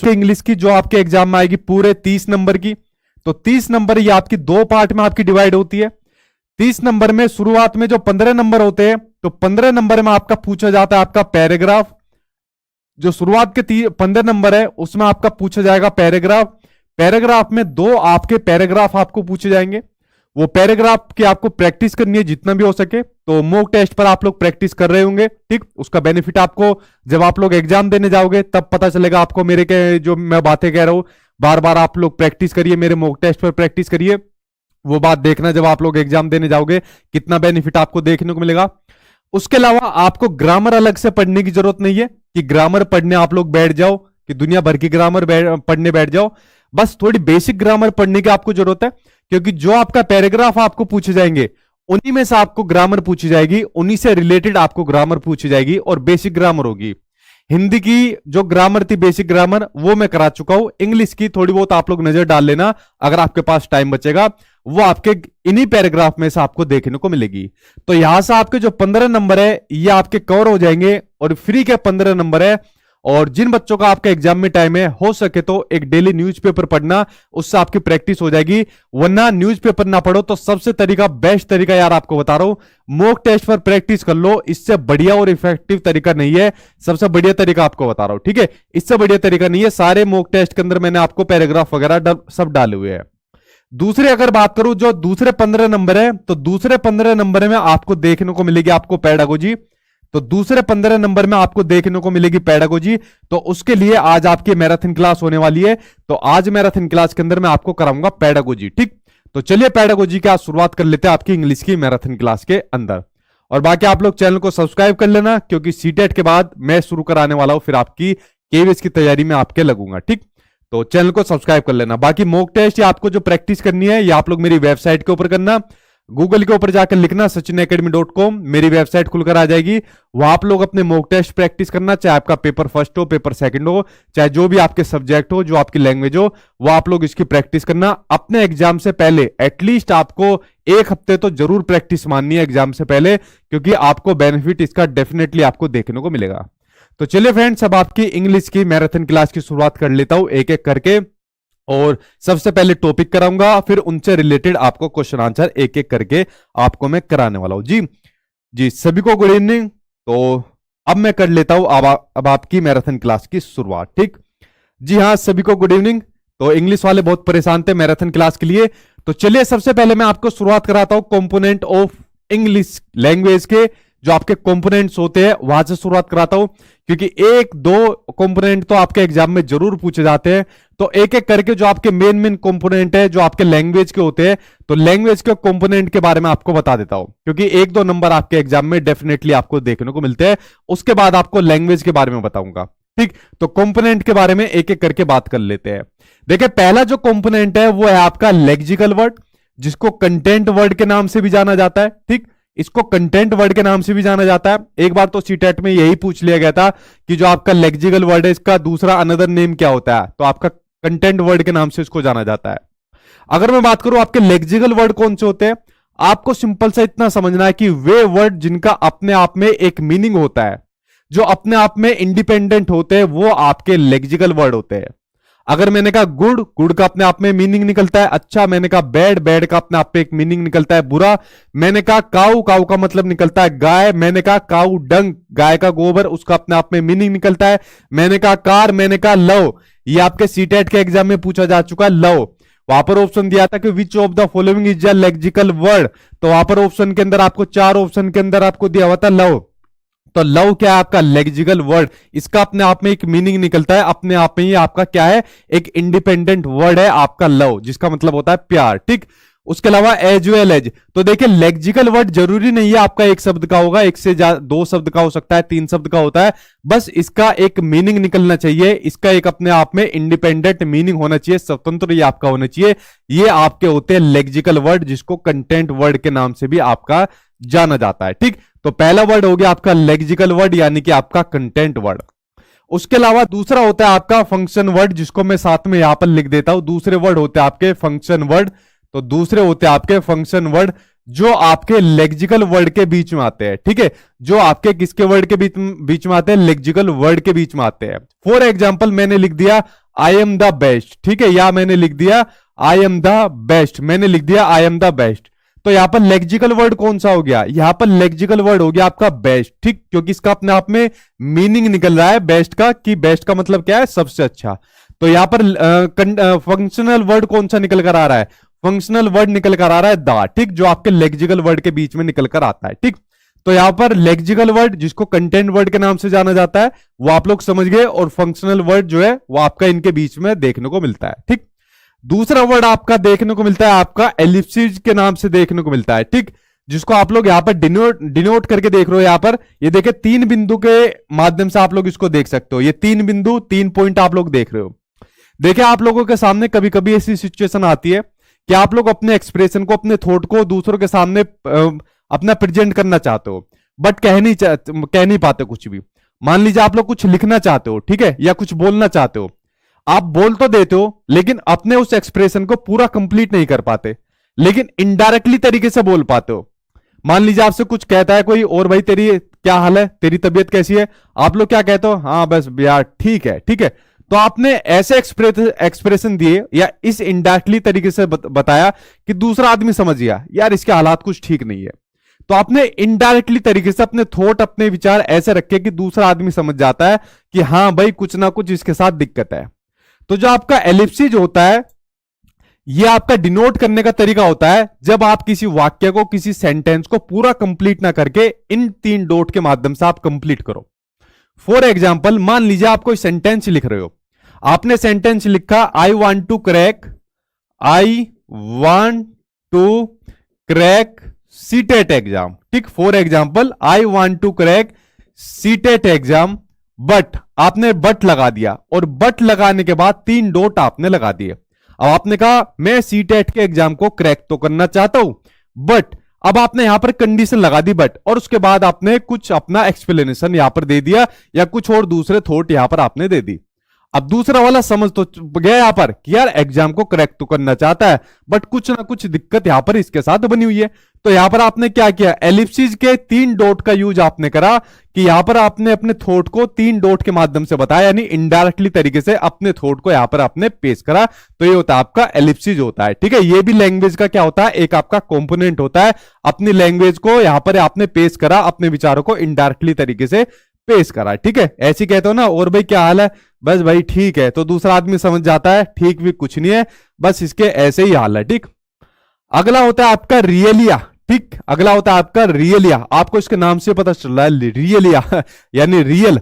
English की जो आपके एग्जाम में आएगी पूरे 30 नंबर की। तो 30 नंबर ये आपकी दो पार्ट में आपकी डिवाइड होती है। 30 नंबर में शुरुआत में जो 15 नंबर होते हैं, तो 15 नंबर में आपका पूछा जाता है आपका पैराग्राफ। जो शुरुआत के 15 नंबर है उसमें आपका पूछा जाएगा पैराग्राफ। पैराग्राफ में दो आपके पैराग्राफ आपको पूछे जाएंगे। वो पैराग्राफ की आपको प्रैक्टिस करनी है जितना भी हो सके। तो मॉक टेस्ट पर आप लोग प्रैक्टिस कर रहे होंगे, ठीक। उसका बेनिफिट आपको जब आप लोग एग्जाम देने जाओगे तब पता चलेगा आपको। मेरे के जो मैं बातें कह रहा हूं, बार बार आप लोग प्रैक्टिस करिए, मेरे मॉक टेस्ट पर प्रैक्टिस करिए। वो बात देखना जब आप लोग एग्जाम देने जाओगे कितना बेनिफिट आपको देखने को मिलेगा। उसके अलावा आपको ग्रामर अलग से पढ़ने की जरूरत नहीं है कि ग्रामर पढ़ने आप लोग बैठ जाओ, कि दुनिया भर की ग्रामर पढ़ने बैठ जाओ। बस थोड़ी बेसिक ग्रामर पढ़ने की आपको जरूरत है, क्योंकि जो आपका पैराग्राफ आपको पूछे जाएंगे उन्हीं में से आपको ग्रामर पूछी जाएगी, उन्हीं से रिलेटेड आपको ग्रामर पूछी जाएगी और बेसिक ग्रामर होगी। हिंदी की जो ग्रामर थी बेसिक ग्रामर वो मैं करा चुका हूं। इंग्लिश की थोड़ी बहुत आप लोग नजर डाल लेना अगर आपके पास टाइम बचेगा, वो आपके इन्हीं पैराग्राफ में से आपको देखने को मिलेगी। तो यहां से आपके जो 15 नंबर है ये आपके कवर हो जाएंगे और फ्री के 15 नंबर है। और जिन बच्चों का आपका एग्जाम में टाइम है, हो सके तो एक डेली न्यूज़पेपर पढ़ना, उससे आपकी प्रैक्टिस हो जाएगी। वरना न्यूज़पेपर ना पढ़ो तो सबसे बेस्ट तरीका यार आपको बता रहा हूं, मॉक टेस्ट पर प्रैक्टिस कर लो। इससे बढ़िया और इफेक्टिव तरीका नहीं है, सबसे बढ़िया तरीका आपको बता रहा हूं, ठीक है। इससे बढ़िया तरीका नहीं है। सारे मॉक टेस्ट के अंदर मैंने आपको पैराग्राफ वगैरह सब डाले हुए हैं। दूसरे अगर बात करूं जो दूसरे 15 नंबर है, तो दूसरे 15 नंबर में आपको देखने को मिलेगी आपको पेडागोजी। तो दूसरे 15 नंबर में आपको देखने को मिलेगी पेडागोजी। तो उसके लिए आज आपकी मैराथन क्लास होने वाली है। तो आज मैराथन क्लास के अंदर मैं आपको कराऊंगा पेडागोजी, ठीक। तो चलिए पेडागोजी की आज शुरुआत कर लेते हैं आपकी इंग्लिश की मैराथन क्लास के अंदर। और बाकी आप लोग चैनल को सब्सक्राइब कर लेना, क्योंकि सीटेट के बाद मैं शुरू कराने वाला हूं, फिर आपकी केवीएस की तैयारी में आपके लगूंगा, ठीक। तो चैनल को सब्सक्राइब कर लेना। बाकी मॉक टेस्ट या आपको जो प्रैक्टिस करनी है ये आप लोग मेरी वेबसाइट के ऊपर करना। गूगल के ऊपर जाकर लिखना sachinacademy.com, मेरी वेबसाइट खुलकर आ जाएगी। वहां आप लोग अपने मॉक टेस्ट प्रैक्टिस करना, चाहे आपका पेपर फर्स्ट हो, पेपर सेकंड हो, चाहे जो भी आपके सब्जेक्ट हो, जो आपकी लैंग्वेज हो, वो आप लोग इसकी प्रैक्टिस करना। अपने एग्जाम से पहले एटलीस्ट आपको 1 हफ्ते तो जरूर प्रैक्टिस माननी है एग्जाम से पहले, क्योंकि आपको बेनिफिट इसका डेफिनेटली आपको देखने को मिलेगा। तो चलिए फ्रेंड्स, अब आपकी इंग्लिश की मैराथन क्लास की शुरुआत कर लेता हूं एक एक करके। और सबसे पहले टॉपिक कराऊंगा, फिर उनसे रिलेटेड आपको क्वेश्चन आंसर एक एक करके आपको मैं कराने वाला हूं। जी सभी को गुड इवनिंग। तो अब मैं कर लेता हूं अब आपकी मैराथन क्लास की शुरुआत, ठीक। जी हाँ, सभी को गुड इवनिंग। तो इंग्लिश वाले बहुत परेशान थे मैराथन क्लास के लिए। तो चलिए सबसे पहले मैं आपको शुरुआत कराता हूं कंपोनेंट ऑफ इंग्लिश लैंग्वेज के जो आपके कंपोनेंट्स होते हैं वहां से शुरुआत कराता हूं, क्योंकि 1-2 कंपोनेंट तो आपके एग्जाम में जरूर पूछे जाते हैं। तो एक एक करके जो आपके मेन कंपोनेंट है जो आपके लैंग्वेज के होते हैं, तो लैंग्वेज के कंपोनेंट के बारे में आपको बता देता हूं, क्योंकि 1-2 नंबर आपके एग्जाम में डेफिनेटली आपको देखने को मिलते हैं। उसके बाद आपको लैंग्वेज के बारे में बताऊंगा, ठीक। तो कंपोनेंट के बारे में एक एक करके बात कर लेते हैं। देखिए पहला जो कंपोनेंट है वो है आपका लेक्सिकल वर्ड, जिसको कंटेंट वर्ड के नाम से भी जाना जाता है, ठीक। इसको कंटेंट वर्ड के नाम से भी जाना जाता है। एक बार तो सीटेट में यही पूछ लिया गया था कि जो आपका लेक्सिकल वर्ड है इसका दूसरा अनदर नेम क्या होता है, तो आपका कंटेंट वर्ड के नाम से इसको जाना जाता है। अगर मैं बात करूं आपके लेक्सिकल वर्ड कौन से होते हैं, आपको सिंपल सा इतना समझना है कि वे वर्ड जिनका अपने आप में एक मीनिंग होता है, जो अपने आप में इंडिपेंडेंट होते हैं, वो आपके लेक्सिकल वर्ड होते हैं। अगर मैंने कहा गुड, गुड का अपने आप में मीनिंग निकलता है अच्छा। मैंने कहा बैड, बैड का अपने आप में एक मीनिंग निकलता है बुरा। मैंने कहा काऊ, काऊ का मतलब निकलता है गाय। मैंने कहा काऊ डंग, गाय का गोबर, उसका अपने आप में मीनिंग निकलता है। मैंने कहा कार, मैंने कहा लव, ये आपके सीटेट के एग्जाम में पूछा जा चुका है लव। वहां पर ऑप्शन दिया था कि which of the following is a lexical word, तो वहां पर ऑप्शन के अंदर आपको 4 ऑप्शन के अंदर आपको दिया हुआ था लव। तो लव क्या है आपका लेक्सिकल वर्ड, इसका अपने आप में एक मीनिंग निकलता है, अपने आप में ही आपका क्या है एक इंडिपेंडेंट वर्ड है आपका लव, जिसका मतलब होता है प्यार, ठीक। उसके अलावा एज वेल एज, तो देखिए लेक्सिकल वर्ड जरूरी नहीं है आपका एक शब्द का होगा, एक से 2 शब्द का हो सकता है, 3 शब्द का होता है। बस इसका एक मीनिंग निकलना चाहिए, इसका एक अपने आप में इंडिपेंडेंट मीनिंग होना चाहिए, स्वतंत्र ये आपका होना चाहिए। ये आपके होते हैं लेक्सिकल वर्ड, जिसको कंटेंट वर्ड के नाम से भी आपका जाना जाता है, ठीक। तो पहला वर्ड हो गया आपका लेक्सिकल वर्ड, यानी कि आपका कंटेंट वर्ड। उसके अलावा दूसरा होता है आपका फंक्शन वर्ड, जिसको मैं साथ में यहां पर लिख देता हूं। दूसरे वर्ड होते हैं आपके फंक्शन वर्ड। तो दूसरे होते हैं आपके फंक्शन वर्ड जो आपके लेक्सिकल वर्ड के बीच में आते हैं, ठीक है। जो आपके किसके वर्ड के बीच में आते हैं, लेक्सिकल वर्ड के बीच में आते हैं। फॉर एग्जाम्पल मैंने लिख दिया आई एम द बेस्ट, ठीक है, या मैंने लिख दिया आई एम द बेस्ट, मैंने लिख दिया आई एम द बेस्ट। तो यहां पर लेक्सिकल वर्ड कौन सा हो गया, यहां पर लेक्सिकल वर्ड हो गया आपका बेस्ट, ठीक, क्योंकि इसका अपने आप में मीनिंग निकल रहा है बेस्ट का, कि बेस्ट का मतलब क्या है, सबसे अच्छा। तो यहां पर फंक्शनल वर्ड कौन सा निकल कर आ रहा है, फंक्शनल वर्ड निकल कर आ रहा है द, ठीक, जो आपके लेक्सिकल वर्ड के बीच में निकल कर आता है, ठीक। तो यहां पर लेक्सिकल वर्ड जिसको कंटेंट वर्ड के नाम से जाना जाता है वो आप लोग समझ गए, और फंक्शनल वर्ड जो है वो आपका इनके बीच में देखने को मिलता है, ठीक। दूसरा वर्ड आपका देखने को मिलता है आपका एलिप्सिस के नाम से देखने को मिलता है, ठीक, जिसको आप लोग यहां पर डिनोट करके देख रहे हो। यहां पर ये देखिए 3 बिंदु के माध्यम से आप लोग इसको देख सकते हो, ये 3 बिंदु 3 पॉइंट आप लोग देख रहे हो। देखिए आप लोगों के सामने कभी कभी ऐसी सिचुएशन आती है कि आप लोग अपने एक्सप्रेशन को, अपने थॉट को दूसरों के सामने अपना प्रेजेंट करना चाहते हो, बट कह नहीं पाते कुछ भी। मान लीजिए आप लोग कुछ लिखना चाहते हो, ठीक है, या कुछ बोलना चाहते हो, आप बोल तो देते हो लेकिन अपने उस एक्सप्रेशन को पूरा कंप्लीट नहीं कर पाते, लेकिन इनडायरेक्टली तरीके से बोल पाते हो। मान लीजिए आपसे कुछ कहता है कोई, और भाई तेरी क्या हाल है, तेरी तबीयत कैसी है, आप लोग क्या कहते हो, हाँ बस यार ठीक है, ठीक है। तो आपने ऐसे एक्सप्रेशन दिए या इस इनडायरेक्टली तरीके से बताया कि दूसरा आदमी समझ गया यार इसके हालात कुछ ठीक नहीं है। तो आपने इनडायरेक्टली तरीके से अपने थॉट, अपने विचार ऐसे रखे कि दूसरा आदमी समझ जाता है कि हाँ भाई कुछ ना कुछ इसके साथ दिक्कत है। तो जो आपका एलिप्सिस होता है ये आपका डिनोट करने का तरीका होता है जब आप किसी वाक्य को, किसी सेंटेंस को पूरा कंप्लीट ना करके इन 3 डॉट के माध्यम से आप कंप्लीट करो। फॉर एग्जाम्पल मान लीजिए आप कोई सेंटेंस लिख रहे हो, आपने सेंटेंस लिखा I want to crack CTET exam, ठीक। For example I want to crack CTET exam, but आपने बट लगा दिया, और बट लगाने के बाद 3 डॉट आपने लगा दिए। अब आपने कहा मैं सीटेट के एग्जाम को क्रैक तो करना चाहता हूं, बट अब आपने यहां पर कंडीशन लगा दी बट, और उसके बाद आपने कुछ अपना एक्सप्लेनेशन यहां पर दे दिया या कुछ और दूसरे थॉट यहां पर आपने दे दी। अब दूसरा वाला समझ तो गया यहां पर कि यार एग्जाम को करेक्ट तो करना चाहता है बट कुछ ना कुछ दिक्कत यहां पर इसके साथ बनी हुई है। तो यहां पर आपने क्या किया, एलिप्सिस के 3 डॉट का यूज आपने करा कि यहां पर आपने अपने थॉट को 3 डॉट के माध्यम से बताया, यानी इनडायरेक्टली तरीके से अपने थॉट को यहां पर आपने पेश करा। तो ये होता है आपका एलिप्सिस होता है, ठीक है। ये भी लैंग्वेज का क्या होता है, एक आपका कंपोनेंट होता है। अपनी लैंग्वेज को यहां पर आपने पेश करा, अपने विचारों को इनडायरेक्टली तरीके से पेश करा, ठीक है। ऐसे कहते हो ना, और भाई क्या हाल है, बस भाई ठीक है, तो दूसरा आदमी समझ जाता है ठीक भी कुछ नहीं है, बस इसके ऐसे ही हाल है, ठीक। अगला होता है आपका रियलिया, ठीक। अगला होता है आपका रियलिया, आपको इसके नाम से पता चल रहा है रियलिया यानी रियल।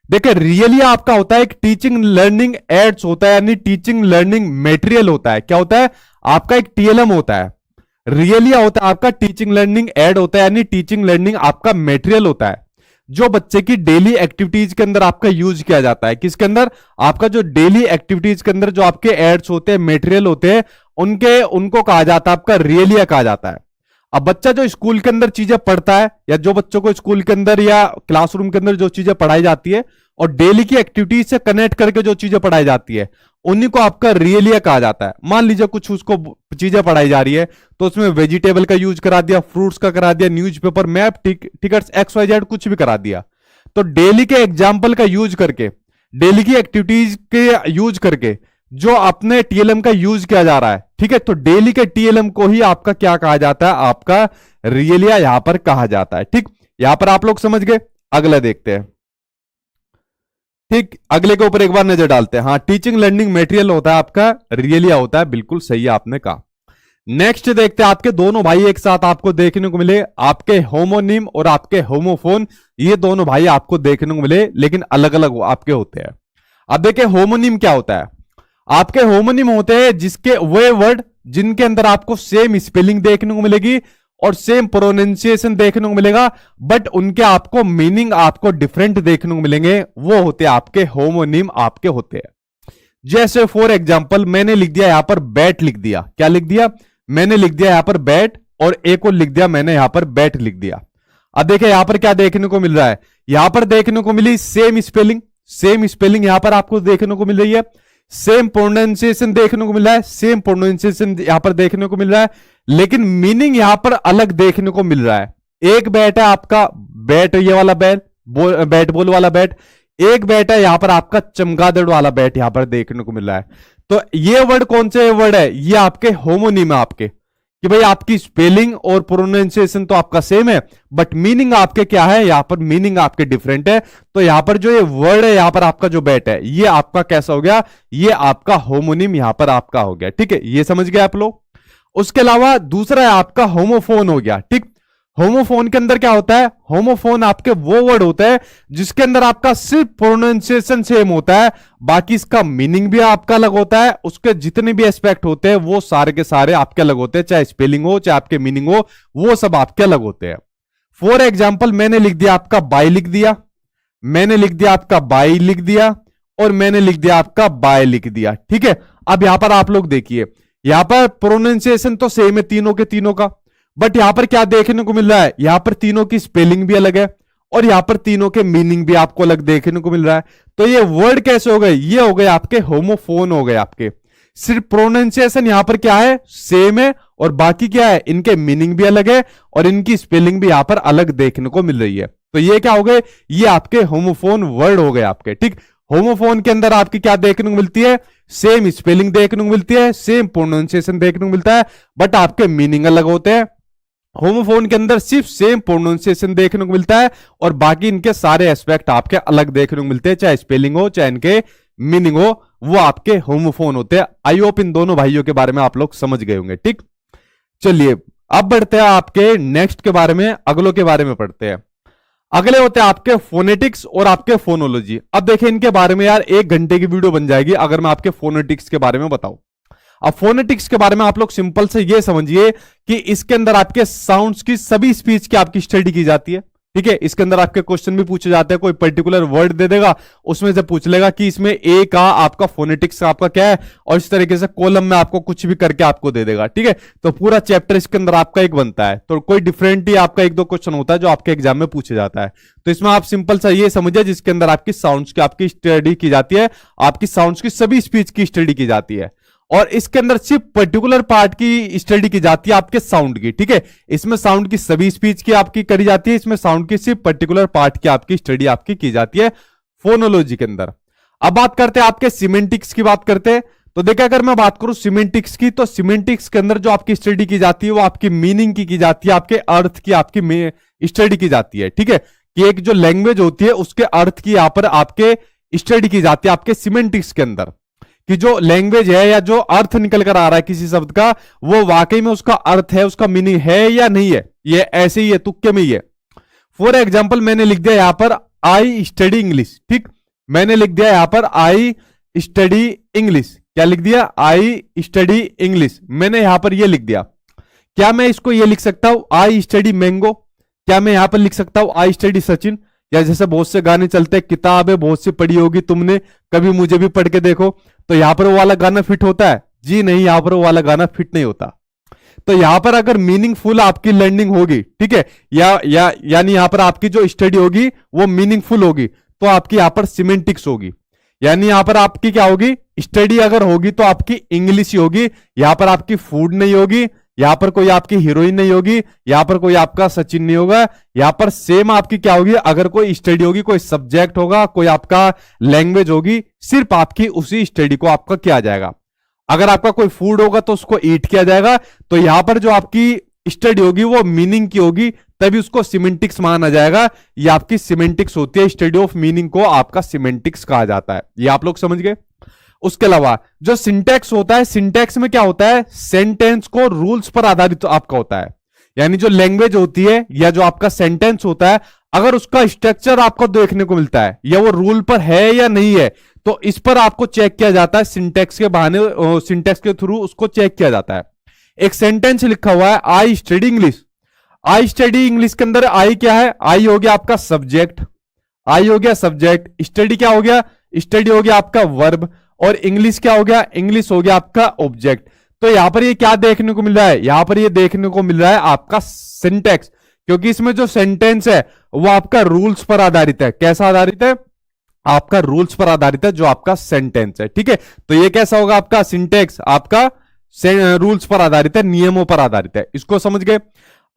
देखिए रियलिया आपका होता है एक टीचिंग लर्निंग एड्स होता है, यानी टीचिंग लर्निंग मेटेरियल होता है। क्या होता है आपका, एक टीएलएम होता है। रियलिया होता है आपका टीचिंग लर्निंग एड होता है, यानी टीचिंग लर्निंग आपका मेटेरियल होता है, जो बच्चे की डेली एक्टिविटीज के अंदर आपका यूज किया जाता है। किसके अंदर, आपका जो डेली एक्टिविटीज के अंदर जो आपके एड्स होते हैं, मेटेरियल होते हैं, उनको कहा जाता है आपका रियलिया कहा जाता है। अब बच्चा जो स्कूल के अंदर चीजें पढ़ता है, या जो बच्चों को स्कूल के अंदर या क्लासरूम के अंदर जो चीजें पढ़ाई जाती है और डेली की एक्टिविटीज से कनेक्ट करके जो चीजें पढ़ाई जाती है, उन्हीं को आपका रियलिया कहा जाता है। मान लीजिए कुछ उसको चीजें पढ़ाई जा रही है, तो उसमें वेजिटेबल का यूज करा दिया, फ्रूट्स का करा दिया, न्यूज़पेपर, मैप, टिकट्स, XYZ कुछ भी करा दिया। तो डेली के एग्जाम्पल का यूज करके, डेली की एक्टिविटीज के यूज करके जो अपने टीएलएम का यूज किया जा रहा है, ठीक है। तो डेली के टीएलएम को ही आपका क्या कहा जाता है, आपका रियलिया यहां पर कहा जाता है, ठीक। यहां पर आप लोग समझ गए। अगला देखते हैं, ठीक। अगले के ऊपर एक बार नजर डालते हैं। हाँ, टीचिंग लर्निंग मटेरियल होता है आपका रियलिया होता है, बिल्कुल सही आपने कहा। नेक्स्ट देखते हैं, आपके दोनों भाई एक साथ आपको देखने को मिले, आपके होमोनिम और आपके होमोफोन, ये दोनों भाई आपको देखने को मिले, लेकिन अलग अलग आपके होते हैं। अब देखिए होमोनिम क्या होता है, आपके होमोनिम होते हैं जिसके वे वर्ड जिनके अंदर आपको सेम स्पेलिंग देखने को मिलेगी और सेम प्रोनाउंसिएशन देखने को मिलेगा, बट उनके आपको मीनिंग आपको डिफरेंट देखने को मिलेंगे, वो होते हैं आपके होमोनिम आपके होते हैं। जैसे फॉर एग्जांपल मैंने लिख दिया यहां पर बैट लिख दिया, क्या लिख दिया, मैंने लिख दिया यहां पर बैट, और एक और लिख दिया मैंने यहां पर बैट लिख दिया। अब देखिए यहां पर क्या देखने को मिल रहा है, यहां पर देखने को मिली सेम स्पेलिंग, सेम स्पेलिंग यहां पर आपको देखने को मिल रही है, सेम प्रोनाउंसिएशन देखने को मिल रहा है, सेम प्रोनाउंसिएशन यहां पर देखने को मिल रहा है, लेकिन मीनिंग यहां पर अलग देखने को मिल रहा है। एक बैट है आपका, बैट ये वाला बैट, बैट बॉल वाला बैट, एक बैट है यहां पर आपका चमगादड़ वाला बैट यहां पर देखने को मिल रहा है। तो ये वर्ड कौन से वर्ड है, ये आपके होमोनिम है आपके, कि भाई आपकी स्पेलिंग और प्रोनाउंसिएशन तो आपका सेम है, बट मीनिंग आपके क्या है, यहां पर मीनिंग आपके डिफरेंट है। तो यहां पर जो ये वर्ड है, यहां पर आपका जो बैट है, ये आपका कैसा हो गया, ये आपका होमोनिम यहां पर आपका हो गया। ठीक है, ये समझ गए आप लोग। उसके अलावा दूसरा है आपका होमोफोन हो गया। ठीक, होमोफोन के अंदर क्या होता है, होमोफोन आपके वो वर्ड होता है जिसके अंदर आपका सिर्फ प्रोनाउंसिएशन सेम होता है, बाकी इसका मीनिंग भी आपका अलग होता है, उसके जितने भी एस्पेक्ट होते हैं वो सारे के सारे आपके अलग होते हैं, चाहे स्पेलिंग हो चाहे आपके मीनिंग हो, वो सब आपके अलग होते हैं। फॉर एग्जाम्पल मैंने लिख दिया आपका बाय लिख दिया, मैंने लिख दिया आपका बाई लिख दिया, और मैंने लिख दिया आपका बाय लिख दिया। ठीक है, अब यहां पर आप लोग देखिए, यहां पर प्रोनाउंसिएशन तो सेम है तीनों के तीनों का, बट यहां पर क्या देखने को मिल रहा है, यहां पर तीनों की स्पेलिंग भी अलग है और यहां पर तीनों के मीनिंग भी आपको अलग देखने को मिल रहा है। तो ये वर्ड कैसे हो गए, ये हो गए आपके होमोफोन हो गए आपके, सिर्फ प्रोनाउंसिएशन यहां पर क्या है, सेम है, और बाकी क्या है, इनके मीनिंग भी अलग है और इनकी स्पेलिंग भी यहां पर अलग देखने को मिल रही है। तो ये क्या हो गए, ये आपके होमोफोन वर्ड हो गए आपके। ठीक, होमोफोन के अंदर आपकी क्या देखने को मिलती है, सेम स्पेलिंग देखने को मिलती है, सेम प्रोनाउंसिएशन देखने को मिलता है, बट आपके मीनिंग अलग होते हैं। होमोफोन के अंदर सिर्फ सेम प्रोनाउंसिएशन देखने को मिलता है और बाकी इनके सारे एस्पेक्ट आपके अलग देखने को मिलते हैं, चाहे स्पेलिंग हो चाहे इनके मीनिंग हो, वो आपके होमोफोन होते हैं। आई होप इन दोनों भाइयों के बारे में आप लोग समझ गए होंगे। ठीक, चलिए अब बढ़ते हैं आपके नेक्स्ट के बारे में, अगलों के बारे में पढ़ते हैं। अगले होते हैं आपके फोनेटिक्स और आपके फोनोलॉजी। अब देखिए इनके बारे में यार 1 घंटे की वीडियो बन जाएगी अगर मैं आपके फोनेटिक्स के बारे में बताऊं। अब फोनेटिक्स के बारे में आप लोग सिंपल से ये समझिए कि इसके अंदर आपके साउंड्स की सभी स्पीच की आपकी स्टडी की जाती है। ठीक है, इसके अंदर आपके क्वेश्चन भी पूछे जाते हैं, कोई पर्टिकुलर वर्ड दे देगा, उसमें से पूछ लेगा कि इसमें ए का आपका फोनेटिक्स आपका क्या है, और इस तरीके से कॉलम में आपको कुछ भी करके आपको दे देगा। ठीक है, तो पूरा चैप्टर इसके अंदर आपका एक बनता है, तो कोई डिफरेंट ही आपका 1-2 क्वेश्चन होता है जो आपके एग्जाम में पूछे जाता है। तो इसमें आप सिंपल सा ये समझिए जिसके अंदर आपकी साउंड्स की आपकी स्टडी की जाती है, आपकी साउंड्स की सभी स्पीच की स्टडी की जाती है, और इसके अंदर सिर्फ पर्टिकुलर पार्ट की स्टडी की जाती है आपके साउंड की। ठीक है, इसमें साउंड की सभी स्पीच की आपकी करी जाती है, इसमें साउंड की सिर्फ पर्टिकुलर पार्ट की आपकी स्टडी आपकी की जाती है फोनोलॉजी के अंदर। अब बात करते हैं आपके सिमेंटिक्स की बात करते हैं। तो देखिए अगर मैं बात करूं सिमेंटिक्स की, तो सिमेंटिक्स के अंदर जो आपकी स्टडी की जाती है वो आपकी मीनिंग की जाती है, आपके अर्थ की आपकी स्टडी की जाती है। ठीक है, कि एक जो लैंग्वेज होती है उसके अर्थ की यहां पर आपके स्टडी की जाती है आपके सिमेंटिक्स के अंदर, कि जो लैंग्वेज है या जो अर्थ निकल कर आ रहा है किसी शब्द का, वो वाकई में उसका अर्थ है, उसका मीनिंग है या नहीं है, ये ऐसे ही है, तुक्के में ही है। फॉर एग्जाम्पल मैंने लिख दिया यहां पर आई स्टडी इंग्लिश। ठीक, मैंने लिख दिया यहां पर आई स्टडी इंग्लिश। क्या लिख दिया, आई स्टडी इंग्लिश। मैंने यहां पर ये लिख दिया। क्या मैं इसको ये लिख सकता हूं आई स्टडी मैंगो? क्या मैं यहां पर लिख सकता हूं आई स्टडी सचिन? या जैसे बहुत से गाने चलते हैं, किताबें बहुत सी पढ़ी होगी तुमने, कभी मुझे भी पढ़ के देखो, तो यहां पर वो वाला गाना फिट होता है? जी नहीं, यहां पर वो वाला गाना फिट नहीं होता। तो यहां पर अगर मीनिंगफुल आपकी लर्निंग होगी, ठीक है, यानी यहां पर आपकी जो स्टडी होगी वो मीनिंगफुल होगी, तो आपकी यहां पर सिमेंटिक्स होगी। यानी यहां पर आपकी क्या होगी, स्टडी अगर होगी तो आपकी इंग्लिश ही होगी। यहां पर आपकी फूड नहीं होगी, यहां पर कोई आपकी हीरोइन नहीं होगी, यहां पर कोई आपका सचिन नहीं होगा। यहां पर सेम आपकी क्या होगी, अगर कोई स्टडी होगी, कोई सब्जेक्ट होगा, कोई आपका लैंग्वेज होगी, सिर्फ आपकी उसी स्टडी को आपका किया जाएगा। अगर आपका कोई फूड होगा तो उसको ईट किया जाएगा। तो यहां पर जो आपकी स्टडी होगी वो मीनिंग की होगी, तभी उसको सिमेंटिक्स माना जाएगा। ये आपकी सिमेंटिक्स होती है, स्टडी ऑफ मीनिंग को आपका सिमेंटिक्स कहा जाता है। ये आप लोग समझ गए। उसके अलावा जो सिंटैक्स होता है, सिंटैक्स में क्या होता है, सेंटेंस को रूल्स पर आधारित आपका होता है। यानी जो लैंग्वेज होती है या जो आपका सेंटेंस होता है, अगर उसका स्ट्रक्चर आपको देखने को मिलता है या वो रूल पर है या नहीं है, तो इस पर आपको चेक किया जाता है सिंटैक्स के बहाने, सिंटैक्स के थ्रू उसको चेक किया जाता है। एक सेंटेंस लिखा हुआ है I study English. I study English के अंदर आई क्या है, आई हो गया आपका सब्जेक्ट, आई हो गया सब्जेक्ट, स्टडी क्या हो गया, स्टडी हो गया आपका वर्ब, और इंग्लिश क्या हो गया, इंग्लिश हो गया आपका ऑब्जेक्ट। तो यहां पर ये क्या देखने को मिल रहा है, यहां पर ये देखने को मिल रहा है आपका सिंटैक्स, क्योंकि इसमें जो सेंटेंस है वो आपका रूल्स पर आधारित है। कैसा आधारित है, आपका रूल्स पर आधारित है जो आपका सेंटेंस है। ठीक है, तो ये कैसा होगा, आपका सिंटैक्स आपका रूल्स पर आधारित है, नियमों पर आधारित है। इसको समझ गए।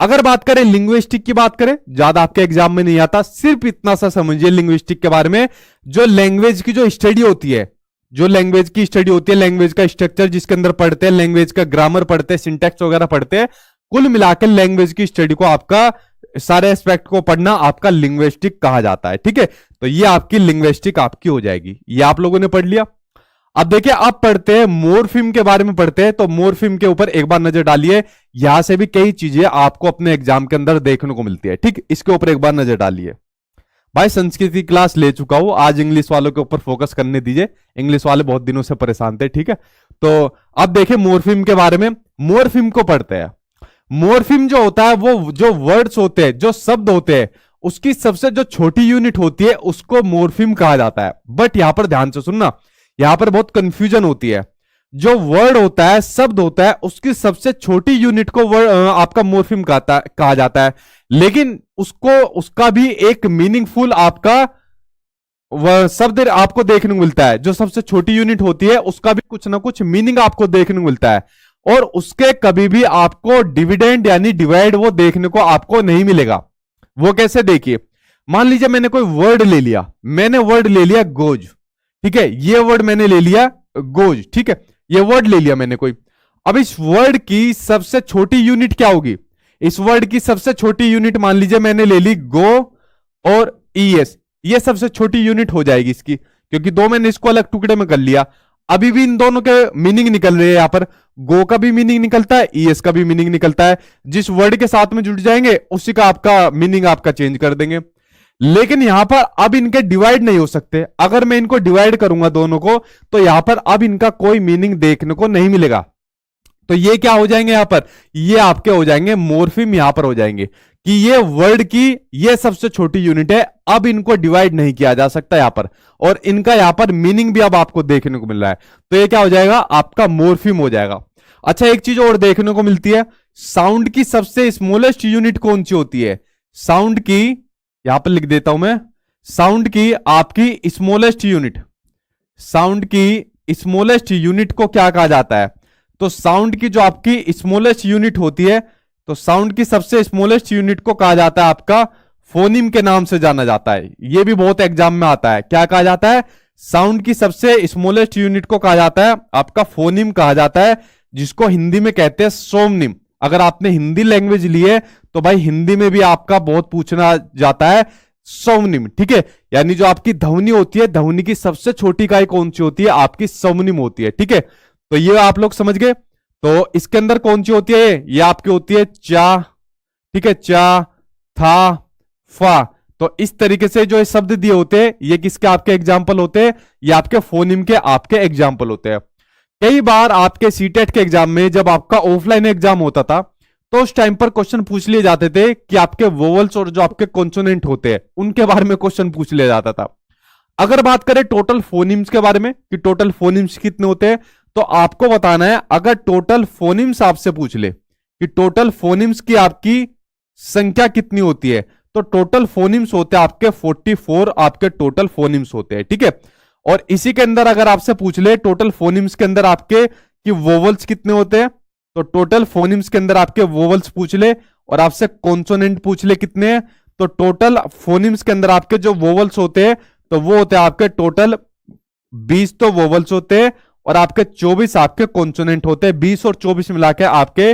अगर बात करें लिंग्विस्टिक की, बात करें, ज्यादा आपके एग्जाम में नहीं आता, सिर्फ इतना सा समझिए लिंग्विस्टिक के बारे में। जो लैंग्वेज की जो स्टडी होती है, जो लैंग्वेज की स्टडी होती है, लैंग्वेज का स्ट्रक्चर जिसके अंदर पढ़ते हैं, लैंग्वेज का ग्रामर पढ़ते हैं, सिंटैक्स वगैरह पढ़ते हैं, कुल मिलाकर लैंग्वेज की स्टडी को, आपका सारे एस्पेक्ट को पढ़ना आपका लिंग्विस्टिक कहा जाता है। ठीक है, तो ये आपकी लिंग्विस्टिक आपकी हो जाएगी। ये आप लोगों ने पढ़ लिया। अब देखिए, अब पढ़ते हैं मोर्फिम के बारे में पढ़ते हैं। तो मोर्फिम के ऊपर एक बार नजर डालिए, यहां से भी कई चीजें आपको अपने एग्जाम के अंदर देखने को मिलती है। ठीक, इसके ऊपर एक बार नजर डालिए। भाई संस्कृत की क्लास ले चुका हूं, आज इंग्लिश वालों के ऊपर फोकस करने दीजिए, इंग्लिश वाले बहुत दिनों से परेशान थे। ठीक है, तो अब देखिए मोर्फिम के बारे में। मोर्फिम को पढ़ते हैं। मोर्फिम जो होता है, वो जो वर्ड्स होते हैं, जो शब्द होते हैं, उसकी सबसे जो छोटी यूनिट होती है उसको मोर्फिम कहा जाता है। बट यहां पर ध्यान से सुनना, यहां पर बहुत कंफ्यूजन होती है। जो वर्ड होता है, शब्द होता है, उसकी सबसे छोटी यूनिट को आपका मोर्फिम कहा जाता है, लेकिन उसको, उसका भी एक मीनिंगफुल आपका शब्द आपको देखने को मिलता है। जो सबसे छोटी यूनिट होती है उसका भी कुछ ना कुछ मीनिंग आपको देखने को मिलता है, और उसके कभी भी आपको डिविडेंड यानी डिवाइड वो देखने को आपको नहीं मिलेगा। वो कैसे, देखिए, मान लीजिए मैंने कोई वर्ड ले लिया, मैंने वर्ड ले लिया गोज। ठीक है, ये वर्ड मैंने ले लिया गोज। ठीक है, ये वर्ड ले लिया मैंने कोई। अब इस वर्ड की सबसे छोटी यूनिट क्या होगी? इस वर्ड की सबसे छोटी यूनिट मान लीजिए मैंने ले ली गो और ईएस, ये सबसे छोटी यूनिट हो जाएगी इसकी, क्योंकि दो मैंने इसको अलग टुकड़े में कर लिया। अभी भी इन दोनों के मीनिंग निकल रहे हैं। यहां पर गो का भी मीनिंग निकलता है, ईएस का भी मीनिंग निकलता है। जिस वर्ड के साथ में जुड़ जाएंगे उसी का आपका मीनिंग आपका चेंज कर देंगे। लेकिन यहां पर अब इनके डिवाइड नहीं हो सकते। अगर मैं इनको डिवाइड करूंगा दोनों को, तो यहां पर अब इनका कोई मीनिंग देखने को नहीं मिलेगा। तो ये क्या हो जाएंगे यहां पर? ये आपके हो जाएंगे मोर्फिम, यहां पर हो जाएंगे कि ये वर्ड की ये सबसे छोटी यूनिट है, अब इनको डिवाइड नहीं किया जा सकता यहां पर, और इनका यहां पर मीनिंग भी अब आपको देखने को मिल रहा है। तो ये क्या हो जाएगा? आपका मोर्फिम हो जाएगा। अच्छा, एक चीज और देखने को मिलती है, साउंड की सबसे स्मॉलेस्ट यूनिट कौन सी होती है? साउंड की, यहां पर लिख देता हूं मैं, साउंड की आपकी स्मॉलेस्ट यूनिट, साउंड की स्मॉलेस्ट यूनिट को क्या कहा जाता है? तो साउंड की जो आपकी स्मॉलेस्ट यूनिट होती है, तो साउंड की सबसे स्मॉलेस्ट यूनिट को कहा जाता है आपका फोनिम के नाम से जाना जाता है। यह भी बहुत एग्जाम में आता है। क्या कहा जाता है? साउंड की सबसे स्मॉलेस्ट यूनिट को कहा जाता है आपका फोनिम कहा जाता है, जिसको हिंदी में कहते हैं सोमनिम। अगर आपने हिंदी लैंग्वेज ली है तो भाई हिंदी में भी आपका बहुत पूछना जाता है सोमनिम। ठीक है, यानी जो आपकी ध्वनि होती है, ध्वनि की सबसे छोटी इकाई कौन सी होती है? आपकी सोमनिम होती है। ठीक है, तो ये आप लोग समझ गए। तो इसके अंदर कौन सी होती है? ये आपकी होती है चा। ठीक है, चा, था, फा। तो इस तरीके से जो शब्द दिए होते हैं, ये किसके आपके एग्जाम्पल होते हैं? ये आपके फोनिम के आपके एग्जाम्पल होते हैं। कई बार आपके सीटेट के एग्जाम में जब आपका ऑफलाइन एग्जाम होता था, तो उस टाइम पर क्वेश्चन पूछ लिए जाते थे कि आपके वोवल्स और जो आपके कॉन्सोनेंट होते हैं उनके बारे में क्वेश्चन पूछ लिया जाता था। अगर बात करें टोटल फोनिम्स के बारे में कि टोटल फोनिम्स कितने होते हैं, तो आपको बताना है, अगर टोटल फोनिम्स आपसे पूछ ले कि टोटल फोनिम्स की आपकी संख्या कितनी होती है, तो टोटल फोनिम्स होते हैं आपके 44 आपके टोटल फोनिम्स होते हैं। ठीक है, और इसी के अंदर अगर आपसे पूछ ले टोटल फोनिम्स के अंदर आपके कि वोवल्स कितने होते हैं, तो टोटल फोनिम्स के अंदर आपके वोवल्स पूछ ले और आपसे कॉन्सोनेंट पूछ ले कितने हैं, तो टोटल फोनिम्स के अंदर आपके जो वोवल्स होते हैं, तो वो होते हैं आपके टोटल 20 तो वोवल्स होते हैं और आपके 24 आपके कॉन्सोनेंट होते हैं। 20 और 24 मिला के आपके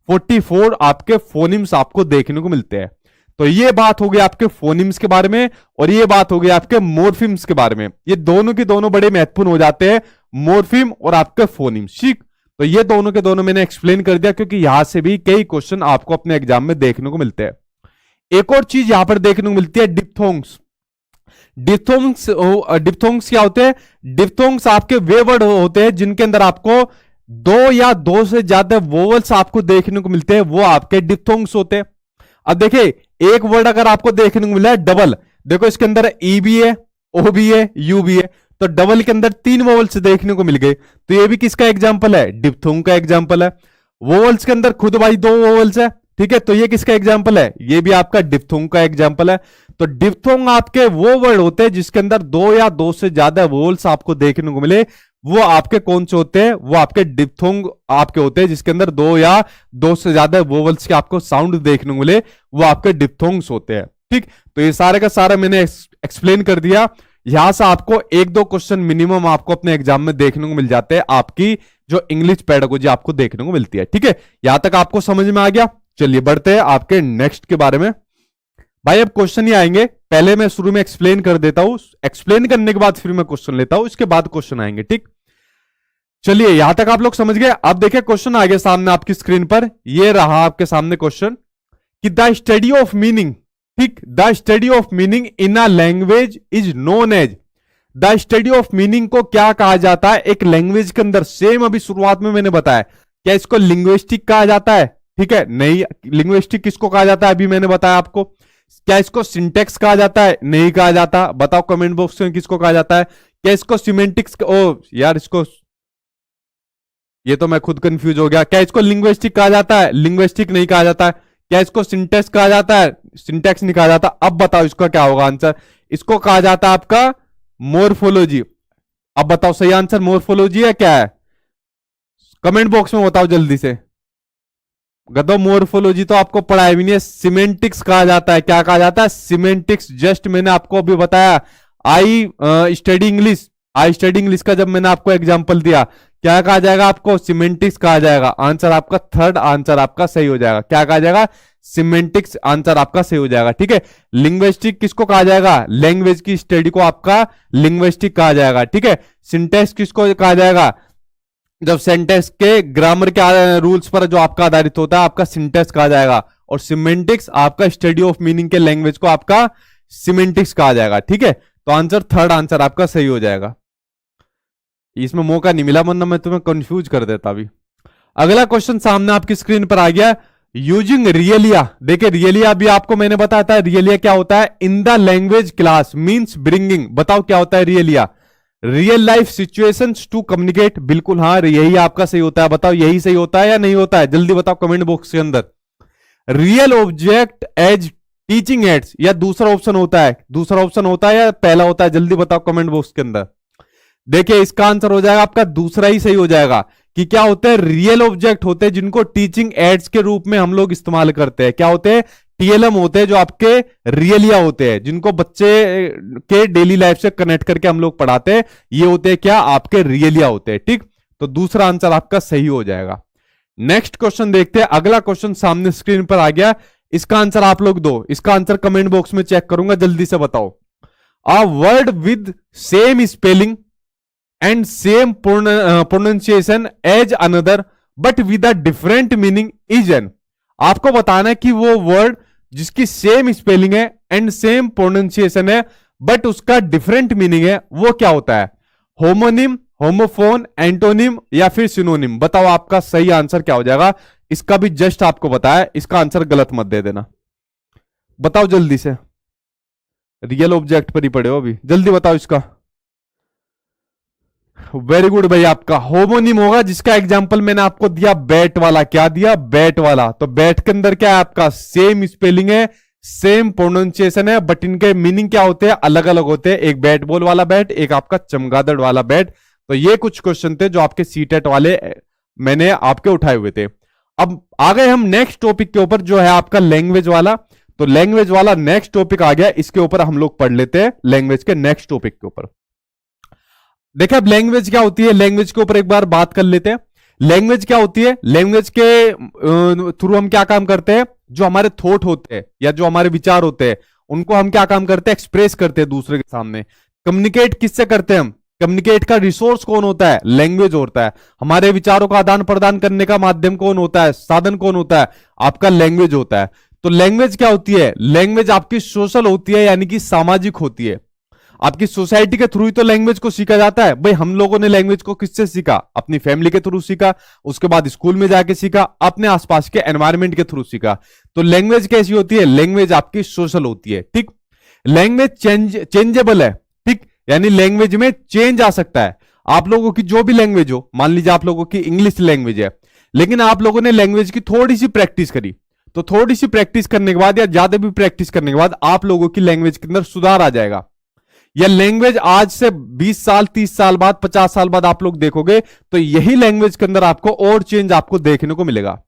44 आपके फोनिम्स आपको देखने को मिलते हैं। तो ये बात हो गई आपके फोनिम्स के बारे में, और ये बात हो गई आपके मोर्फिम्स के बारे में। ये दोनों के दोनों बड़े महत्वपूर्ण हो जाते हैं, मोर्फिम और आपके फोनिम्स। ठीक, तो ये दोनों के दोनों मैंने एक्सप्लेन कर दिया, क्योंकि यहां से भी कई क्वेश्चन आपको अपने एग्जाम में देखने को मिलते हैं। एक और चीज यहां पर देखने को मिलती है, डिप्थोंग्स। डिप्थोंग्स क्या होते हैं? डिप्थोंग्स आपके वे वर्ड होते हैं जिनके अंदर आपको 2 या 2 से ज्यादा वोवल्स आपको देखने को मिलते हैं, वो आपके डिप्थोंग्स होते हैं। अब देखिए, एक वर्ड अगर आपको देखने को मिला है डबल, देखो इसके अंदर ई भी है, ओ भी है, यू भी है, तो डबल के अंदर 3 वोवल्स देखने को मिल गए, तो ये भी किसका एग्जांपल है? डिप्थोंग का एग्जांपल है। वोवल्स के अंदर खुद भाई 2 वोवल्स है, ठीक है, तो ये किसका एग्जांपल है? ये भी आपका डिप्थोंग का एग्जांपल है। तो डिप्थोंग आपके वो वर्ड होते हैं जिसके अंदर 2 या 2 से ज्यादा वोवल्स आपको देखने को मिले, वो आपके कौन से होते हैं, वो आपके डिप्थोंग आपके होते हैं, जिसके अंदर दो या दो से ज्यादा वोवल्स के आपको साउंड देखने को मिले, वो आपके डिप्थोंग्स होते हैं। ठीक, तो ये सारे का सारा मैंने एक्सप्लेन कर दिया। यहां से आपको एक दो क्वेश्चन मिनिमम आपको अपने एग्जाम में देखने को मिल जाते हैं, आपकी जो इंग्लिश पेडागोजी आपको देखने को मिलती है। ठीक है, यहां तक आपको समझ में आ गया। चलिए बढ़ते हैं आपके नेक्स्ट के बारे में। भाई अब क्वेश्चन ही आएंगे, पहले मैं शुरू में एक्सप्लेन कर देता हूं, एक्सप्लेन करने के बाद फिर मैं क्वेश्चन लेता हूं, इसके बाद क्वेश्चन आएंगे। ठीक, चलिए यहां तक आप लोग समझ गए। अब देखिए क्वेश्चन आ गया सामने आपकी स्क्रीन पर, ये रहा आपके सामने क्वेश्चन कि द स्टडी ऑफ मीनिंग, ठीक, the study of meaning in a language is known as, the study of meaning को क्या कहा जाता है एक लैंग्वेज के अंदर। सेम अभी शुरुआत में मैंने बताया, क्या इसको लिंग्विस्टिक कहा जाता है? ठीक है, नहीं, लिंग्विस्टिक किसको कहा जाता है अभी मैंने बताया आपको। क्या इसको सिंटेक्स कहा जाता है? नहीं कहा जाता। बताओ कमेंट बॉक्स में किसको कहा जाता है। क्या इसको सिमेंटिक्स, ओ यार इसको, ये तो मैं खुद कंफ्यूज हो गया। क्या इसको लिंग्विस्टिक कहा जाता है? लिंग्विस्टिक नहीं कहा जाता है। क्या इसको सिंटेक्स कहा जाता है? सिंटेक्स नहीं कहा जाता। अब बताओ इसका क्या होगा आंसर। इसको कहा जाता है आपका मोर्फोलॉजी। अब बताओ सही आंसर मोर्फोलॉजी है क्या है? कमेंट बॉक्स में बताओ जल्दी से। गदो मोर्फोलॉजी तो आपको पढ़ाया भी नहीं है, सिमेंटिक्स कहा जाता है। क्या कहा जाता है? सिमेंटिक्स। जस्ट मैंने आपको अभी बताया, I study English, I study English का जब मैंने आपको एग्जांपल दिया, क्या कहा जाएगा आपको? सिमेंटिक्स कहा जाएगा। आंसर आपका थर्ड आंसर आपका सही हो जाएगा। क्या कहा जाएगा? सिमेंटिक्स आंसर आपका सही हो जाएगा। ठीक है, लिंग्विस्टिक किसको कहा जाएगा? लैंग्वेज की स्टडी को आपका लिंग्विस्टिक कहा जाएगा। ठीक है, सिंटेक्स किसको कहा जाएगा? जब सेंटेंस के ग्रामर के रूल्स पर जो आपका आधारित होता है, आपका सिंटेक्स कहा जाएगा। और सिमेंटिक्स आपका स्टडी ऑफ मीनिंग के लैंग्वेज को आपका सिमेंटिक्स कहा जाएगा। ठीक है, तो आंसर थर्ड आंसर आपका सही हो जाएगा। इसमें मौका नहीं मिला, वरना मैं तुम्हें कंफ्यूज कर देता अभी। अगला क्वेश्चन सामने आपकी स्क्रीन पर आ गया, यूजिंग रियलिया। देखिए रियलिया भी आपको मैंने बताया था, रियलिया क्या होता है? In the language class means bringing. बताओ क्या होता है realia? Real life situations to communicate. बिल्कुल हाँ, यही आपका सही होता है। बताओ यही सही होता है या नहीं होता है? जल्दी बताओ कमेंट बॉक्स के अंदर। Real object as teaching aids, या दूसरा ऑप्शन होता है? दूसरा ऑप्शन होता है या पहला होता है? जल्दी बताओ कमेंट बॉक्स के अंदर। देखिए इसका आंसर हो जाएगा आपका दूसरा ही सही हो जाएगा। कि क्या होते हैं? रियल ऑब्जेक्ट होते हैं जिनको टीचिंग एड्स के रूप में हम लोग इस्तेमाल करते हैं। क्या होते हैं? टीएलएम होते हैं, जो आपके रियलिया होते हैं, जिनको बच्चे के डेली लाइफ से कनेक्ट करके हम लोग पढ़ाते हैं। ये होते हैं क्या? आपके रियलिया होते हैं। ठीक, तो दूसरा आंसर आपका सही हो जाएगा। नेक्स्ट क्वेश्चन देखते हैं। अगला क्वेश्चन सामने स्क्रीन पर आ गया, इसका आंसर आप लोग दो। इसका आंसर कमेंट बॉक्स में चेक करूंगा, जल्दी से बताओ। A word with same spelling and same pronunciation as another but with a different meaning is an। आपको बताना है कि वो वर्ड जिसकी सेम स्पेलिंग है एंड सेम प्रोनाउंसिएशन है बट उसका डिफरेंट मीनिंग है, वो क्या होता है? होमोनिम, होमोफोन, एंटोनिम या फिर सिनोनिम। बताओ आपका सही आंसर क्या हो जाएगा। इसका भी जस्ट आपको बताया, इसका आंसर गलत मत दे देना। बताओ जल्दी से, रियल ऑब्जेक्ट पर ही पड़े हो अभी, जल्दी बताओ इसका। वेरी गुड भाई, आपका होमोनिम होगा, जिसका एग्जांपल मैंने आपको दिया बैट वाला। क्या दिया? बैट वाला। तो बैट के अंदर क्या है आपका? सेम स्पेलिंग है, सेम प्रोनाउंसिएशन है, बट इनके मीनिंग क्या होते हैं? अलग अलग होते हैं। एक बैट बॉल वाला बैट, एक आपका चमगादड़ वाला बैट। तो ये कुछ क्वेश्चन थे जो आपके सीटेट वाले मैंने आपके उठाए हुए थे। अब आ गए हम नेक्स्ट टॉपिक के ऊपर, जो है आपका लैंग्वेज वाला। तो लैंग्वेज वाला नेक्स्ट टॉपिक आ गया, इसके ऊपर हम लोग पढ़ लेते हैं लैंग्वेज के नेक्स्ट टॉपिक के ऊपर। देखिए अब लैंग्वेज क्या होती है, लैंग्वेज के ऊपर एक बार बात कर लेते हैं। लैंग्वेज क्या होती है? लैंग्वेज के थ्रू हम क्या काम करते हैं? जो हमारे थॉट होते हैं या जो हमारे विचार होते हैं, उनको हम क्या काम करते हैं? एक्सप्रेस करते हैं दूसरे के सामने। कम्युनिकेट किससे करते हैं हम? कम्युनिकेट का रिसोर्स कौन होता है? लैंग्वेज होता है। हमारे विचारों का आदान प्रदान करने का माध्यम कौन होता है? साधन कौन होता है? आपका लैंग्वेज होता है। तो लैंग्वेज क्या होती है? लैंग्वेज आपकी सोशल होती है, यानी कि सामाजिक होती है। आपकी सोसाइटी के थ्रू ही तो लैंग्वेज को सीखा जाता है। भाई हम लोगों ने लैंग्वेज को किससे सीखा? अपनी फैमिली के थ्रू सीखा, उसके बाद स्कूल में जाके सीखा, अपने आसपास के एनवायरनमेंट के थ्रू सीखा। तो लैंग्वेज कैसी होती है? लैंग्वेज आपकी सोशल होती है। ठीक, लैंग्वेज चेंजेबल है। ठीक, यानी लैंग्वेज में चेंज आ सकता है। आप लोगों की जो भी लैंग्वेज हो, मान लीजिए आप लोगों की इंग्लिश लैंग्वेज है, लेकिन आप लोगों ने लैंग्वेज की थोड़ी सी प्रैक्टिस करी, तो थोड़ी सी प्रैक्टिस करने के बाद या ज्यादा भी प्रैक्टिस करने के बाद आप लोगों की लैंग्वेज के अंदर सुधार आ जाएगा। या लैंग्वेज आज से 20 साल 30 साल बाद 50 साल बाद आप लोग देखोगे तो यही लैंग्वेज के अंदर आपको और चेंज आपको देखने को मिलेगा।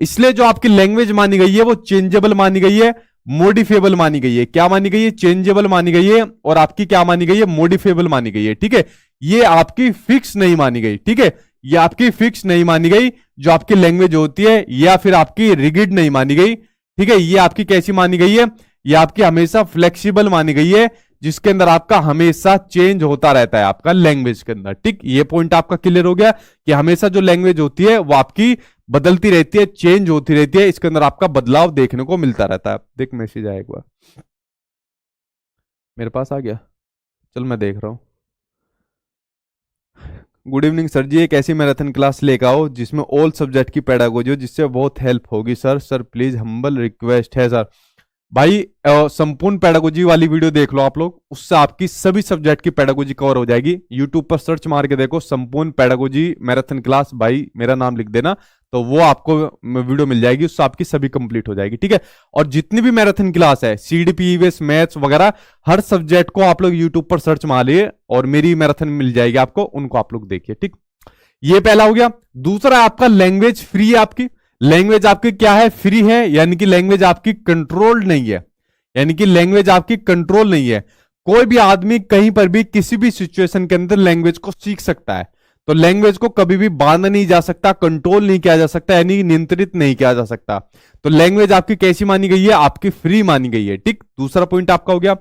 इसलिए जो आपकी लैंग्वेज मानी गई है वो चेंजेबल मानी गई है, मॉडिफिएबल मानी गई है। क्या मानी गई है? चेंजेबल मानी गई है। और आपकी क्या मानी गई है? मॉडिफिएबल मानी गई है। ठीक है, ये आपकी फिक्स नहीं मानी गई। ठीक है, ये आपकी फिक्स नहीं मानी गई जो आपकी लैंग्वेज होती है, या फिर आपकी रिगिड नहीं मानी गई। ठीक है, ये आपकी कैसी मानी गई है? ये आपकी हमेशा फ्लेक्सिबल मानी गई है, जिसके अंदर आपका हमेशा चेंज होता रहता है आपका लैंग्वेज के अंदर। ठीक, ये पॉइंट आपका क्लियर हो गया कि हमेशा जो लैंग्वेज होती है वो आपकी बदलती रहती है, चेंज होती रहती है, इसके अंदर आपका बदलाव देखने को मिलता रहता है। देख मैसेज आया एक बार मेरे पास आ गया, चल मैं देख रहा हूं। गुड इवनिंग सर जी, एक ऐसी मैराथन क्लास लेकर आओ जिसमें ऑल सब्जेक्ट की पेडागोजी हो, जिससे बहुत हेल्प होगी sir. Sir please humble request है सर। भाई संपूर्ण पेडागोजी वाली वीडियो देख लो आप लोग, उससे आपकी सभी सब्जेक्ट की पेडागोजी कवर हो जाएगी। यूट्यूब पर सर्च मार के देखो संपूर्ण पेडागोजी मैराथन क्लास, भाई मेरा नाम लिख देना तो वो आपको वीडियो मिल जाएगी, उससे आपकी सभी कंप्लीट हो जाएगी। ठीक है, और जितनी भी मैराथन क्लास है सीडीपी ईवीएस मैथ्स वगैरह हर सब्जेक्ट को आप लोग यूट्यूब पर सर्च मारिए और मेरी मैराथन मिल जाएगी आपको, उनको आप लोग देखिए। ठीक, ये पहला हो गया। दूसरा आपका लैंग्वेज फ्री है। आपकी लैंग्वेज आपकी क्या है? फ्री है, यानी कि लैंग्वेज आपकी कंट्रोल्ड नहीं है, यानी कि लैंग्वेज आपकी कंट्रोल नहीं है। कोई भी आदमी कहीं पर भी किसी भी सिचुएशन के अंदर लैंग्वेज को सीख सकता है। तो लैंग्वेज को कभी भी बांधा नहीं जा सकता, कंट्रोल नहीं किया जा सकता, यानी नियंत्रित नहीं किया जा सकता। तो लैंग्वेज आपकी कैसी मानी गई है? आपकी फ्री मानी गई है। ठीक, दूसरा पॉइंट आपका हो गया।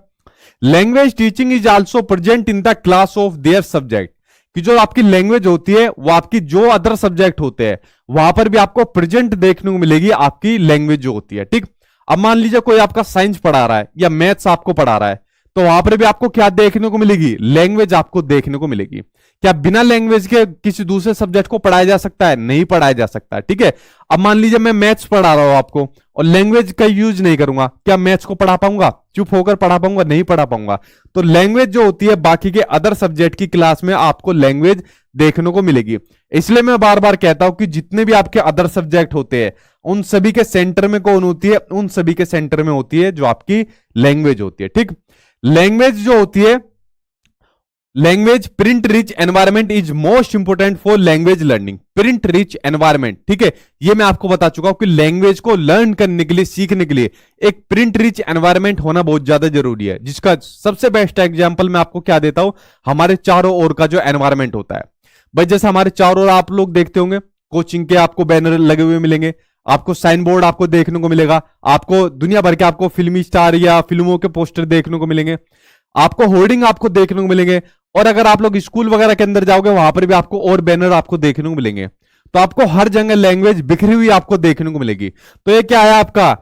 Language teaching is also present in the class of their subject, कि जो आपकी लैंग्वेज होती है वो आपकी जो अदर सब्जेक्ट होते हैं वहां पर भी आपको प्रेजेंट देखने को मिलेगी आपकी लैंग्वेज जो होती है। ठीक, अब मान लीजिए कोई आपका साइंस पढ़ा रहा है या मैथ्स आपको पढ़ा रहा है, तो वहां पर भी आपको क्या देखने को मिलेगी? लैंग्वेज आपको देखने को मिलेगी। क्या बिना लैंग्वेज के किसी दूसरे सब्जेक्ट को पढ़ाया जा सकता है? नहीं पढ़ाया जा सकता। ठीक है, अब मान लीजिए मैं मैथ्स पढ़ा रहा हूं आपको और लैंग्वेज का यूज नहीं करूंगा, क्या मैथ्स को पढ़ा पाऊंगा? चुप होकर पढ़ा पाऊंगा? नहीं पढ़ा पाऊंगा। तो लैंग्वेज जो होती है बाकी के अदर सब्जेक्ट की क्लास में आपको लैंग्वेज देखने को मिलेगी। इसलिए मैं बार बार कहता हूं कि जितने भी आपके अदर सब्जेक्ट होते हैं उन सभी के सेंटर में कौन होती है? उन सभी के सेंटर में होती है जो आपकी लैंग्वेज होती है। ठीक, लैंग्वेज जो होती है, language print rich environment is most important for language learning. Print rich environment, ठीक है, ये मैं आपको बता चुका हूं कि लैंग्वेज को लर्न करने के लिए, सीखने के लिए एक प्रिंट रिच एनवायरमेंट होना बहुत ज्यादा जरूरी है, जिसका सबसे बेस्ट एग्जांपल मैं आपको क्या देता हूं, हमारे चारों ओर का जो एनवायरमेंट होता है। भाई जैसे हमारे चारों ओर आप लोग देखते होंगे कोचिंग के आपको बैनर लगे हुए मिलेंगे, आपको साइन बोर्ड आपको देखने को मिलेगा, आपको दुनिया भर के आपको फिल्मी स्टार या फिल्मों के पोस्टर देखने को मिलेंगे, आपको होर्डिंग आपको देखने को मिलेंगे। और अगर आप लोग स्कूल वगैरह के अंदर जाओगे वहां पर भी आपको और बैनर आपको देखने को मिलेंगे। तो आपको हर जगह लैंग्वेज बिखरी हुई आपको देखने को मिलेगी। तो ये क्या है? आपका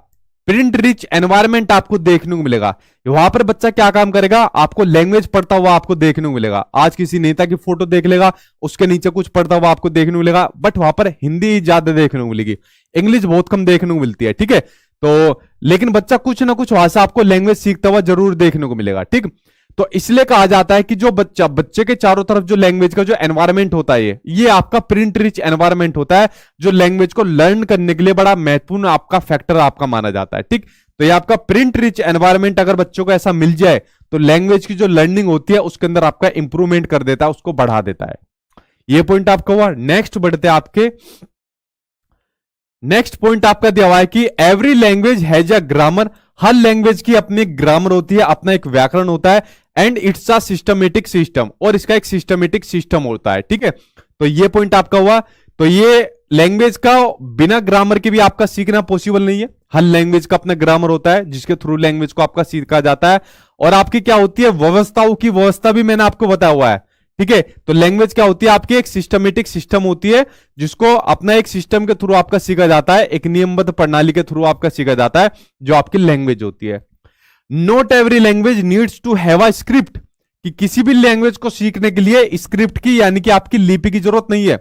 प्रिंट रिच एनवायरमेंट आपको देखने को मिलेगा। वहां पर बच्चा क्या काम करेगा? आपको लैंग्वेज पढ़ता हुआ आपको देखने को मिलेगा। आज किसी नेता की फोटो देख लेगा, उसके नीचे कुछ पढ़ता हुआ आपको देखने को मिलेगा, बट वहां पर हिंदी ज्यादा देखने को मिलेगी, इंग्लिश बहुत कम देखने को मिलती है। ठीक है, तो लेकिन बच्चा कुछ ना कुछ वहां से आपको लैंग्वेज सीखता हुआ जरूर देखने को मिलेगा। ठीक, तो इसलिए कहा जाता है कि जो बच्चे के चारों तरफ जो लैंग्वेज का जो एनवायरमेंट होता है, ये आपका प्रिंट रिच एनवायरमेंट होता है, जो लैंग्वेज को लर्न करने के लिए बड़ा महत्वपूर्ण आपका फैक्टर आपका माना जाता है। ठीक, तो ये आपका प्रिंट रिच एनवायरमेंट अगर बच्चों को ऐसा मिल जाए तो लैंग्वेज की जो लर्निंग होती है उसके अंदर आपका इंप्रूवमेंट कर देता है, उसको बढ़ा देता है। ये पॉइंट आपका हुआ। नेक्स्ट बढ़ते आपके, नेक्स्ट पॉइंट आपका दिया हुआ है कि every language has a grammar. Her language की अपनी ग्रामर होती है, अपना एक व्याकरण होता है, and it's a systematic system, और इसका एक सिस्टमेटिक सिस्टम होता है। ठीक है, तो ये पॉइंट आपका हुआ। तो ये लैंग्वेज का बिना ग्रामर के भी आपका सीखना पॉसिबल नहीं है। हर लैंग्वेज का अपना ग्रामर होता है जिसके थ्रू लैंग्वेज को आपका सीखा जाता है। और आपकी क्या होती है? व्यवस्थाओं की व्यवस्था भी मैंने आपको बताया हुआ है। ठीक है, तो लैंग्वेज क्या होती है? आपकी एक सिस्टमेटिक सिस्टम होती है जिसको अपना एक सिस्टम के थ्रू आपका सीखा जाता है, एक नियमबद्ध प्रणाली के थ्रू आपका सीखा जाता है, जो आपकी लैंग्वेज होती है। Not every language needs to have a script, कि किसी भी लैंग्वेज को सीखने के लिए स्क्रिप्ट की यानी कि आपकी लिपि की जरूरत नहीं है।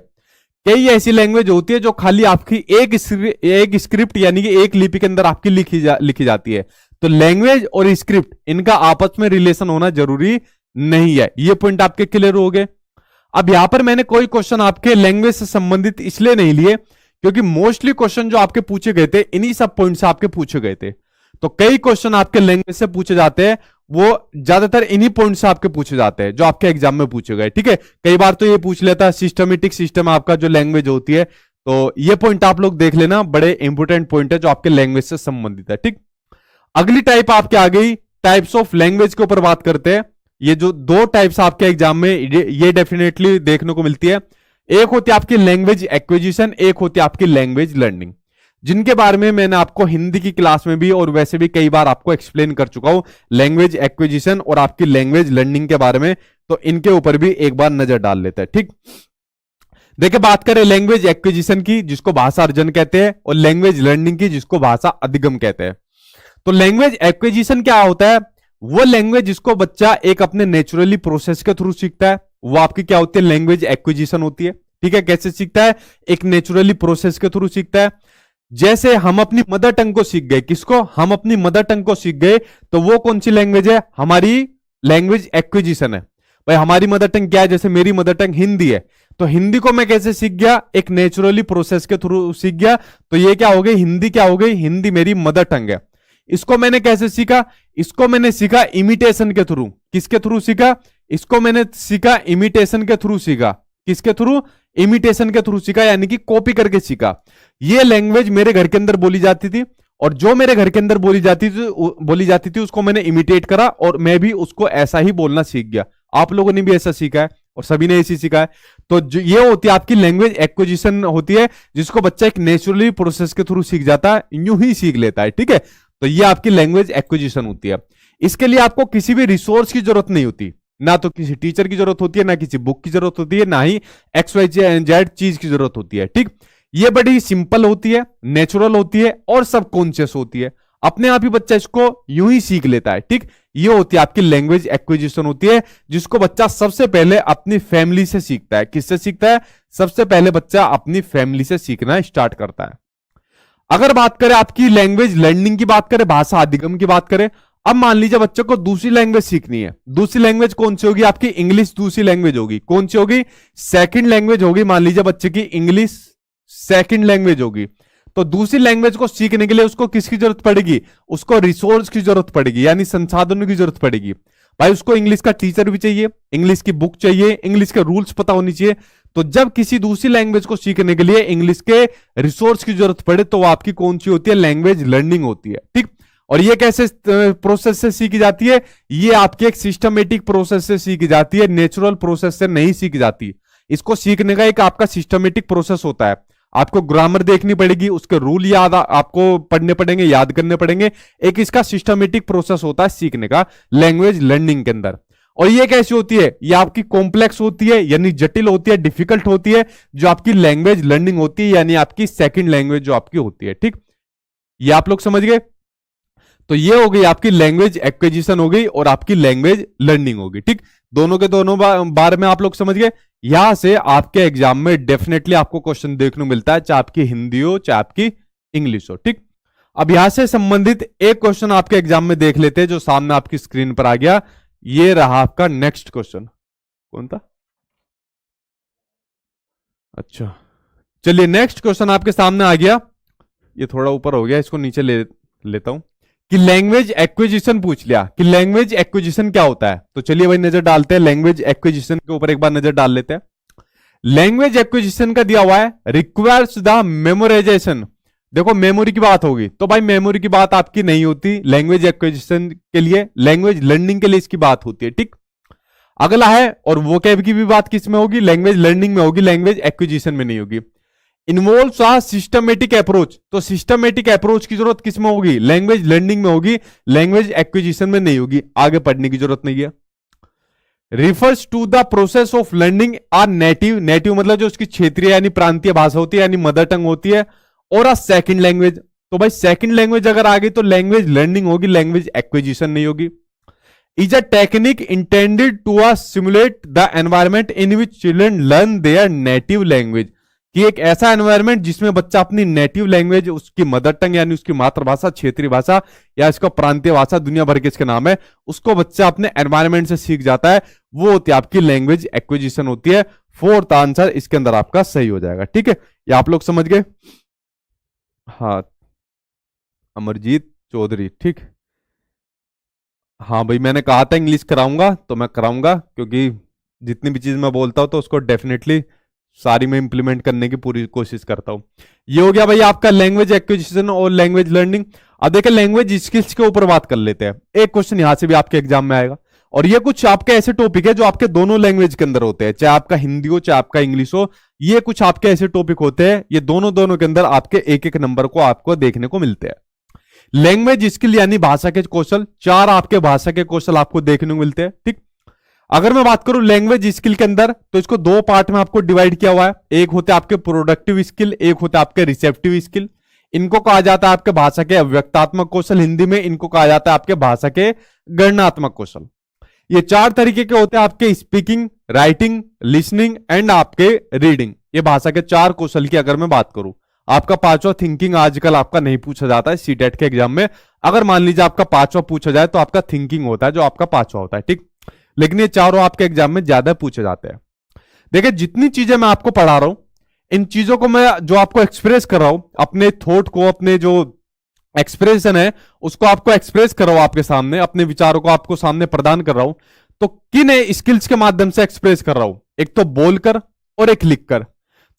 कई ऐसी लैंग्वेज होती है जो खाली आपकी एक स्क्रिप्ट यानी कि एक लिपि के अंदर आपकी लिखी जाती है। तो लैंग्वेज और स्क्रिप्ट इनका आपस में रिलेशन होना जरूरी नहीं है। ये पॉइंट आपके क्लियर हो गए। अब यहां पर मैंने कोई क्वेश्चन आपके लैंग्वेज से संबंधित इसलिए नहीं लिए क्योंकि मोस्टली क्वेश्चन जो आपके पूछे गए थे इन्हीं सब पॉइंट से आपके पूछे गए थे। तो कई क्वेश्चन आपके लैंग्वेज से पूछे जाते हैं वो ज्यादातर इन्हीं पॉइंट से आपके पूछे जाते हैं जो आपके एग्जाम में पूछे गए। ठीक है, कई बार तो ये पूछ लेता है सिस्टमेटिक सिस्टम आपका जो लैंग्वेज होती है, तो ये पॉइंट आप लोग देख लेना, बड़े इंपोर्टेंट पॉइंट है जो आपके लैंग्वेज से संबंधित है। ठीक, अगली टाइप आपके आ गई टाइप्स ऑफ लैंग्वेज के ऊपर बात करते हैं। ये जो दो टाइप्स आपके एग्जाम में ये डेफिनेटली देखने को मिलती है, एक होती है आपकी लैंग्वेज एक्विजिशन, एक होती है आपकी लैंग्वेज लर्निंग, जिनके बारे में मैंने आपको हिंदी की क्लास में भी और वैसे भी कई बार आपको एक्सप्लेन कर चुका हूं, लैंग्वेज एक्विजिशन और आपकी लैंग्वेज लर्निंग के बारे में। तो इनके ऊपर भी एक बार नजर डाल लेते हैं। ठीक, देखिए बात करें लैंग्वेज एक्विजिशन की जिसको भाषा अर्जन कहते हैं, और लैंग्वेज लर्निंग की जिसको भाषा अधिगम कहते हैं। तो लैंग्वेज एक्विजिशन क्या होता है? वो लैंग्वेज जिसको बच्चा एक अपने नेचुरली प्रोसेस के थ्रू सीखता है, वो आपकी क्या होती है? लैंग्वेज एक्विजिशन होती है। ठीक है, कैसे सीखता है? एक नेचुरली प्रोसेस के थ्रू सीखता है। जैसे हम अपनी मदर टंग को सीख गए, किसको? हम अपनी मदर टंग को सीख गए, तो वो कौन सी लैंग्वेज है? हमारी लैंग्वेज एक्विजिशन है। भाई हमारी मदर टंग क्या है? जैसे मेरी मदर टंग हिंदी है, तो हिंदी को मैं कैसे सीख गया? एक नेचुरली प्रोसेस के थ्रू सीख गया, तो ये क्या हो गई? हिंदी क्या हो गई? हिंदी मेरी मदर टंग है। इसको मैंने कैसे सीखा? इसको मैंने सीखा इमिटेशन के थ्रू। किसके थ्रू सीखा? इसको मैंने सीखा इमिटेशन के थ्रू सीखा। किसके थ्रू? इमिटेशन के थ्रू सीखा, यानी कि कॉपी करके सीखा। ये लैंग्वेज मेरे घर के अंदर बोली जाती थी, और जो मेरे घर के अंदर बोली जाती थी उसको मैंने इमिटेट करा, और मैं भी उसको ऐसा ही बोलना सीख गया। आप लोगों ने भी ऐसा सीखा है, और सभी ने ऐसी सीखा है। तो जो ये होती है आपकी लैंग्वेज एक्विजिशन होती है, जिसको बच्चा एक नेचुरली प्रोसेस के थ्रू सीख जाता है, यूं ही सीख लेता है। ठीक है, तो ये आपकी लैंग्वेज एक्विजिशन होती है। इसके लिए आपको किसी भी रिसोर्स की जरूरत नहीं होती, ना तो किसी टीचर की जरूरत होती है, ना किसी बुक की जरूरत होती है, ना ही XYZ चीज की जरूरत होती है। ठीक, ये बड़ी सिंपल होती है, नेचुरल होती है, और सबकॉन्शियस होती है। अपने आप ही बच्चा इसको यूं ही सीख लेता है। ठीक, ये होती है आपकी लैंग्वेज एक्विजिशन होती है, जिसको बच्चा सबसे पहले अपनी फैमिली से सीखता है। किससे सीखता है? सबसे पहले बच्चा अपनी फैमिली से सीखना स्टार्ट करता है। अगर बात करें आपकी लैंग्वेज लर्निंग की बात करें, भाषा अधिगम की बात करें, अब मान लीजिए बच्चों को दूसरी लैंग्वेज सीखनी है। दूसरी लैंग्वेज कौन सी होगी? आपकी इंग्लिश दूसरी लैंग्वेज होगी। कौन सी होगी? सेकंड लैंग्वेज होगी। मान लीजिए बच्चे की इंग्लिश सेकंड लैंग्वेज होगी, तो दूसरी लैंग्वेज को सीखने के लिए उसको किसकी जरूरत पड़ेगी? उसको रिसोर्स की जरूरत पड़ेगी, यानी संसाधनों की जरूरत पड़ेगी। भाई उसको इंग्लिश का टीचर भी चाहिए, इंग्लिश की बुक चाहिए, इंग्लिश के रूल्स पता होनी चाहिए। तो जब किसी दूसरी लैंग्वेज को सीखने के लिए इंग्लिश के रिसोर्स की जरूरत पड़े, तो वो आपकी कौन सी होती है? लैंग्वेज लर्निंग होती है। ठीक, और ये कैसे प्रोसेस से सीखी जाती है? ये आपके एक सिस्टमेटिक प्रोसेस से सीखी जाती है, नेचुरल प्रोसेस से नहीं सीखी जाती। इसको सीखने का एक आपका सिस्टमेटिक प्रोसेस होता है। आपको ग्रामर देखनी पड़ेगी, उसके रूल याद आपको पढ़ने पड़ेंगे, याद करने पड़ेंगे। एक इसका सिस्टमेटिक प्रोसेस होता है सीखने का लैंग्वेज लर्निंग के अंदर। और ये कैसी होती है? ये आपकी कॉम्प्लेक्स होती है, यानी जटिल होती है, डिफिकल्ट होती है, जो आपकी लैंग्वेज लर्निंग होती है, यानी आपकी सेकंड लैंग्वेज जो आपकी होती है। ठीक, ये आप लोग समझ गए? तो ये हो गई आपकी लैंग्वेज एक्विजिशन हो गई, और आपकी लैंग्वेज लर्निंग होगी। ठीक, दोनों के दोनों बारे में आप लोग समझ गए। यहां से आपके एग्जाम में डेफिनेटली आपको क्वेश्चन देखने को मिलता है, चाहे आपकी हिंदी हो चाहे आपकी इंग्लिश हो। ठीक, अब यहां से संबंधित एक क्वेश्चन आपके एग्जाम में देख लेते हैं, जो सामने आपकी स्क्रीन पर आ गया। ये रहा आपका नेक्स्ट क्वेश्चन। कौन था? अच्छा, चलिए नेक्स्ट क्वेश्चन आपके सामने आ गया। ये थोड़ा ऊपर हो गया, इसको नीचे लेता हूं। कि लैंग्वेज एक्विजिशन पूछ लिया कि लैंग्वेज एक्विजिशन क्या होता है। तो चलिए भाई नजर डालते हैं, लैंग्वेज एक्विजिशन के ऊपर एक बार नजर डाल लेते हैं। लैंग्वेज एक्विजिशन का दिया हुआ है रिक्वायर्स द मेमोराइजेशन। देखो मेमोरी की बात होगी, तो भाई मेमोरी की बात आपकी नहीं होती लैंग्वेज एक्विजिशन के लिए, लैंग्वेज लर्निंग के लिए इसकी बात होती है। ठीक, अगला है, और वोकैब की भी बात किस में होगी? लैंग्वेज लर्निंग में होगी, लैंग्वेज एक्विजिशन में नहीं होगी। इन्वॉल्व्स अ सिस्टमेटिक अप्रोच, तो सिस्टमेटिक अप्रोच की जरूरत किस में होगी? लैंग्वेज लर्निंग में होगी, लैंग्वेज एक्विजिशन में नहीं होगी। आगे पढ़ने की जरूरत नहीं है। Refers to the process of learning or native, native मतलब जो उसकी क्षेत्रीय यानी प्रांतीय भाषा होती है, यानी मदर टंग होती है, और अ सेकंड लैंग्वेज। तो भाई सेकंड लैंग्वेज अगर आ गई तो लैंग्वेज लर्निंग होगी, लैंग्वेज एक्विजिशन नहीं होगी। Is a technique intended to simulate the environment in which children learn their native language, कि एक ऐसा एनवायरमेंट जिसमें बच्चा अपनी नेटिव लैंग्वेज, उसकी मदर टंग यानी उसकी मातृभाषा, क्षेत्रीय भाषा या इसका प्रांतीय भाषा, दुनिया भर के इसके नाम है, उसको बच्चा अपने एनवायरमेंट से सीख जाता है, वो होती है आपकी लैंग्वेज एक्विजिशन होती है। फोर्थ आंसर इसके अंदर आपका सही हो जाएगा। ठीक है, ये आप लोग समझ गए? हाँ, अमरजीत चौधरी। ठीक, हाँ भाई, मैंने कहा था इंग्लिश कराऊंगा तो मैं कराऊंगा, क्योंकि जितनी भी चीज मैं बोलता हूँ तो उसको डेफिनेटली सारी में इंप्लीमेंट करने की पूरी कोशिश करता हूँ। ये हो गया भाई आपका लैंग्वेज एक्विजिशन और लैंग्वेज लर्निंग। अब देखिए लैंग्वेज स्किल्स के ऊपर बात कर लेते हैं। एक क्वेश्चन यहां से भी आपके एग्जाम में आएगा, और ये कुछ आपके ऐसे टॉपिक है जो आपके दोनों लैंग्वेज के अंदर होते हैं, चाहे आपका हिंदी हो चाहे आपका इंग्लिश हो। ये कुछ आपके ऐसे टॉपिक होते हैं, ये दोनों दोनों के अंदर आपके एक एक नंबर को आपको देखने को मिलते हैं। लैंग्वेज स्किल यानी भाषा के कौशल, 4 आपके भाषा के कौशल आपको देखने को मिलते हैं। ठीक, अगर मैं बात करूं लैंग्वेज स्किल के अंदर, तो इसको 2 पार्ट में आपको डिवाइड किया हुआ है। एक होते हैं आपके प्रोडक्टिव स्किल, एक होते हैं आपके रिसेप्टिव स्किल। इनको कहा जाता है आपके भाषा के अव्यक्तात्मक कौशल, हिंदी में इनको कहा जाता है आपके भाषा के गणनात्मक कौशल। ये 4 तरीके के होते हैं आपके स्पीकिंग, राइटिंग, लिसनिंग एंड आपके रीडिंग। ये भाषा के 4 कौशल की अगर मैं बात करूं। आपका 5वां थिंकिंग आजकल आपका नहीं पूछा जाता है सीटेट के एग्जाम में। अगर मान लीजिए आपका 5वां पूछा जाए तो आपका थिंकिंग होता है जो आपका 5वां होता है। ठीक, लेकिन ये चारों आपके एग्जाम में ज्यादा पूछे जाते हैं। देखिए जितनी चीजें मैं आपको पढ़ा रहा हूं, इन चीजों को मैं जो आपको एक्सप्रेस कर रहा हूं, अपने थॉट को, अपने जो एक्सप्रेशन है उसको आपको एक्सप्रेस कर रहा हूं आपके सामने, अपने विचारों को आपको सामने प्रदान कर रहा हूं। तो किन स्किल्स के माध्यम से एक्सप्रेस कर रहा हूं? एक तो बोलकर और एक लिखकर।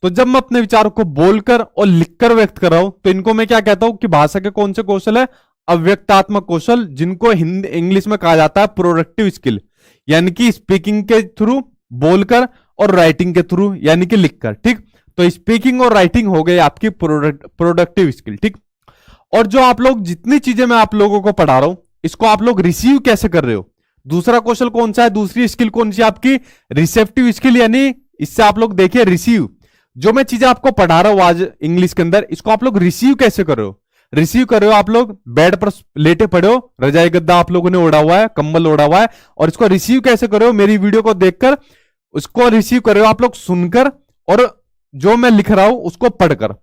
तो जब मैं अपने विचारों को बोलकर और लिखकर व्यक्त कर रहा हूं तो इनको मैं क्या कहता हूं कि भाषा के कौन से कौशल है? अव्यक्तात्मक कौशल, जिनको हिंदी इंग्लिश में कहा जाता है प्रोडक्टिव स्किल, यानी कि स्पीकिंग के थ्रू, बोलकर, और राइटिंग के थ्रू यानी कि लिखकर। ठीक, तो स्पीकिंग और राइटिंग हो गई आपकी प्रोडक्टिव स्किल। ठीक, और जो आप लोग जितनी चीजें मैं आप लोगों को पढ़ा रहा हूं इसको आप लोग रिसीव कैसे कर रहे हो? दूसरा कौशल कौन सा है? दूसरी स्किल कौन सी? आपकी रिसेप्टिव स्किल, यानी इससे आप लोग देखिए रिसीव, जो मैं चीजें आपको पढ़ा रहा हूं आज इंग्लिश के अंदर, इसको आप लोग रिसीव कैसे कर रहे हो? रिसीव कर रहे हो आप लोग बेड पर लेटे पड़े हो, रजाई गद्दा आप लोगों ने ओढ़ा हुआ है, कंबल ओढ़ा हुआ है, और इसको रिसीव कैसे कर रहे हो? मेरी वीडियो को देखकर उसको रिसीव कर रहे हो आप लोग, सुनकर, और जो मैं लिख रहा हूं उसको पढ़कर।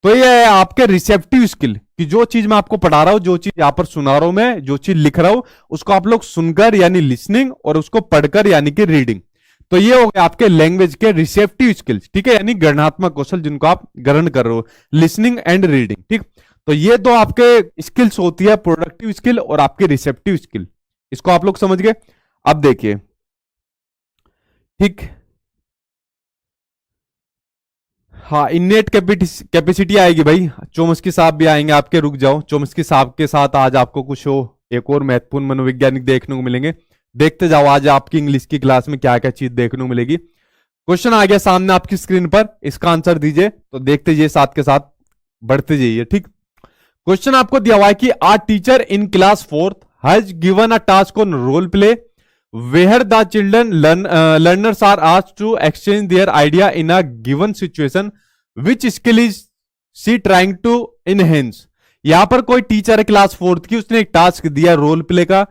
तो ये है आपके रिसेप्टिव स्किल कि जो चीज मैं आपको पढ़ा रहा हूं, जो चीज यहां पर सुना रहा हूं मैं, जो चीज लिख रहा हूं, उसको आप लोग सुनकर यानी लिसनिंग, और उसको पढ़कर यानी कि रीडिंग। तो ये हो गए आपके लैंग्वेज के रिसेप्टिव स्किल्स। ठीक है, यानी गणनात्मक कौशल जिनको आप ग्रहण कर रहे हो, लिसनिंग एंड रीडिंग। ठीक, तो ये 2 आपके स्किल्स होती है, प्रोडक्टिव स्किल और आपके रिसेप्टिव स्किल। इसको आप लोग समझ गए? अब देखिए, ठीक, हाँ, इननेट कैपेसिटी आएगी भाई। चोमस्की साहब भी आएंगे आपके, रुक जाओ। चोमस्की साहब के साथ आज आपको कुछ हो एक और महत्वपूर्ण मनोवैज्ञानिक देखने को मिलेंगे। देखते जाओ आज आपकी इंग्लिश की क्लास में क्या क्या चीज देखने को मिलेगी। क्वेश्चन आ गया सामने आपकी स्क्रीन पर, इसका आंसर दीजिए। तो देखते जाइए, साथ के साथ बढ़ते जाइए। ठीक, क्वेश्चन आपको दिया हुआ है कि a teacher in class 4th has given a task on role play where the children learners are asked to exchange their idea in a given situation, which skill is she trying to enhance? यहां पर कोई teacher है class 4th की, उसने एक task दिया role play का,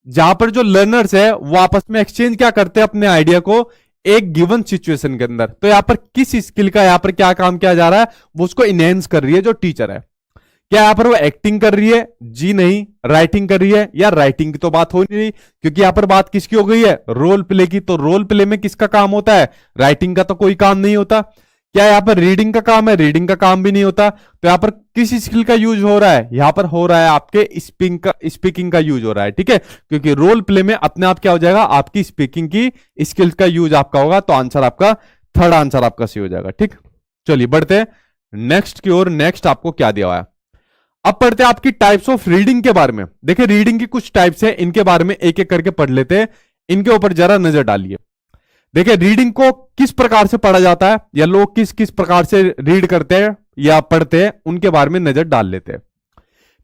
जहां पर जो लर्नर्स है वो आपस में एक्सचेंज क्या करते हैं? अपने आइडिया को एक गिवन सिचुएशन के अंदर। तो यहां पर किस स्किल का यहां पर क्या काम किया जा रहा है? वो उसको इनहेंस कर रही है जो टीचर है। क्या यहां पर वो एक्टिंग कर रही है? जी नहीं। राइटिंग कर रही है? या राइटिंग की तो बात हो नहीं रही, क्योंकि यहां पर बात किसकी हो गई है? रोल प्ले की। तो रोल प्ले में किसका काम होता है? राइटिंग का तो कोई काम नहीं होता। क्या यहां पर रीडिंग का काम है? रीडिंग का काम भी नहीं होता। तो यहां पर किस स्किल का यूज हो रहा है? यहां पर हो रहा है आपके स्पीकिंग का यूज हो रहा है। ठीक है, क्योंकि रोल प्ले में अपने आप क्या हो जाएगा? आपकी स्पीकिंग की स्किल्स का यूज आपका होगा। तो आंसर आपका, थर्ड आंसर आपका सही हो जाएगा। ठीक, चलिए बढ़ते हैं नेक्स्ट की ओर। नेक्स्ट आपको क्या दिया हुआ है? अब पढ़ते हैं आपकी टाइप्स ऑफ रीडिंग के बारे में। देखिए रीडिंग की कुछ टाइप्स हैं, इनके बारे में एक एक करके पढ़ लेते हैं। इनके ऊपर जरा नजर डालिए। देखिए रीडिंग को किस प्रकार से पढ़ा जाता है, या लोग किस किस प्रकार से रीड करते हैं या पढ़ते हैं, उनके बारे में नजर डाल लेते हैं।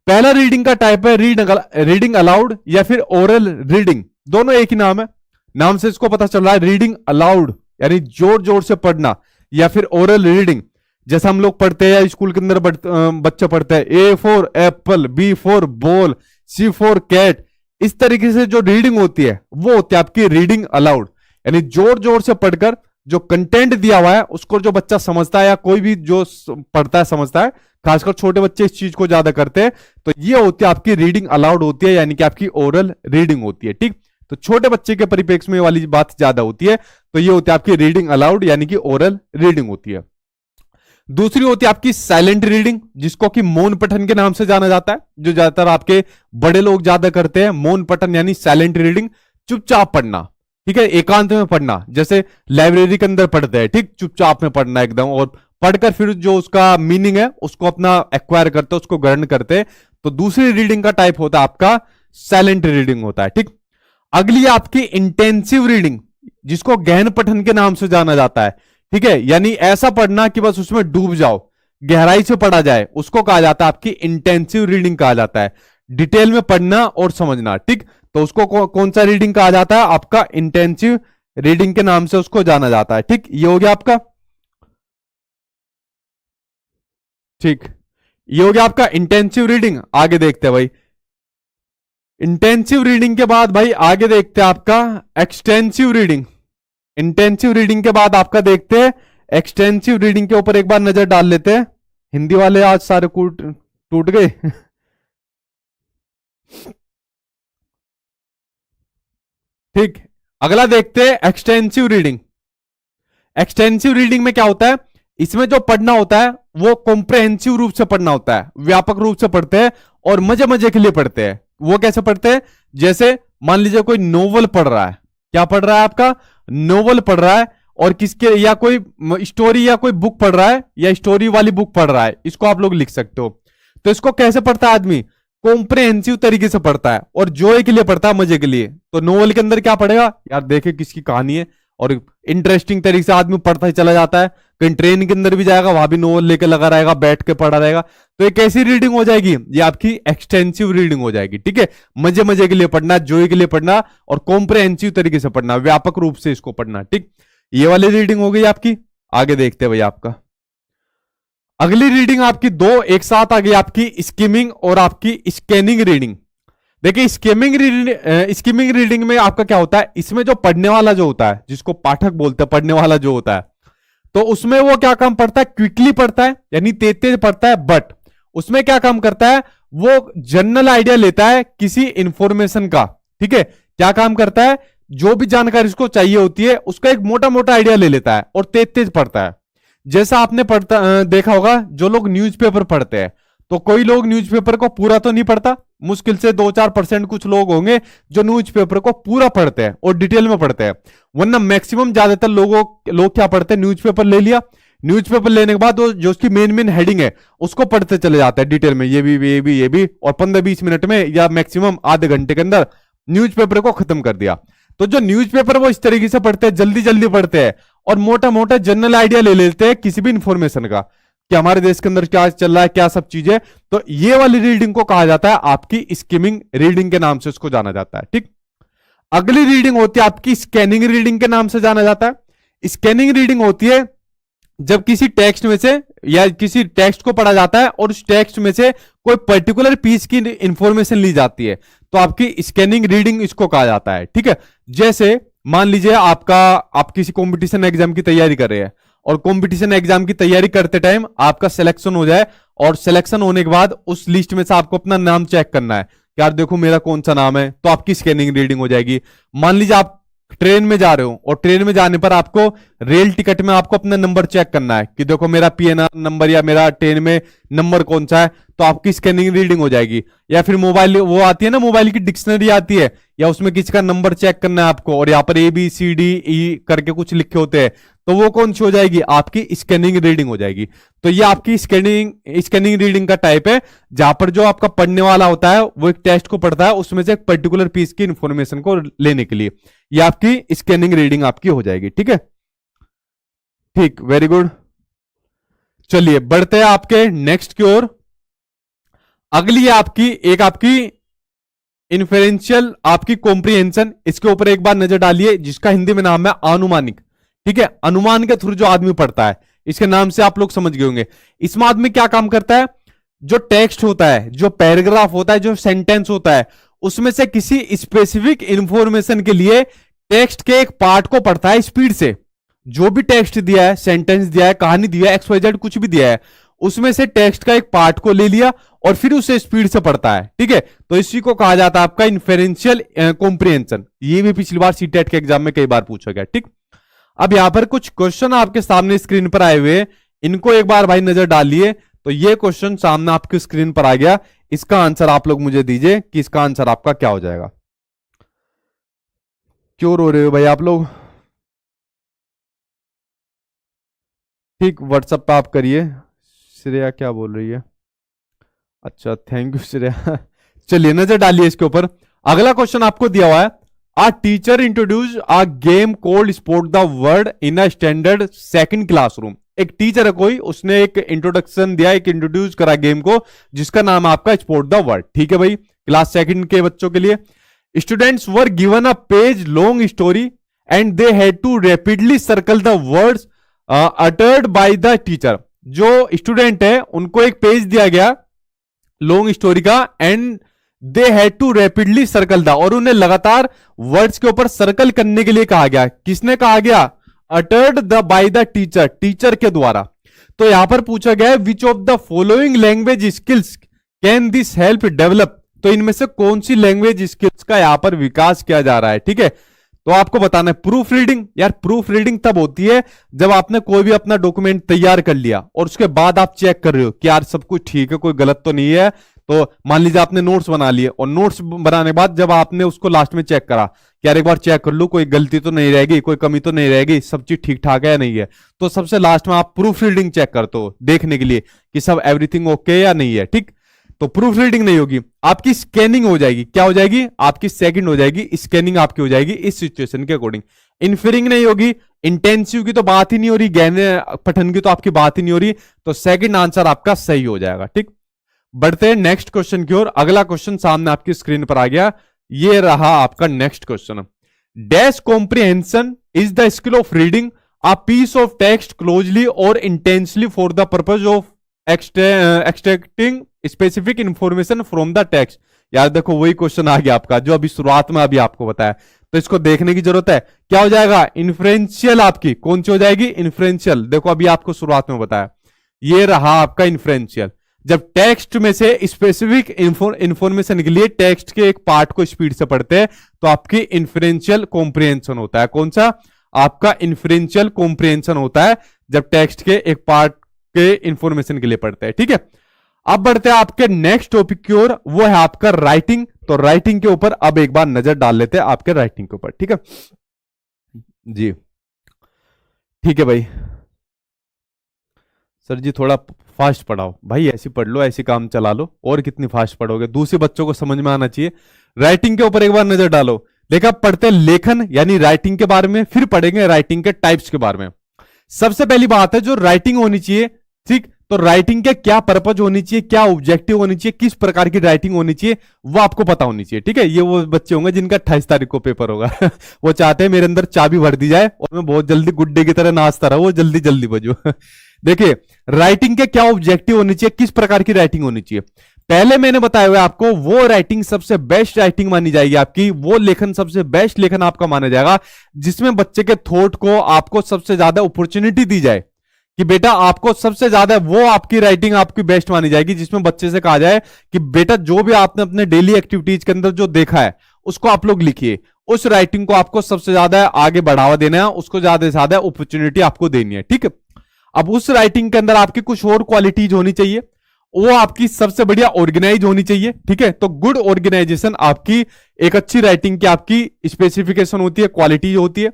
पहला रीडिंग का टाइप है रीडिंग अलाउड या फिर ओरल रीडिंग। दोनों एक ही नाम है, नाम से इसको पता चल रहा है। रीडिंग अलाउड यानी जोर जोर से पढ़ना, या फिर ओरल रीडिंग जैसा हम लोग पढ़ते हैं स्कूल के अंदर बच्चे पढ़ते हैं, A for apple, B for ball, C for cat. इस तरीके से जो रीडिंग होती है वो होती है आपकी रीडिंग अलाउड, यानी जोर जोर से पढ़कर जो कंटेंट दिया हुआ है उसको जो बच्चा समझता है, या कोई भी जो पढ़ता है समझता है, खासकर छोटे बच्चे इस चीज को ज्यादा करते हैं। तो ये होती है आपकी रीडिंग अलाउड होती है, यानी कि आपकी ओरल रीडिंग होती है। ठीक, तो छोटे बच्चे के परिप्रेक्ष्य में वाली बात ज्यादा होती है। तो ये होती है आपकी रीडिंग अलाउड यानी कि ओरल रीडिंग होती है। दूसरी होती है आपकी साइलेंट रीडिंग, जिसको कि मौन पठन के नाम से जाना जाता है, जो ज्यादातर आपके बड़े लोग ज्यादा करते हैं। मौन पठन यानी साइलेंट रीडिंग, चुपचाप पढ़ना, ठीक है, एकांत में पढ़ना, जैसे लाइब्रेरी के अंदर पढ़ते हैं, ठीक, चुपचाप में पढ़ना एकदम, और पढ़कर फिर जो उसका मीनिंग है उसको अपना एक्वायर करते, उसको ग्रहण करते। तो दूसरी रीडिंग का टाइप होता है आपका साइलेंट रीडिंग होता है, ठीक। अगली आपकी इंटेंसिव रीडिंग, जिसको गहन पठन के नाम से जाना जाता है, ठीक है, यानी ऐसा पढ़ना कि बस उसमें डूब जाओ, गहराई से पढ़ा जाए, उसको कहा जाता है आपकी इंटेंसिव रीडिंग कहा जाता है। डिटेल में पढ़ना और समझना, ठीक, तो उसको कौन सा रीडिंग कहा जाता है? आपका इंटेंसिव रीडिंग के नाम से उसको जाना जाता है, ठीक। ये हो गया आपका, ठीक, ये हो गया आपका इंटेंसिव रीडिंग। आगे देखते हैं भाई, इंटेंसिव रीडिंग के बाद भाई आगे देखते हैं आपका एक्सटेंसिव रीडिंग। इंटेंसिव रीडिंग के बाद आपका देखते हैं एक्सटेंसिव रीडिंग के ऊपर एक बार नजर डाल लेते हैं। हिंदी वाले आज सारे टूट गए। ठीक, अगला देखते हैं एक्सटेंसिव रीडिंग। एक्सटेंसिव रीडिंग में क्या होता है? इसमें जो पढ़ना होता है वो कॉम्प्रहेंसिव रूप से पढ़ना होता है, व्यापक रूप से पढ़ते हैं और मजे मजे के लिए पढ़ते हैं। वो कैसे पढ़ते हैं? जैसे मान लीजिए कोई नोवेल पढ़ रहा है, क्या पढ़ रहा है? आपका नोवेल पढ़ रहा है, और किसके, या कोई स्टोरी या कोई बुक पढ़ रहा है, या स्टोरी वाली बुक पढ़ रहा है, इसको आप लोग लिख सकते हो। तो इसको कैसे पढ़ता है आदमी? कॉम्प्रहेंसिव तरीके से पढ़ता है और जोए के लिए पढ़ता है, मजे के लिए। तो नोवेल के अंदर क्या पढ़ेगा यार, देखे किसकी कहानी है, और इंटरेस्टिंग तरीके से आदमी पढ़ता ही चला जाता है। कहीं ट्रेन के अंदर भी जाएगा, वहां भी नोवेल लेके लगा रहेगा, बैठ के पढ़ा रहेगा। तो एक ऐसी रीडिंग हो जाएगी, ये आपकी एक्सटेंसिव रीडिंग हो जाएगी, ठीक है। मजे मजे के लिए पढ़ना, जोए के लिए पढ़ना, और कॉम्प्रहेंसिव तरीके से पढ़ना, व्यापक रूप से इसको पढ़ना, ठीक। ये वाली रीडिंग हो गई आपकी। आगे देखते हैं भाई, आपका अगली रीडिंग आपकी दो एक साथ आ गई, आपकी स्किमिंग और आपकी स्कैनिंग रीडिंग। देखिए स्किमिंग रीडिंग में आपका क्या होता है? इसमें जो पढ़ने वाला जो होता है, जिसको पाठक बोलते हैं, पढ़ने वाला जो होता है, तो उसमें वो क्या काम पढ़ता है? क्विकली पढ़ता है, यानी तेज तेज पढ़ता है। बट उसमें क्या काम करता है? वो जनरल आइडिया लेता है किसी इंफॉर्मेशन का, ठीक है। क्या काम करता है? जो भी जानकारी उसको चाहिए होती है, उसका एक मोटा मोटा आइडिया ले लेता है और तेज तेज पढ़ता है। जैसा आपने देखा होगा, जो लोग न्यूज़पेपर पढ़ते हैं, तो कोई लोग न्यूज़पेपर को पूरा तो नहीं पढ़ता, मुश्किल से 2-4% कुछ लोग होंगे जो न्यूज़पेपर को पूरा पढ़ते हैं और डिटेल में पढ़ते हैं। वरना मैक्सिमम ज्यादातर लोग क्या पढ़ते हैं? न्यूज़पेपर ले लिया, न्यूज़पेपर लेने के बाद जो उसकी मेन हेडिंग है उसको पढ़ते चले जाते हैं डिटेल में, ये भी, और 15-20 मिनट में या मैक्सिमम आधे घंटे के अंदर न्यूज़पेपर को खत्म कर दिया। तो जो न्यूज़पेपर वो इस तरीके से पढ़ते हैं, जल्दी जल्दी पढ़ते हैं और मोटा मोटा जनरल आइडिया ले लेते हैं किसी भी इंफॉर्मेशन का, कि हमारे देश के अंदर क्या चल रहा है, क्या सब चीजें। तो ये वाली रीडिंग को कहा जाता है आपकी स्किमिंग रीडिंग के नाम से उसको जाना जाता है, ठीक। अगली रीडिंग होती है आपकी स्कैनिंग रीडिंग के नाम से जाना जाता है। स्कैनिंग रीडिंग होती है जब किसी टेक्स्ट में से या किसी टेक्स्ट को पढ़ा जाता है और उस टेक्स्ट में से कोई पर्टिकुलर पीस की इंफॉर्मेशन ली जाती है, तो आपकी स्कैनिंग रीडिंग इसको कहा जाता है, ठीक है। जैसे मान लीजिए आप किसी कंपटीशन एग्जाम की तैयारी कर रहे हैं, और कंपटीशन एग्जाम की तैयारी करते टाइम आपका सिलेक्शन हो जाए, और सिलेक्शन होने के बाद उस लिस्ट में से आपको अपना नाम चेक करना है, यार देखो मेरा कौन सा नाम है, तो आपकी स्कैनिंग रीडिंग हो जाएगी। मान लीजिए आप ट्रेन में जा रहे हो, और ट्रेन में जाने पर आपको रेल टिकट में आपको अपना नंबर चेक करना है कि देखो मेरा पीएनआर नंबर या मेरा ट्रेन में नंबर कौन सा है, तो आपकी स्कैनिंग रीडिंग हो जाएगी। या फिर मोबाइल वो आती है ना, मोबाइल की डिक्शनरी आती है, या उसमें किसी का नंबर चेक करना है आपको, और यहाँ पर ABCDE करके कुछ लिखे होते हैं, तो वो कौन सी हो जाएगी? आपकी स्कैनिंग रीडिंग हो जाएगी। तो ये आपकी स्कैनिंग रीडिंग का टाइप है, जहां पर जो आपका पढ़ने वाला होता है वो एक टेक्स्ट को पढ़ता है, उसमें से एक पर्टिकुलर पीस की इंफॉर्मेशन को लेने के लिए, ये आपकी स्कैनिंग रीडिंग आपकी हो जाएगी, ठीक है। ठीक, वेरी गुड। चलिए बढ़ते हैं आपके नेक्स्ट की ओर। अगली आपकी इन्फेरेंशियल आपकी कॉम्प्रिहेंशन, इसके ऊपर एक बार नजर डालिए, जिसका हिंदी में नाम है अनुमानिक, ठीक है। अनुमान के थ्रू जो आदमी पढ़ता है, इसके नाम से आप लोग समझ गए होंगे। इसमें आदमी क्या काम करता है? जो टेक्स्ट होता है, जो पैराग्राफ होता है, जो सेंटेंस होता है, उसमें से किसी स्पेसिफिक इंफॉर्मेशन के लिए टेक्स्ट के एक पार्ट को पढ़ता है स्पीड से। जो भी टेक्स्ट दिया है, सेंटेंस दिया है, कहानी दिया है, XYZ कुछ भी दिया है, उसमें से टेक्स्ट का एक पार्ट को ले लिया और फिर उसे स्पीड से पढ़ता है, ठीक है। तो इसी को कहा जाता है आपका इन्फेरेंशियल कॉम्प्रिहेंशन। ये भी पिछली बार सीटेट के एग्जाम में कई बार पूछा गया, ठीक। अब यहां पर कुछ क्वेश्चन आपके सामने स्क्रीन पर आए हुए, इनको एक बार भाई नजर डालिए। तो ये क्वेश्चन सामने आपकी स्क्रीन पर आ गया। इसका आंसर आप लोग मुझे दीजिए कि इसका आंसर आपका क्या हो जाएगा। क्यों रो रहे हो भाई आप लोग? ठीक, व्हाट्सएप पे आप करिए। श्रेया क्या बोल रही है? अच्छा, थैंक यू श्रेया। चलिए नजर डालिए इसके ऊपर। अगला क्वेश्चन आपको दिया हुआ है, a teacher introduce a game called sport the word in a standard second classroom. एक टीचर है कोई, उसने एक इंट्रोडक्शन दिया, एक इंट्रोड्यूस करा गेम को जिसका नाम है आपका स्पोर्ट द वर्ड। ठीक है भाई, क्लास सेकंड के बच्चों के लिए। Students were given a page long story and they had to rapidly circle the words uttered by the teacher. जो स्टूडेंट है उनको एक पेज दिया गया लॉन्ग स्टोरी का, and they had to rapidly circle the, और उन्हें लगातार वर्ड्स के ऊपर सर्कल करने के लिए कहा गया। किसने कहा गया? Uttered the by the teacher, teacher के द्वारा। तो यहां पर पूछा गया है which of the following language skills can this help develop. तो इनमें से कौन सी लैंग्वेज स्किल्स का यहां पर विकास किया जा रहा है। ठीक है, तो आपको बताना है प्रूफ रीडिंग। यार प्रूफ रीडिंग तब होती है जब आपने कोई भी अपना डॉक्यूमेंट तैयार कर लिया और उसके बाद आप चेक कर रहे हो कि यार सब कुछ ठीक है, कोई गलत तो नहीं है। तो मान लीजिए आपने नोट्स बना लिए, और नोट्स बनाने के बाद जब आपने उसको लास्ट में चेक करा कि यार एक बार चेक कर लूं कोई गलती तो नहीं रहेगी, कोई कमी तो नहीं रहेगी, सब चीज ठीक ठाक है या नहीं है, तो सबसे लास्ट में आप प्रूफ रीडिंग चेक करते हो देखने के लिए कि सब एवरीथिंग ओके या नहीं है। ठीक, तो प्रूफ रीडिंग नहीं होगी, आपकी स्कैनिंग हो जाएगी। क्या हो जाएगी? आपकी सेकंड हो जाएगी, स्कैनिंग आपकी हो जाएगी इस सिचुएशन के अकॉर्डिंग। इन्फेरिंग नहीं होगी, इंटेंसिव की तो बात ही नहीं हो रही, गहने पठन की तो आपकी बात ही नहीं हो रही। तो सेकंड आंसर आपका सही हो जाएगा। ठीक, बढ़ते हैं नेक्स्ट क्वेश्चन की ओर। अगला क्वेश्चन सामने आपकी स्क्रीन पर आ गया, ये रहा आपका next question. Dash comprehension is the skill of reading a piece of text closely और intensely for the purpose of extracting specific information from the text. यार देखो वही क्वेश्चन आ गया आपका जो अभी शुरुआत में अभी आपको बताया, तो इसको देखने की जरूरत है। क्या हो जाएगा? इन्फ्रेंशियल आपकी कौन सी हो जाएगी? इन्फ्रेंशियल। देखो अभी आपको शुरुआत में बताया, ये रहा आपका इन्फ्रेंशियल। जब टेक्स्ट में से स्पेसिफिक इंफॉर्मेशन के लिए टेक्स्ट के एक पार्ट को स्पीड से पढ़ते हैं तो आपकी इन्फ्रेंशियल कॉम्प्रिहेंशन होता है। कौन सा? आपका इन्फ्रेंशियल कॉम्प्रिहेंशन होता है जब टेक्स्ट के एक पार्ट के इंफॉर्मेशन के लिए पढ़ते हैं। ठीक है, अब बढ़ते हैं आपके नेक्स्ट टॉपिक की ओर, वो है आपका राइटिंग। तो राइटिंग के ऊपर अब एक बार नजर डाल लेते हैं आपके राइटिंग के ऊपर। ठीक है जी, ठीक है भाई। सर जी थोड़ा फास्ट पढ़ाओ भाई, ऐसी पढ़ लो, ऐसी काम चला लो, और कितनी फास्ट पढ़ोगे? दूसरे बच्चों को समझ में आना चाहिए। राइटिंग के ऊपर एक बार नजर डालो। देखा, पढ़ते हैं लेखन यानी राइटिंग के बारे में, फिर पढ़ेंगे राइटिंग के टाइप्स के बारे में। सबसे पहली बात है जो राइटिंग होनी चाहिए। ठीक, तो राइटिंग के क्या पर्पज होनी चाहिए, क्या ऑब्जेक्टिव होनी चाहिए, किस प्रकार की राइटिंग होनी चाहिए, वो आपको पता होनी चाहिए। ठीक है, ये वो बच्चे होंगे जिनका 28 तारीख को पेपर होगा वो चाहते हैं मेरे अंदर चाबी भर दी जाए और मैं बहुत जल्दी गुड्डे की तरह नाचता रहा, वो जल्दी जल्दी बजो देखिए, राइटिंग के क्या ऑब्जेक्टिव होनी चाहिए, किस प्रकार की राइटिंग होनी चाहिए। पहले मैंने बताया हुआ आपको, वो राइटिंग सबसे बेस्ट राइटिंग मानी जाएगी आपकी, वो लेखन सबसे बेस्ट लेखन आपका माना जाएगा जिसमें बच्चे के थॉट को आपको सबसे ज्यादा अपॉर्चुनिटी दी जाए कि बेटा आपको सबसे ज्यादा, वो आपकी राइटिंग आपकी बेस्ट मानी जाएगी जिसमें बच्चे से कहा जाए कि बेटा जो भी आपने अपने डेली एक्टिविटीज के अंदर जो देखा है उसको आप लोग लिखिए। उस राइटिंग को आपको सबसे ज्यादा आगे बढ़ावा देना है, उसको ज्यादा से ज्यादा अपॉर्चुनिटी आपको देनी है। ठीक है, अब उस राइटिंग के अंदर आपकी कुछ और क्वालिटीज होनी चाहिए, वो आपकी सबसे बढ़िया ऑर्गेनाइज होनी चाहिए। ठीक है, तो गुड ऑर्गेनाइजेशन आपकी एक अच्छी राइटिंग की आपकी स्पेसिफिकेशन होती है, क्वालिटी होती है।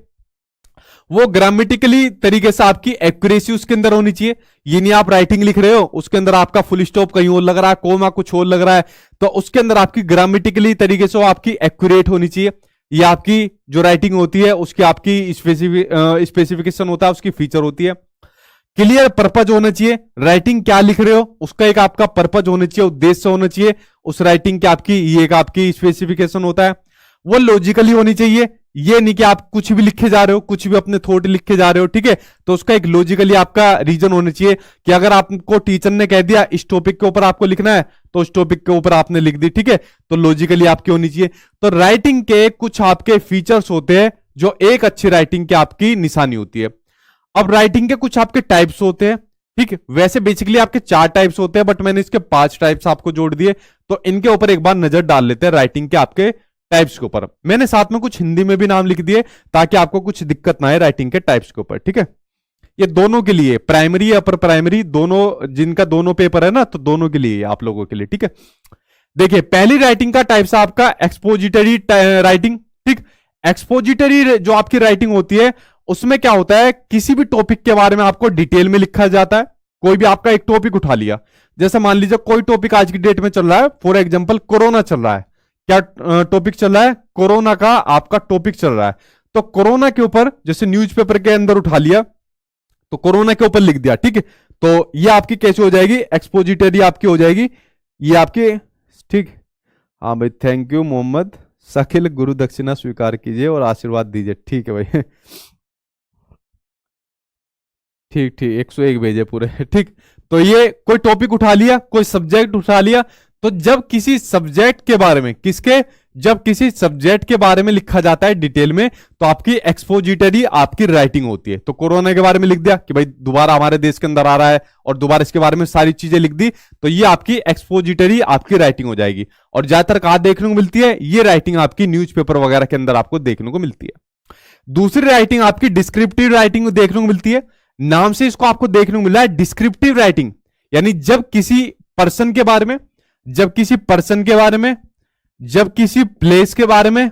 वो ग्रामेटिकली तरीके से आपकी एक्यूरेसी उसके अंदर होनी चाहिए। ये नहीं आप राइटिंग लिख रहे हो उसके अंदर आपका फुल स्टॉप कहीं और लग रहा है, कोमा कुछ और लग रहा है, तो उसके अंदर आपकी ग्रामेटिकली तरीके से आपकी एक्यूरेट होनी चाहिए। ये आपकी जो राइटिंग होती है उसकी आपकी स्पेसिफिकेशन होता है, उसकी फीचर होती है। क्लियर पर्पज होना चाहिए, राइटिंग क्या लिख रहे हो उसका एक आपका पर्पज होना चाहिए, उद्देश्य होना चाहिए उस राइटिंग की आपकी, ये एक आपकी स्पेसिफिकेशन होता है। वो लॉजिकली होनी चाहिए, ये नहीं कि आप कुछ भी लिखे जा रहे हो, कुछ भी अपने थॉट लिखे जा रहे हो। ठीक है, तो उसका एक लॉजिकली आपका रीजन होना चाहिए कि अगर आपको टीचर ने कह दिया इस टॉपिक के ऊपर आपको लिखना है तो उस टॉपिक के ऊपर आपने लिख दी। ठीक है, तो लॉजिकली आपकी होनी चाहिए। तो राइटिंग के कुछ आपके फीचर्स होते हैं जो एक अच्छी राइटिंग की आपकी निशानी होती है। अब राइटिंग के कुछ आपके टाइप्स होते हैं। ठीक है, वैसे बेसिकली आपके 4 टाइप्स होते हैं बट मैंने इसके 5 टाइप्स आपको जोड़ दिए, तो इनके ऊपर एक बार नजर डाल लेते हैं राइटिंग के आपके टाइप्स के ऊपर। मैंने साथ में कुछ हिंदी में भी नाम लिख दिए ताकि आपको कुछ दिक्कत ना आए राइटिंग के टाइप्स के ऊपर। ठीक है, ये दोनों के लिए, प्राइमरी अपर प्राइमरी दोनों, जिनका दोनों पेपर है ना, तो दोनों के लिए आप लोगों के लिए, ठीक है। देखिए पहली राइटिंग का टाइप्स है आपका एक्सपोजिटरी राइटिंग, ठीक। एक्सपोजिटरी जो आपकी राइटिंग होती है उसमें क्या होता है, किसी भी टॉपिक के बारे में आपको डिटेल में लिखा जाता है। कोई भी आपका एक टॉपिक उठा लिया, जैसे मान लीजिए कोई टॉपिक आज की डेट में चल रहा है, फॉर एग्जांपल कोरोना चल रहा है, क्या टॉपिक चल रहा है, कोरोना का आपका टॉपिक चल रहा है, तो कोरोना के ऊपर जैसे न्यूज़पेपर के अंदर उठा लिया तो कोरोना के ऊपर लिख दिया, ठीक है। तो ये आपकी कैसे हो जाएगी, एक्सपोजिटरी आपकी हो जाएगी, ये आपकी, ठीक। हाँ भाई, थैंक यू मोहम्मद शकील, गुरु दक्षिणा स्वीकार कीजिए और आशीर्वाद दीजिए, ठीक है भाई। ठीक ठीक, 101 भेजे पूरे, ठीक। तो ये कोई टॉपिक उठा लिया, कोई सब्जेक्ट उठा लिया, तो जब किसी सब्जेक्ट के बारे में, किसके, जब किसी सब्जेक्ट के बारे में लिखा जाता है डिटेल में, तो आपकी एक्सपोजिटरी आपकी राइटिंग होती है। तो कोरोना के बारे में लिख दिया कि भाई दोबारा हमारे देश के अंदर आ रहा है, और दोबारा इसके बारे में सारी चीजें लिख दी, तो ये आपकी एक्सपोजिटरी आपकी राइटिंग हो जाएगी। और ज्यादातर कहां देखने को मिलती है, ये राइटिंग आपकी न्यूज़पेपर वगैरह के अंदर आपको देखने को मिलती है। दूसरी राइटिंग आपकी डिस्क्रिप्टिव राइटिंग देखने को मिलती है, नाम से इसको आपको देखने को मिला है डिस्क्रिप्टिव राइटिंग, यानी जब किसी पर्सन के बारे में, जब किसी पर्सन के बारे में, जब किसी प्लेस के बारे में,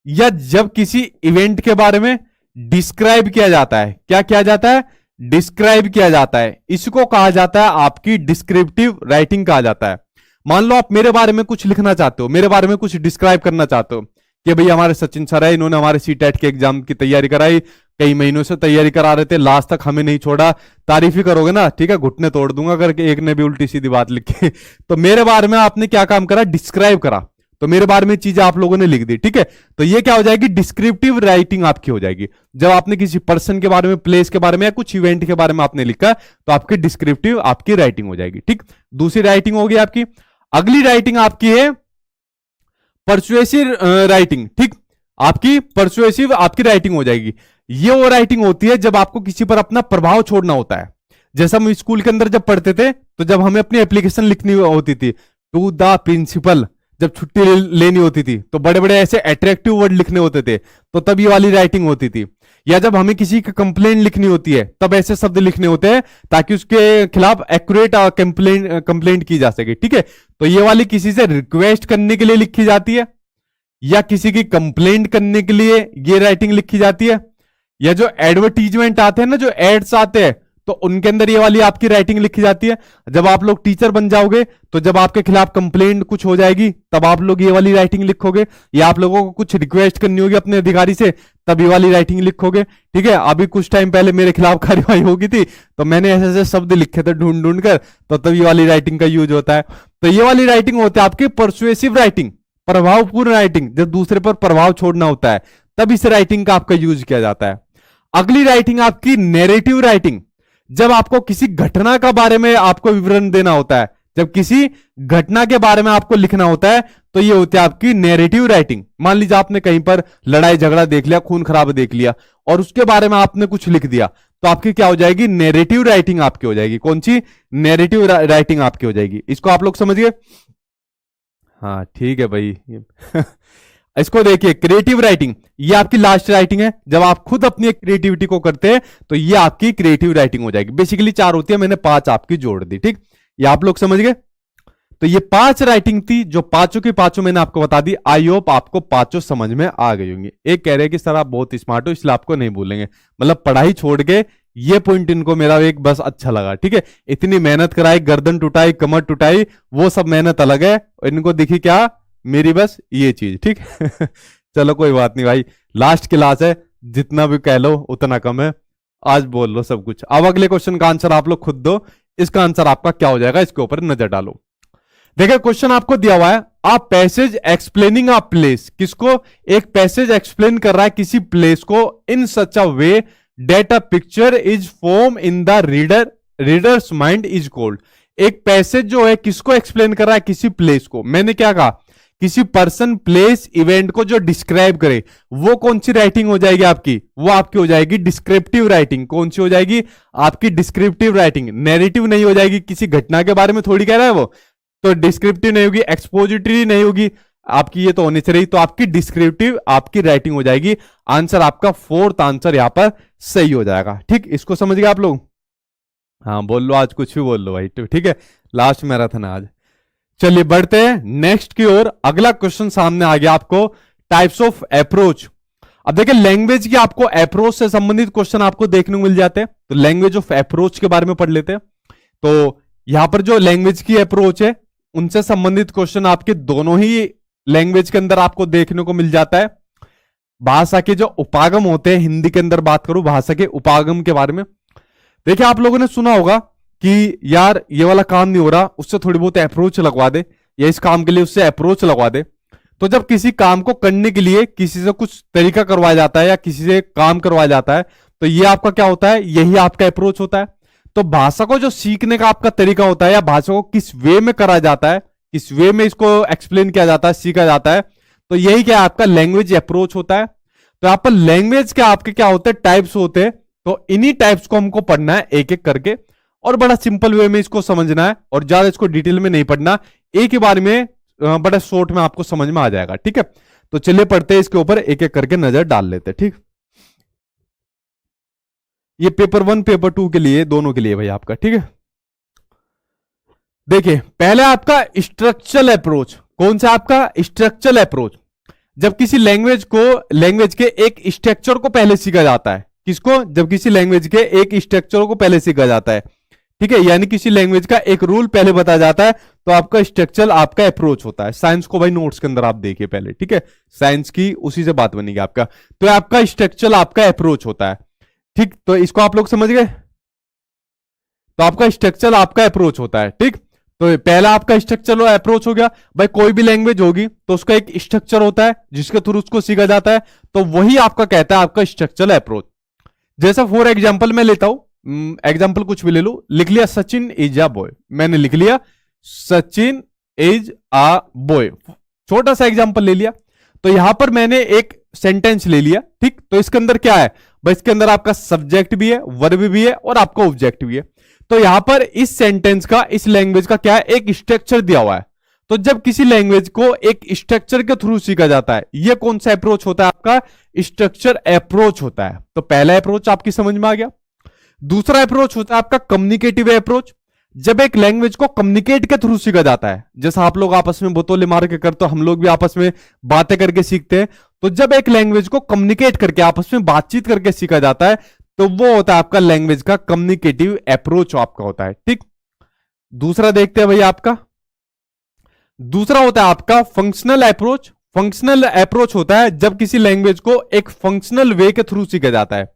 या जब किसी इवेंट के बारे में डिस्क्राइब किया जाता है, क्या किया जाता है, डिस्क्राइब किया जाता है, इसको कहा जाता है आपकी डिस्क्रिप्टिव राइटिंग कहा जाता है। मान लो आप मेरे बारे में कुछ लिखना चाहते हो, मेरे बारे में कुछ डिस्क्राइब करना चाहते हो कि भाई हमारे सचिन सर है, इन्होंने हमारे सीटेट के एग्जाम की तैयारी कराई, कई महीनों से तैयारी करा रहे थे, लास्ट तक हमें नहीं छोड़ा, तारीफ ही करोगे ना, ठीक है, घुटने तोड़ दूंगा अगर एक ने भी उल्टी सीधी बात लिखी। तो मेरे बारे में आपने क्या काम करा, डिस्क्राइब करा, तो मेरे बारे में चीजें आप लोगों ने लिख दी, ठीक है। तो ये क्या हो जाएगी, डिस्क्रिप्टिव राइटिंग आपकी हो जाएगी। जब आपने किसी पर्सन के बारे में, प्लेस के बारे में, या कुछ इवेंट के बारे में आपने लिखा, तो आपकी डिस्क्रिप्टिव आपकी राइटिंग हो जाएगी, ठीक। दूसरी राइटिंग होगी आपकी। अगली राइटिंग आपकी है परसुएसिव राइटिंग, ठीक। आपकी परसुएसिव आपकी राइटिंग हो जाएगी। ये वो राइटिंग होती है जब आपको किसी पर अपना प्रभाव छोड़ना होता है। जैसा हम स्कूल के अंदर जब पढ़ते थे, तो जब हमें अपनी एप्लीकेशन लिखनी होती थी टू द प्रिंसिपल, जब छुट्टी लेनी होती थी, तो बड़े बड़े ऐसे अट्रैक्टिव वर्ड लिखने होते थे, तो तब ये वाली राइटिंग होती थी। या जब हमें किसी की कंप्लेंट लिखनी होती है, तब ऐसे शब्द लिखने होते हैं ताकि उसके खिलाफ एक्यूरेट कंप्लेंट की जा सके, ठीक है। तो ये वाली किसी से रिक्वेस्ट करने के लिए लिखी जाती है, या किसी की कंप्लेंट करने के लिए ये राइटिंग लिखी जाती है, या जो एडवर्टीजमेंट आते हैं ना, जो एड्स आते हैं, तो उनके अंदर ये वाली आपकी राइटिंग लिखी जाती है। जब आप लोग टीचर बन जाओगे, तो जब आपके खिलाफ कंप्लेंट कुछ हो जाएगी, तब आप लोग ये वाली राइटिंग लिखोगे, या आप लोगों को कुछ रिक्वेस्ट करनी होगी अपने अधिकारी से, तब ये वाली राइटिंग लिखोगे, ठीक है। अभी कुछ टाइम पहले मेरे खिलाफ कार्रवाई होगी थी, तो मैंने ऐसे ऐसे शब्द लिखे थे ढूंढ ढूंढ कर, तो तब ये वाली राइटिंग का यूज होता है। तो ये वाली राइटिंग होती है आपकी परसुएसिव राइटिंग, प्रभावपूर्ण राइटिंग। जब दूसरे पर प्रभाव छोड़ना होता है, तब इस राइटिंग का आपका यूज किया जाता है। अगली राइटिंग आपकी नैरेटिव राइटिंग, जब आपको किसी घटना का बारे में आपको विवरण देना होता है, जब किसी घटना के बारे में आपको लिखना होता है, तो ये होती है आपकी नैरेटिव राइटिंग। मान लीजिए आपने कहीं पर लड़ाई झगड़ा देख लिया, खून खराब देख लिया, और उसके बारे में आपने कुछ लिख दिया, तो आपकी क्या हो जाएगी, नैरेटिव राइटिंग आपकी हो जाएगी। कौन सी, नैरेटिव राइटिंग आपकी हो जाएगी। इसको आप लोग समझिए, हाँ ठीक है भाई। इसको देखिए, क्रिएटिव राइटिंग, ये आपकी लास्ट राइटिंग है। जब आप खुद अपनी क्रिएटिविटी को करते हैं, तो ये आपकी क्रिएटिव राइटिंग हो जाएगी। बेसिकली 4 होती है, मैंने 5 आपकी जोड़ दी, ठीक। ये आप लोग समझ गए। तो ये 5 राइटिंग थी, जो पांचों की पांचों मैंने आपको बता दी। आई होप आपको पांचों समझ में आ गई होंगी। एक कह रहे हैं कि सर आप बहुत स्मार्ट हो, इसलिए आपको नहीं भूलेंगे, मतलब पढ़ाई छोड़ के ये पॉइंट इनको मेरा एक बस अच्छा लगा, ठीक है। इतनी मेहनत कराई, गर्दन टुटाई, कमर टुटाई, वो सब मेहनत अलग है, इनको दिखी क्या, मेरी बस ये चीज, ठीक। चलो कोई बात नहीं भाई, लास्ट क्लास है, जितना भी कह लो उतना कम है, आज बोल लो सब कुछ। अब अगले क्वेश्चन का आंसर आप लोग खुद दो, इसका आंसर आपका क्या हो जाएगा, इसके ऊपर नजर डालो। देखिए क्वेश्चन आपको दिया हुआ है, आ पैसेज एक्सप्लेनिंग अ प्लेस, किसको, एक पैसेज एक्सप्लेन कर रहा है किसी प्लेस को, in such a way that a picture is form in the reader's mind is called. एक पैसेज जो है किसको एक्सप्लेन कर रहा है, किसी प्लेस को। मैंने क्या कहा, किसी पर्सन, प्लेस, इवेंट को जो डिस्क्राइब करे, वो कौन सी राइटिंग हो जाएगी आपकी, वो आपकी हो जाएगी डिस्क्रिप्टिव राइटिंग। कौन सी हो जाएगी आपकी, डिस्क्रिप्टिव राइटिंग। नैरेटिव नहीं हो जाएगी, किसी घटना के बारे में थोड़ी कह रहा है वो, तो डिस्क्रिप्टिव नहीं होगी, एक्सपोजिटरी नहीं होगी। आपकी ये तो होनी चाहिए, तो आपकी डिस्क्रिप्टिव आपकी राइटिंग हो जाएगी। आंसर आपका फोर्थ आंसर यहां पर सही हो जाएगा। ठीक, इसको समझ गए आप लोग? हाँ बोल लो, आज कुछ भी बोल लो भाई, ठीक है, लास्ट मैराथन है आज। चलिए बढ़ते हैं नेक्स्ट की ओर। अगला क्वेश्चन सामने आ गया आपको, टाइप्स ऑफ अप्रोच। अब देखिए लैंग्वेज की आपको अप्रोच से संबंधित क्वेश्चन आपको देखने को मिल जाते हैं, तो लैंग्वेज ऑफ अप्रोच के बारे में पढ़ लेते हैं। तो यहां पर जो लैंग्वेज की अप्रोच है उनसे संबंधित क्वेश्चन आपके दोनों ही लैंग्वेज के अंदर आपको देखने को मिल जाता है। भाषा के जो उपागम होते हैं, हिंदी के अंदर बात करूं भाषा के उपागम के बारे में, देखिए आप लोगों ने सुना होगा कि यार ये वाला काम नहीं हो रहा, उससे थोड़ी बहुत अप्रोच लगवा दे, या इस काम के लिए उससे अप्रोच लगवा दे। तो जब किसी काम को करने के लिए किसी से कुछ तरीका करवाया जाता है या किसी से काम करवाया जाता है, तो ये आपका क्या होता है, यही आपका अप्रोच होता है। तो भाषा को जो सीखने का आपका तरीका होता है, या भाषा को किस वे में करा जाता है, किस वे में इसको एक्सप्लेन किया जाता है, सीखा जाता है, तो यही क्या आपका लैंग्वेज अप्रोच होता है। तो यहाँ पर लैंग्वेज के आपके क्या होते हैं, टाइप्स होते हैं। तो इन्हीं टाइप्स को हमको पढ़ना है एक एक करके, और बड़ा सिंपल वे में इसको समझना है, और ज्यादा इसको डिटेल में नहीं पढ़ना, एक ही बार में बड़ा शॉर्ट में आपको समझ में आ जाएगा। ठीक है, तो चलिए पढ़ते हैं, इसके ऊपर एक एक करके नजर डाल लेते हैं। ठीक, ये पेपर 1 पेपर 2 के लिए, दोनों के लिए भाई आपका। ठीक है, देखिए पहले आपका स्ट्रक्चरल अप्रोच। कौन सा आपका स्ट्रक्चरल अप्रोच? जब किसी लैंग्वेज के एक स्ट्रक्चर को पहले सीखा जाता है। किसको? जब किसी लैंग्वेज के एक स्ट्रक्चर को पहले सीखा जाता है। ठीक है, यानी किसी लैंग्वेज का एक रूल पहले बताया जाता है, तो आपका स्ट्रक्चरल आपका अप्रोच होता है। साइंस को भाई नोट्स के अंदर आप देखिए पहले, ठीक है, साइंस की उसी से बात बनेगी आपका। तो आपका स्ट्रक्चरल आपका अप्रोच होता है। ठीक, तो इसको आप लोग समझ गए? तो आपका स्ट्रक्चरल आपका अप्रोच होता है। ठीक, तो पहला आपका स्ट्रक्चरल अप्रोच हो गया। भाई कोई भी लैंग्वेज होगी तो उसका एक स्ट्रक्चर होता है जिसके थ्रू उसको सीखा जाता है, तो वही आपका कहता है आपका स्ट्रक्चरल अप्रोच। जैसा फॉर एग्जाम्पल मैं लेता हूं, एग्जाम्पल कुछ भी ले लो, लिख लिया सचिन इज अ बॉय, मैंने लिख लिया सचिन इज अ बॉय, छोटा सा एग्जाम्पल ले लिया। तो यहां पर मैंने एक सेंटेंस ले लिया। ठीक, तो इसके अंदर क्या है भाई, इसके अंदर आपका सब्जेक्ट भी है, वर्ब भी है, और आपका ऑब्जेक्ट भी है। तो यहां पर इस सेंटेंस का, इस लैंग्वेज का क्या है, एक स्ट्रक्चर दिया हुआ है। तो जब किसी लैंग्वेज को एक स्ट्रक्चर के थ्रू सीखा जाता है, यह कौन सा अप्रोच होता है आपका? स्ट्रक्चर अप्रोच होता है। तो पहला अप्रोच आपकी समझ में आ गया। दूसरा अप्रोच होता है आपका कम्युनिकेटिव अप्रोच। जब एक लैंग्वेज को कम्युनिकेट के थ्रू सीखा जाता है, जैसा आप लोग आपस में बोतोले मार के करते हो, हम लोग भी आपस में बातें करके सीखते हैं। तो जब एक लैंग्वेज को कम्युनिकेट करके, आपस में बातचीत करके सीखा जाता है, तो वो होता है आपका लैंग्वेज का कम्युनिकेटिव अप्रोच आपका होता है। ठीक, दूसरा देखते हैं भाई आपका, दूसरा होता है आपका फंक्शनल अप्रोच। फंक्शनल अप्रोच होता है जब किसी लैंग्वेज को एक फंक्शनल वे के थ्रू सीखा जाता है,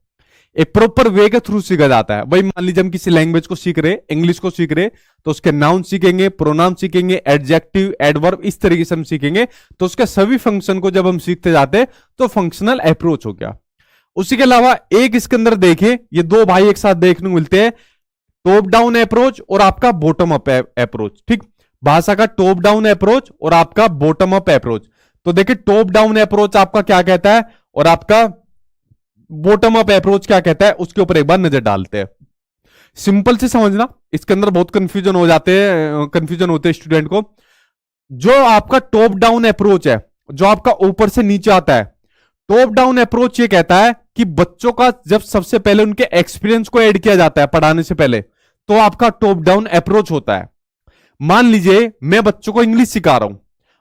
एक प्रॉपर वे के थ्रू सीखा जाता है। भाई मान लीजिए हम किसी लैंग्वेज को सीख रहे, इंग्लिश को सीख रहे, तो उसके नाउन सीखेंगे, प्रोनाउन सीखेंगे, एडजेक्टिव, एडवर्ब, इस तरीके से हम सीखेंगे। तो उसके सभी फंक्शन को जब हम सीखते जाते हैं तो फंक्शनल अप्रोच हो गया। उसी के अलावा एक इसके अंदर देखिए, ये दो भाई एक साथ देखने को मिलते हैं, टॉप डाउन अप्रोच और आपका बॉटम अप अप्रोच। ठीक, भाषा का टॉप डाउन अप्रोच और आपका बॉटम अप अप्रोच। तो देखिए टॉप डाउन अप्रोच आपका क्या कहता है और आपका बॉटम अप अप्रोच क्या कहता है, उसके ऊपर एक बार नजर डालते हैं। सिंपल से समझना, इसके अंदर बहुत कंफ्यूजन हो जाते हैं, कंफ्यूजन होते हैं स्टूडेंट को। जो आपका टॉप डाउन अप्रोच है, जो आपका ऊपर से नीचे आता है, टॉप डाउन अप्रोच ये कहता है कि बच्चों का जब सबसे पहले उनके एक्सपीरियंस को ऐड किया जाता है पढ़ाने से पहले, तो आपका टॉप डाउन अप्रोच होता है। मान लीजिए मैं बच्चों को इंग्लिश सिखा रहा हूं,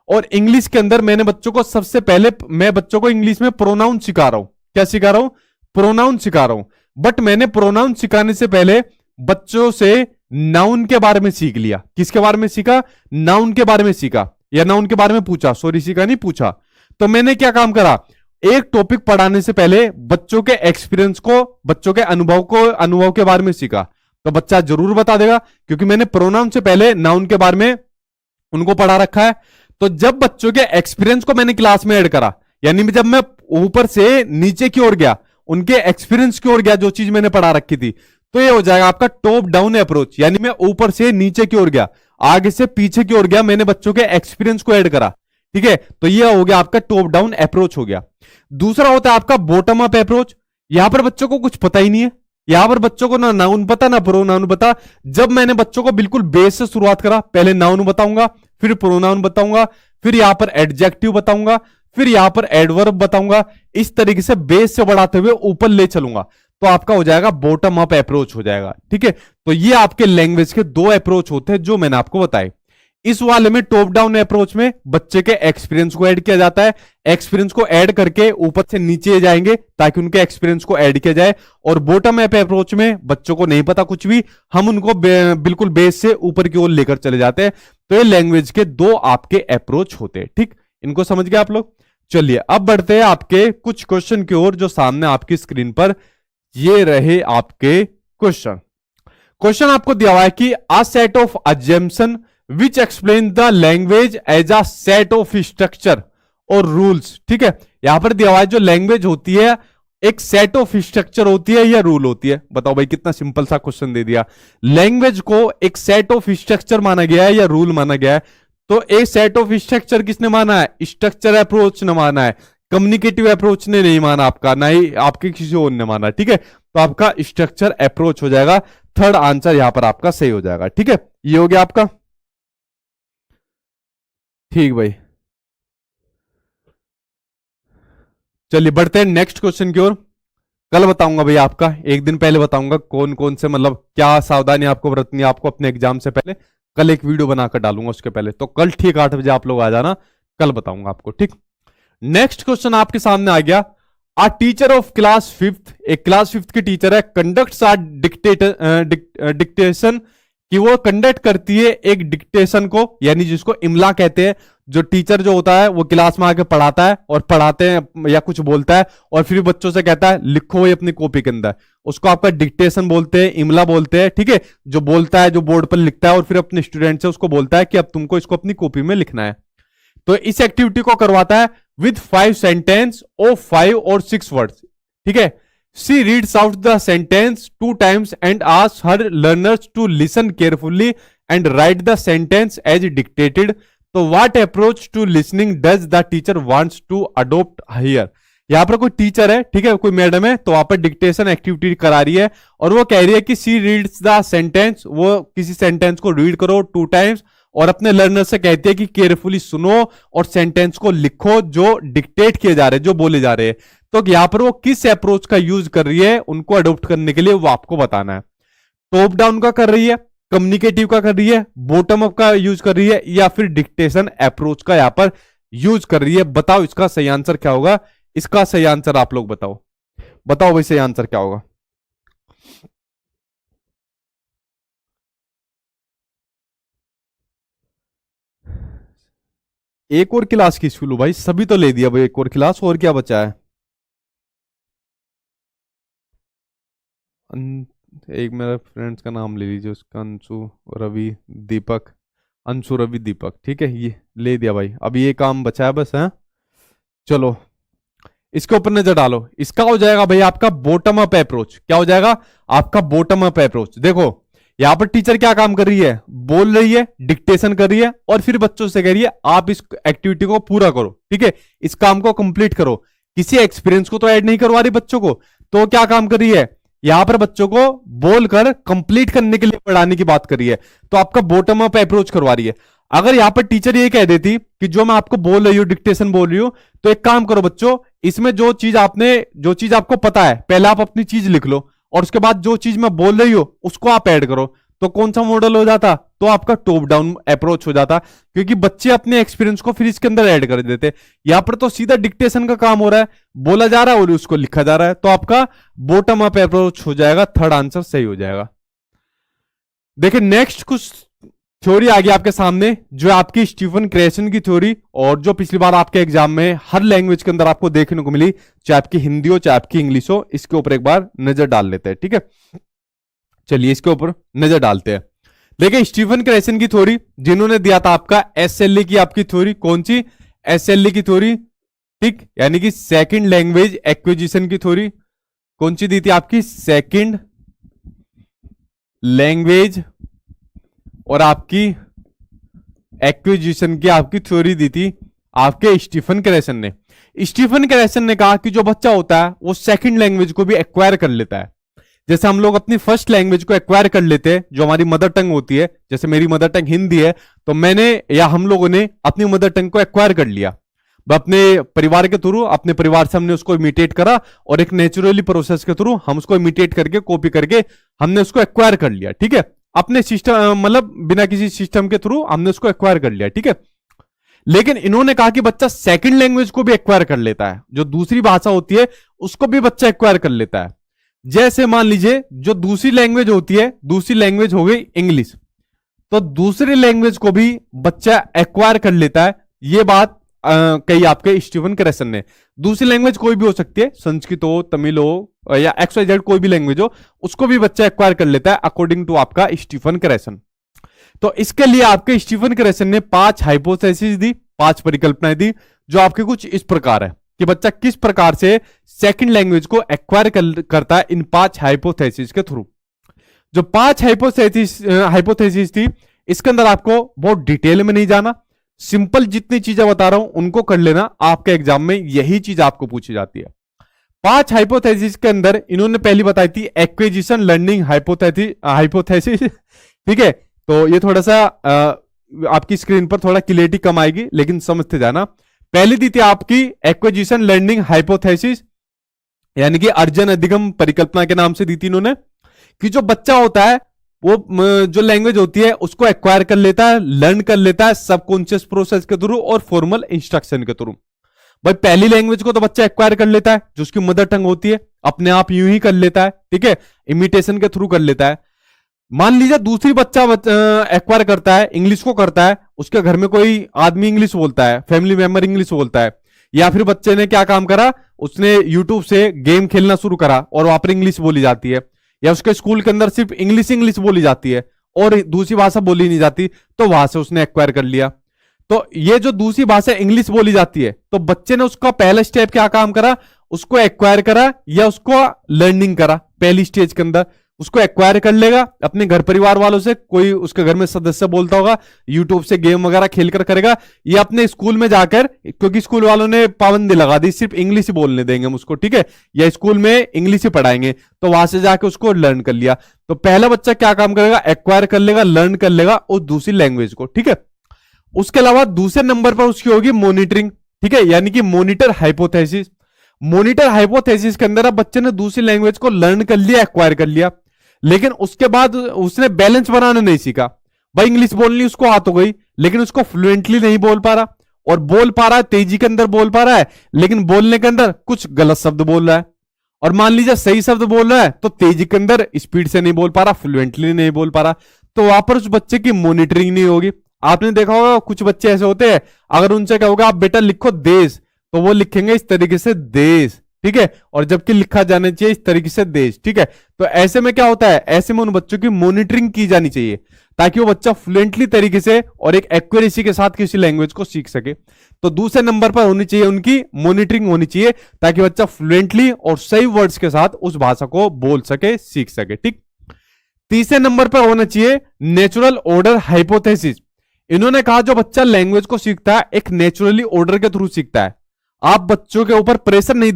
और इंग्लिश के अंदर मैंने बच्चों को सबसे पहले, मैं बच्चों को इंग्लिश में प्रोनाउन सिखा रहा हूं। क्या सिखा रहा हूं? प्रोनाउन सिखा रहा हूं। बट मैंने प्रोनाउन सिखाने से पहले बच्चों से नाउन के बारे में सीख लिया। किसके बारे में सीखा? नाउन के बारे में सीखा, या नाउन के बारे में पूछा, सॉरी सीखा नहीं, पूछा। तो मैंने क्या काम करा, एक टॉपिक पढ़ाने से पहले बच्चों के एक्सपीरियंस को, बच्चों के अनुभव के बारे में सीखा। तो बच्चा जरूर बता देगा, क्योंकि मैंने प्रोनाउन से पहले नाउन के बारे में उनको पढ़ा रखा है। तो जब बच्चों के एक्सपीरियंस को मैंने क्लास में ऐड करा, यानी जब मैं ऊपर से नीचे की ओर गया, उनके एक्सपीरियंस की ओर गया, जो चीज मैंने पढ़ा रखी थी, तो ये हो जाएगा आपका टॉप डाउन अप्रोच। यानी मैं ऊपर से नीचे की ओर गया, आगे से पीछे की ओर गया, मैंने बच्चों के एक्सपीरियंस को ऐड करा। ठीक है, तो ये हो गया आपका टॉप डाउन अप्रोच हो गया। दूसरा होता है आपका बॉटम अप अप्रोच। यहां पर बच्चों को कुछ पता ही नहीं है, यहां पर बच्चों को ना नाउन पता ना प्रोनाउन पता। जब मैंने बच्चों को बिल्कुल बेस से शुरुआत करा, पहले नाउन बताऊंगा, फिर प्रोनाउन बताऊंगा, फिर यहां पर एडजेक्टिव बताऊंगा, फिर यहां पर एडवर्ब बताऊंगा। इस तरीके से बेस से बढ़ाते हुए ऊपर ले चलूंगा, तो आपका हो जाएगा बॉटम अप अप्रोच हो जाएगा। ठीक है, तो ये आपके लैंग्वेज के दो अप्रोच होते हैं जो मैंने आपको बताए। इस वाले में टॉप डाउन अप्रोच में बच्चे के एक्सपीरियंस को ऐड किया जाता है, एक्सपीरियंस को ऐड करके ऊपर से नीचे जाएंगे ताकि उनके एक्सपीरियंस को ऐड किया जाए। और बॉटम अप अप्रोच में बच्चों को नहीं पता कुछ भी, हम उनको बिल्कुल बेस से ऊपर की ओर लेकर चले जाते हैं। तो ये लैंग्वेज के दो आपके अप्रोच होते हैं। ठीक, इनको समझ गए आप लोग। चलिए अब बढ़ते हैं आपके कुछ क्वेश्चन की ओर जो सामने आपकी स्क्रीन पर ये रहे आपके क्वेश्चन। क्वेश्चन आपको दिया हुआ है कि a set of assumption which explain the language as a set of structure और रूल्स। ठीक है, यहां पर दिया हुआ है जो लैंग्वेज होती है एक सेट ऑफ स्ट्रक्चर होती है या रूल होती है। बताओ भाई, कितना सिंपल सा क्वेश्चन दे दिया। लैंग्वेज को एक सेट ऑफ स्ट्रक्चर माना गया है या रूल माना गया है। तो एक सेट ऑफ स्ट्रक्चर किसने माना है? स्ट्रक्चर अप्रोच ने माना है, कम्युनिकेटिव अप्रोच ने नहीं माना आपका, ना ही आपके किसी और ने माना। ठीक है, तो आपका स्ट्रक्चर अप्रोच हो जाएगा। थर्ड आंसर यहां पर आपका सही हो जाएगा। ठीक है, ये हो गया आपका। ठीक भाई, चलिए बढ़ते हैं नेक्स्ट क्वेश्चन की ओर। कल बताऊंगा भाई, आपका एक दिन पहले बताऊंगा कौन कौन से मतलब क्या सावधानी आपको बरतनी है आपको अपने एग्जाम से पहले। कल एक वीडियो बनाकर डालूंगा उसके पहले, तो कल ठीक 8 बजे आप लोग आ जाना, कल बताऊंगा आपको। ठीक, नेक्स्ट क्वेश्चन आपके सामने आ गया। आ टीचर ऑफ क्लास 5th, एक क्लास 5th की टीचर है, कंडक्ट्स आ डिक्टेशन, कि वो कंडक्ट करती है एक डिक्टेशन को, यानी जिसको इमला कहते हैं। जो टीचर जो होता है वो क्लास में आके पढ़ाता है और पढ़ाते हैं या कुछ बोलता है और फिर बच्चों से कहता है लिखो ये अपनी कॉपी के अंदर, उसको आपका डिक्टेशन बोलते हैं, इमला बोलते हैं। ठीक है, जो बोलता है, जो बोर्ड पर लिखता है और फिर अपने स्टूडेंट से उसको बोलता है कि अब तुमको इसको अपनी कॉपी में लिखना है। तो इस एक्टिविटी को करवाता है विद 5 सेंटेंस ऑफ 5 और 6 वर्ड्स। ठीक है, she reads out the sentence 2 times and asks her learners to listen carefully and write the sentence as dictated. तो what approach to listening does the teacher wants to adopt here? यहां पर कोई teacher है, ठीक है, कोई madam है, तो वहां पर डिक्टेशन एक्टिविटी करा रही है और वो कह रही है कि सी रीड्स द सेंटेंस, वो किसी सेंटेंस को रीड करो 2 टाइम्स और अपने लर्नर से कहती है कि केयरफुली सुनो और सेंटेंस को लिखो जो डिक्टेट किए जा रहे हैं, जो बोले जा रहे हैं। तो यहां पर वो किस अप्रोच का यूज कर रही है उनको अडॉप्ट करने के लिए, वो आपको बताना है। टॉप डाउन का कर रही है, कम्युनिकेटिव का कर रही है, बॉटम अप का यूज कर रही है, या फिर डिक्टेशन अप्रोच का यहां पर यूज कर रही है। बताओ इसका सही आंसर क्या होगा? इसका सही आंसर आप लोग बताओ, बताओ भाई सही आंसर क्या होगा? एक और क्लास की स्कूल भाई, सभी तो ले दिया भाई एक और क्लास, और क्या बचा है? एक मेरा फ्रेंड्स का नाम ले लीजिए, उसका अंशु रवि दीपक, अंशु रवि दीपक। ठीक है, ये ले दिया भाई, अब ये काम बचा है बस है। चलो इसके ऊपर नजर डालो। इसका हो जाएगा भाई आपका बॉटम अप अप्रोच। क्या हो जाएगा आपका? Bottom up approach. देखो यहां पर टीचर क्या काम कर रही है? बोल रही है, डिक्टेशन कर रही है और फिर बच्चों से कह रही है आप इस एक्टिविटी को पूरा करो। ठीक है, इस काम को कंप्लीट करो। किसी एक्सपीरियंस को तो ऐड नहीं करवा रही बच्चों को, तो क्या काम कर रही है? यहां पर बच्चों को बोलकर कंप्लीट करने के लिए पढ़ाने की बात कर रही है, तो आपका बॉटम अप अप्रोच करवा रही है। अगर यहां पर टीचर ये कह देती कि जो मैं आपको बोल रही हूं, डिक्टेशन बोल रही हूं, तो एक काम करो बच्चों, इसमें जो चीज आपको पता है पहले आप अपनी चीज लिख लो और उसके बाद जो चीज मैं बोल रही हूं उसको आप ऐड करो। तो कौन सा मॉडल हो जाता? तो आपका टॉप डाउन अप्रोच हो जाता, क्योंकि बच्चे अपने एक्सपीरियंस को फिर इसके अंदर ऐड कर देते। यहां पर तो सीधा डिक्टेशन का काम हो रहा है, बोला जा रहा है और उसको लिखा जा रहा है। तो आपका बॉटम अप अप्रोच हो जाएगा, थर्ड आंसर सही हो जाएगा। देखिए नेक्स्ट कुछ थ्योरी आ गई आपके सामने, जो आपकी स्टीफन क्रेसन की थ्योरी, और जो पिछली बार आपके एग्जाम में हर लैंग्वेज के अंदर आपको देखने को मिली, चाहे आपकी हिंदी हो चाहे आपकी इंग्लिश हो। इसके ऊपर एक बार नजर डाल लेते हैं। ठीक है, चलिए इसके ऊपर नजर डालते हैं। देखिए स्टीफन क्रेसन की थ्योरी, जिन्होंने दिया था आपका एसएलई की आपकी थ्योरी, कौन सी? एसएलई की थ्योरी। ठीक, यानी कि सेकंड लैंग्वेज एक्विजिशन की थ्योरी। कौन सी दी थी आपकी? सेकंड लैंग्वेज और आपकी एक्विजिशन की आपकी थ्योरी दी थी आपके स्टीफन क्रेसन ने। स्टीफन क्रेसन ने कहा कि जो बच्चा होता है वो सेकंड लैंग्वेज को भी एक्वायर कर लेता है। जैसे हम लोग अपनी फर्स्ट लैंग्वेज को एक्वायर कर लेते हैं, जो हमारी मदर टंग होती है, जैसे मेरी मदर टंग हिंदी है, तो मैंने या हम लोगों ने अपनी मदर टंग को एक्वायर कर लिया अपने परिवार के थ्रू। अपने परिवार से हमने उसको इमिटेट करा और एक नेचुरली प्रोसेस के थ्रू हम उसको इमिटेट करके, कॉपी करके हमने उसको एक्वायर कर लिया, ठीक है, अपने सिस्टम, मतलब बिना किसी सिस्टम के थ्रू हमने उसको एक्वायर कर लिया, ठीक है। लेकिन इन्होंने कहा कि बच्चा सेकंड लैंग्वेज को भी एक्वायर कर लेता है, जो दूसरी भाषा होती है उसको भी बच्चा एक्वायर कर लेता है। जैसे मान लीजिए जो दूसरी लैंग्वेज होती है, दूसरी लैंग्वेज हो गई इंग्लिश, तो दूसरी लैंग्वेज को भी बच्चा एक्वायर कर लेता है। ये बात कही आपके स्टीफन क्रैसन ने। दूसरी लैंग्वेज कोई भी हो सकती है, संस्कृत हो, तमिल हो या XYZ कोई भी लैंग्वेज हो, उसको भी बच्चा एक्वायर कर लेता है अकॉर्डिंग टू आपका स्टीफन क्रैसन। तो इसके लिए आपके स्टीफन क्रैसन ने 5 हाइपोथेसिस दी, 5 परिकल्पनाएं दी, जो आपके कुछ इस प्रकार है कि बच्चा किस प्रकार से सेकंड लैंग्वेज को एक्वायर करता है इन 5 हाइपोथेसिस के थ्रू। जो 5 हाइपोथेसिस थी, इसके अंदर आपको बहुत डिटेल में नहीं जाना, सिंपल जितनी चीजें बता रहा हूं उनको कर लेना, आपके एग्जाम में यही चीज आपको पूछी जाती है। 5 हाइपोथेसिस के अंदर इन्होंने पहली बताई थी एक्विजिशन लर्निंग हाइपोथेसिस, ठीक है। तो ये थोड़ा सा आपकी स्क्रीन पर थोड़ा क्लियरिटी कम आएगी, लेकिन समझते जाना। पहली दी थी आपकी एक्विजिशन लर्निंग हाइपोथेसिस, यानी कि अर्जन अधिगम परिकल्पना के नाम से दी थी इन्होंने, कि जो बच्चा होता है वो जो लैंग्वेज होती है उसको एक्वायर कर लेता है, लर्न कर लेता है सबकॉन्शियस प्रोसेस के थ्रू और फॉर्मल इंस्ट्रक्शन के थ्रू। भाई पहली लैंग्वेज को तो बच्चा एक्वायर कर लेता है, जो उसकी मदर टंग होती है, अपने आप यूं ही कर लेता है, ठीक है, इमिटेशन के थ्रू कर लेता है। मान लीजिए दूसरी बच्चा एक्वायर करता है, इंग्लिश को करता है, उसके घर में कोई आदमी इंग्लिश बोलता है, फैमिली मेंबर इंग्लिश बोलता है, या फिर बच्चे ने क्या काम करा, उसने यूट्यूब से गेम खेलना शुरू करा और वहां पर इंग्लिश बोली जाती है, या उसके स्कूल के अंदर सिर्फ इंग्लिश बोली जाती है और दूसरी भाषा बोली नहीं जाती, तो वहां से उसने एक्वायर कर लिया। तो ये जो दूसरी भाषा इंग्लिश बोली जाती है, तो बच्चे ने उसका पहला स्टेप क्या काम करा, उसको एक्वायर करा या उसको लर्निंग करा। पहली स्टेज के अंदर उसको एक्वायर कर लेगा अपने घर परिवार वालों से, कोई उसके घर में सदस्य बोलता होगा, यूट्यूब से गेम वगैरह खेलकर करेगा, या अपने स्कूल में जाकर, क्योंकि स्कूल वालों ने पाबंदी लगा दी सिर्फ इंग्लिश ही बोलने देंगे हम उसको, ठीक है, या स्कूल में इंग्लिश ही पढ़ाएंगे, तो वहां से जाकर उसको लर्न कर लिया। तो पहला बच्चा क्या काम करेगा, एक्वायर कर लेगा, लर्न कर लेगा और दूसरी लैंग्वेज को, ठीक है। उसके अलावा दूसरे नंबर पर उसकी होगी मॉनिटरिंग, ठीक है, यानी कि मॉनिटर हाइपोथेसिस। मॉनिटर हाइपोथेसिस के अंदर अब बच्चे ने दूसरी लैंग्वेज को लर्न कर लिया, एक्वायर कर लिया, लेकिन उसके बाद उसने बैलेंस बनाना नहीं सीखा। भाई इंग्लिश बोलनी उसको आ तो गई, लेकिन उसको फ्लुएंटली नहीं बोल पा रहा, और बोल पा रहा है तेजी के अंदर बोल पा रहा है, लेकिन बोलने के अंदर कुछ गलत शब्द बोल रहा है। और मान लीजिए सही शब्द बोल रहा है तो तेजी के अंदर स्पीड से नहीं बोल पा रहा, फ्लुएंटली नहीं बोल पा रहा, तो वहां पर उस बच्चे की मॉनिटरिंग नहीं होगी। आपने देखा होगा कुछ बच्चे ऐसे होते हैं, अगर उनसे कहोगे आप बेटा लिखो देश, तो वो लिखेंगे इस तरीके से देश, ठीक है, और जबकि लिखा जाना चाहिए इस तरीके से देश, ठीक है। तो ऐसे में क्या होता है, ऐसे में उन बच्चों की मॉनिटरिंग की जानी चाहिए, ताकि वो बच्चा फ्लुएंटली तरीके से और एक एक्यूरेसी के साथ किसी लैंग्वेज को सीख सके। तो दूसरे नंबर पर होनी चाहिए उनकी मॉनिटरिंग होनी चाहिए, ताकि बच्चा फ्लुएंटली और सही वर्ड्स के साथ उस भाषा को बोल सके, सीख सके, ठीक। तीसरे नंबर पर होना चाहिए नेचुरल ऑर्डर हाइपोथेसिस। इन्होंने कहा जो बच्चा लैंग्वेज को सीखता है एक नेचुरली ऑर्डर के थ्रू सीखता है। आप बच्चों के ऊपर प्रेशर नहीं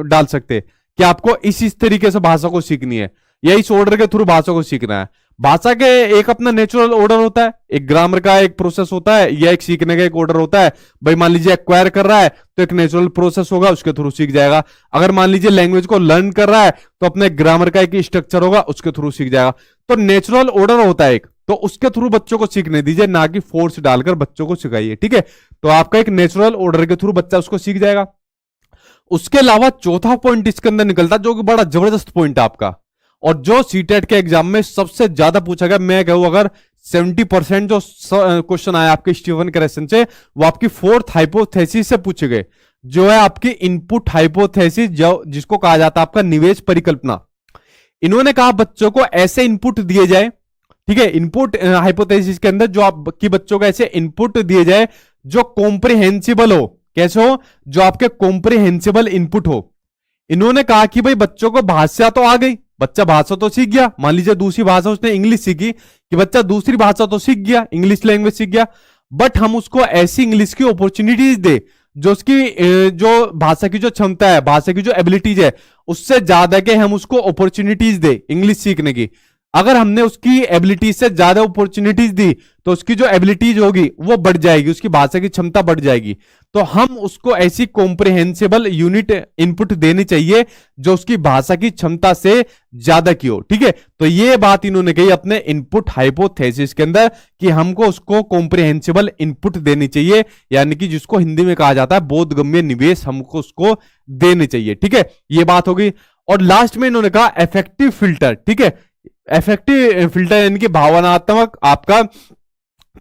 डाल सकते कि आपको इस तरीके से भाषा को सीखनी है या इस ऑर्डर के थ्रू भाषा को सीखना है। भाषा के एक अपना नेचुरल ऑर्डर होता है, एक ग्रामर का एक प्रोसेस होता है, या एक सीखने का एक ऑर्डर होता है। भाई मान लीजिए एक्वायर कर रहा है तो एक नेचुरल प्रोसेस होगा, उसके थ्रू सीख जाएगा। अगर मान लीजिए लैंग्वेज को लर्न कर रहा है तो अपने ग्रामर का एक स्ट्रक्चर होगा, उसके थ्रू सीख जाएगा। तो नेचुरल ऑर्डर होता है एक, तो उसके थ्रू बच्चों को सीखने दीजिए, ना कि फोर्स डालकर बच्चों को सिखाइए, ठीक है। तो आपका एक नेचुरल ऑर्डर के थ्रू बच्चा उसको सीख जाएगा। उसके अलावा चौथा पॉइंट इसके अंदर निकलता है, जो कि बड़ा जबरदस्त पॉइंट है आपका, और जो सीटेट के एग्जाम में सबसे ज्यादा पूछा गया। मैं कहूं अगर 70% जो क्वेश्चन आया आपके स्टीफन क्रैसन से, वो आपकी फोर्थ हाइपोथेसिस से पूछे गए, जो है आपकी इनपुट हाइपोथेसिस, जो जिसको कहा जाता है आपका निवेश परिकल्पना। इन्होंने कहा बच्चों को ऐसे इनपुट दिए जाए, ठीक है, इनपुट हाइपोथेसिस के अंदर जो आपकी बच्चों को ऐसे इनपुट दिए जाए जो कॉम्प्रिहेंसिबल हो। कैसे हो, जो आपके कॉम्प्रिहेंसिबल इनपुट हो। इन्होंने कहा कि भाई बच्चों को भाषा तो आ गई, बच्चा भाषा तो सीख गया, मान लीजिए दूसरी भाषा उसने इंग्लिश सीखी, कि बच्चा दूसरी भाषा तो सीख गया, इंग्लिश लैंग्वेज सीख गया, बट हम उसको ऐसी इंग्लिश की अपॉर्चुनिटीज दे जो उसकी जो भाषा की जो क्षमता है, भाषा की जो एबिलिटीज है, उससे ज्यादा के हम उसको अपॉर्चुनिटीज दे इंग्लिश सीखने की। अगर हमने उसकी एबिलिटीज से ज्यादा अपॉर्चुनिटीज दी तो उसकी जो एबिलिटीज होगी वो बढ़ जाएगी, उसकी भाषा की क्षमता बढ़ जाएगी। तो हम उसको ऐसी कॉम्प्रिहेंसिबल यूनिट इनपुट देनी चाहिए जो उसकी भाषा की क्षमता से ज्यादा की हो। ठीक है, तो ये बात इन्होंने कही अपने इनपुट हाइपोथेसिस के अंदर कि हमको उसको कॉम्प्रिहेंसिबल इनपुट देनी चाहिए, यानी कि जिसको हिंदी में कहा जाता है बोधगम्य निवेश, हमको उसको देने चाहिए। ठीक है, ये बात होगी। और लास्ट में इन्होंने कहा इफेक्टिव फिल्टर। ठीक है, इफेक्टिव फिल्टर यानी कि भावनात्मक आपका